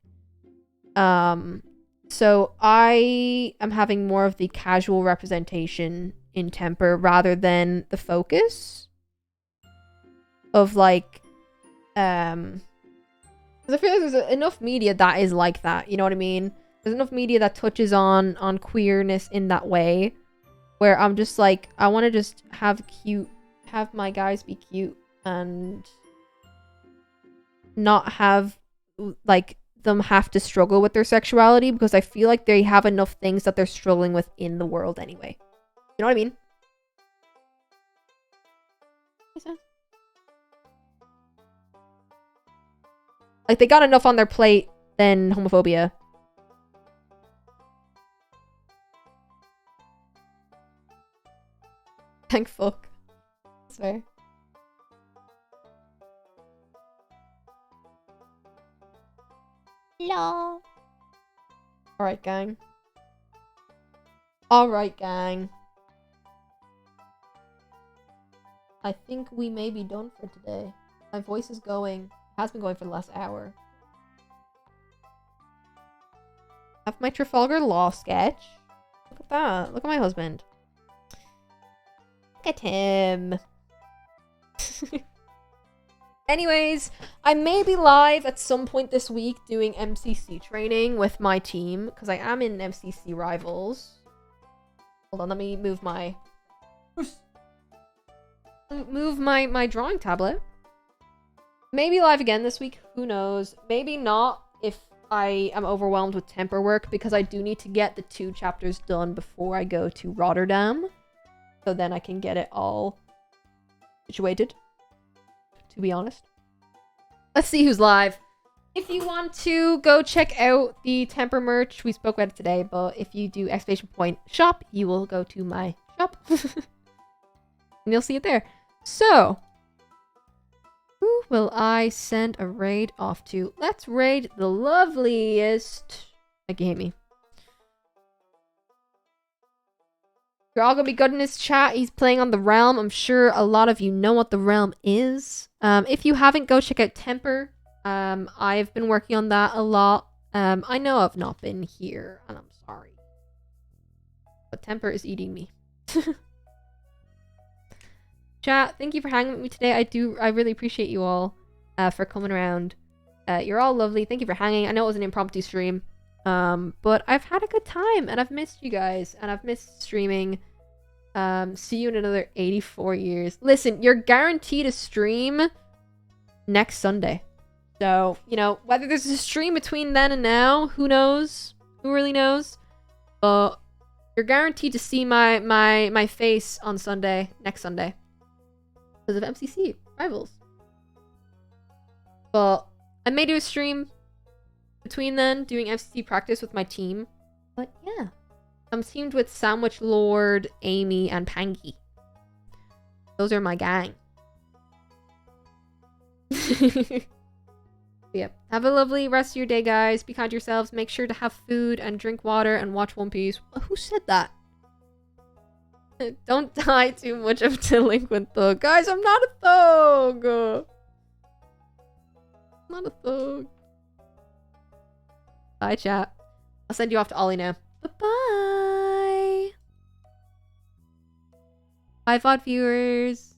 So I am having more of the casual representation in Temper rather than the focus of like, because I feel like there's enough media that is like that. You know what I mean? There's enough media that touches on queerness in that way, where I'm just like, I want to just have my guys be cute and not have like them have to struggle with their sexuality, because I feel like they have enough things that they're struggling with in the world anyway. You know what I mean? Like, they got enough on their plate than homophobia. Thank fuck. That's fair. Hello. Alright, gang. Alright, gang. I think we may be done for today. My voice is going. Has been going for the last hour. I have my Trafalgar Law sketch. Look at that. Look at my husband. Look at him. Anyways, I may be live at some point this week doing MCC training with my team, because I am in MCC Rivals. Hold on, let me move my drawing tablet. Maybe live again this week, who knows. Maybe not if I am overwhelmed with temper work, because I do need to get the 2 chapters done before I go to Rotterdam. So then I can get it all situated, to be honest. Let's see who's live. If you want to go check out the temper merch, we spoke about it today, but if you do !shop, you will go to my shop. And you'll see it there. So, who will I send a raid off to? Let's raid the loveliest. Mikey hate me. You're all gonna be good in his chat. He's playing on the Realm. I'm sure a lot of you know what the Realm is. If you haven't, go check out Temper. I've been working on that a lot. I know I've not been here, and I'm sorry. But Temper is eating me. Chat, thank you for hanging with me today. I really appreciate you all for coming around. You're all lovely. Thank you for hanging. I know it was an impromptu stream. But I've had a good time, and I've missed you guys, and I've missed streaming. See you in another 84 years. Listen, you're guaranteed a stream next Sunday. So, you know, whether there's a stream between then and now, who knows? Who really knows? But you're guaranteed to see my face on Sunday, next Sunday. Because of MCC Rivals. But I may do a stream between then, doing MCC practice with my team. But yeah. I'm teamed with Sandwich Lord, Amy, and Pangy. Those are my gang. Yeah. Have a lovely rest of your day, guys. Be kind to yourselves. Make sure to have food and drink water and watch One Piece. Who said that? Don't die too much of a delinquent thug. Guys, I'm not a thug. I'm not a thug. Bye, chat. I'll send you off to Ollie now. Bye-bye. Bye, VOD viewers.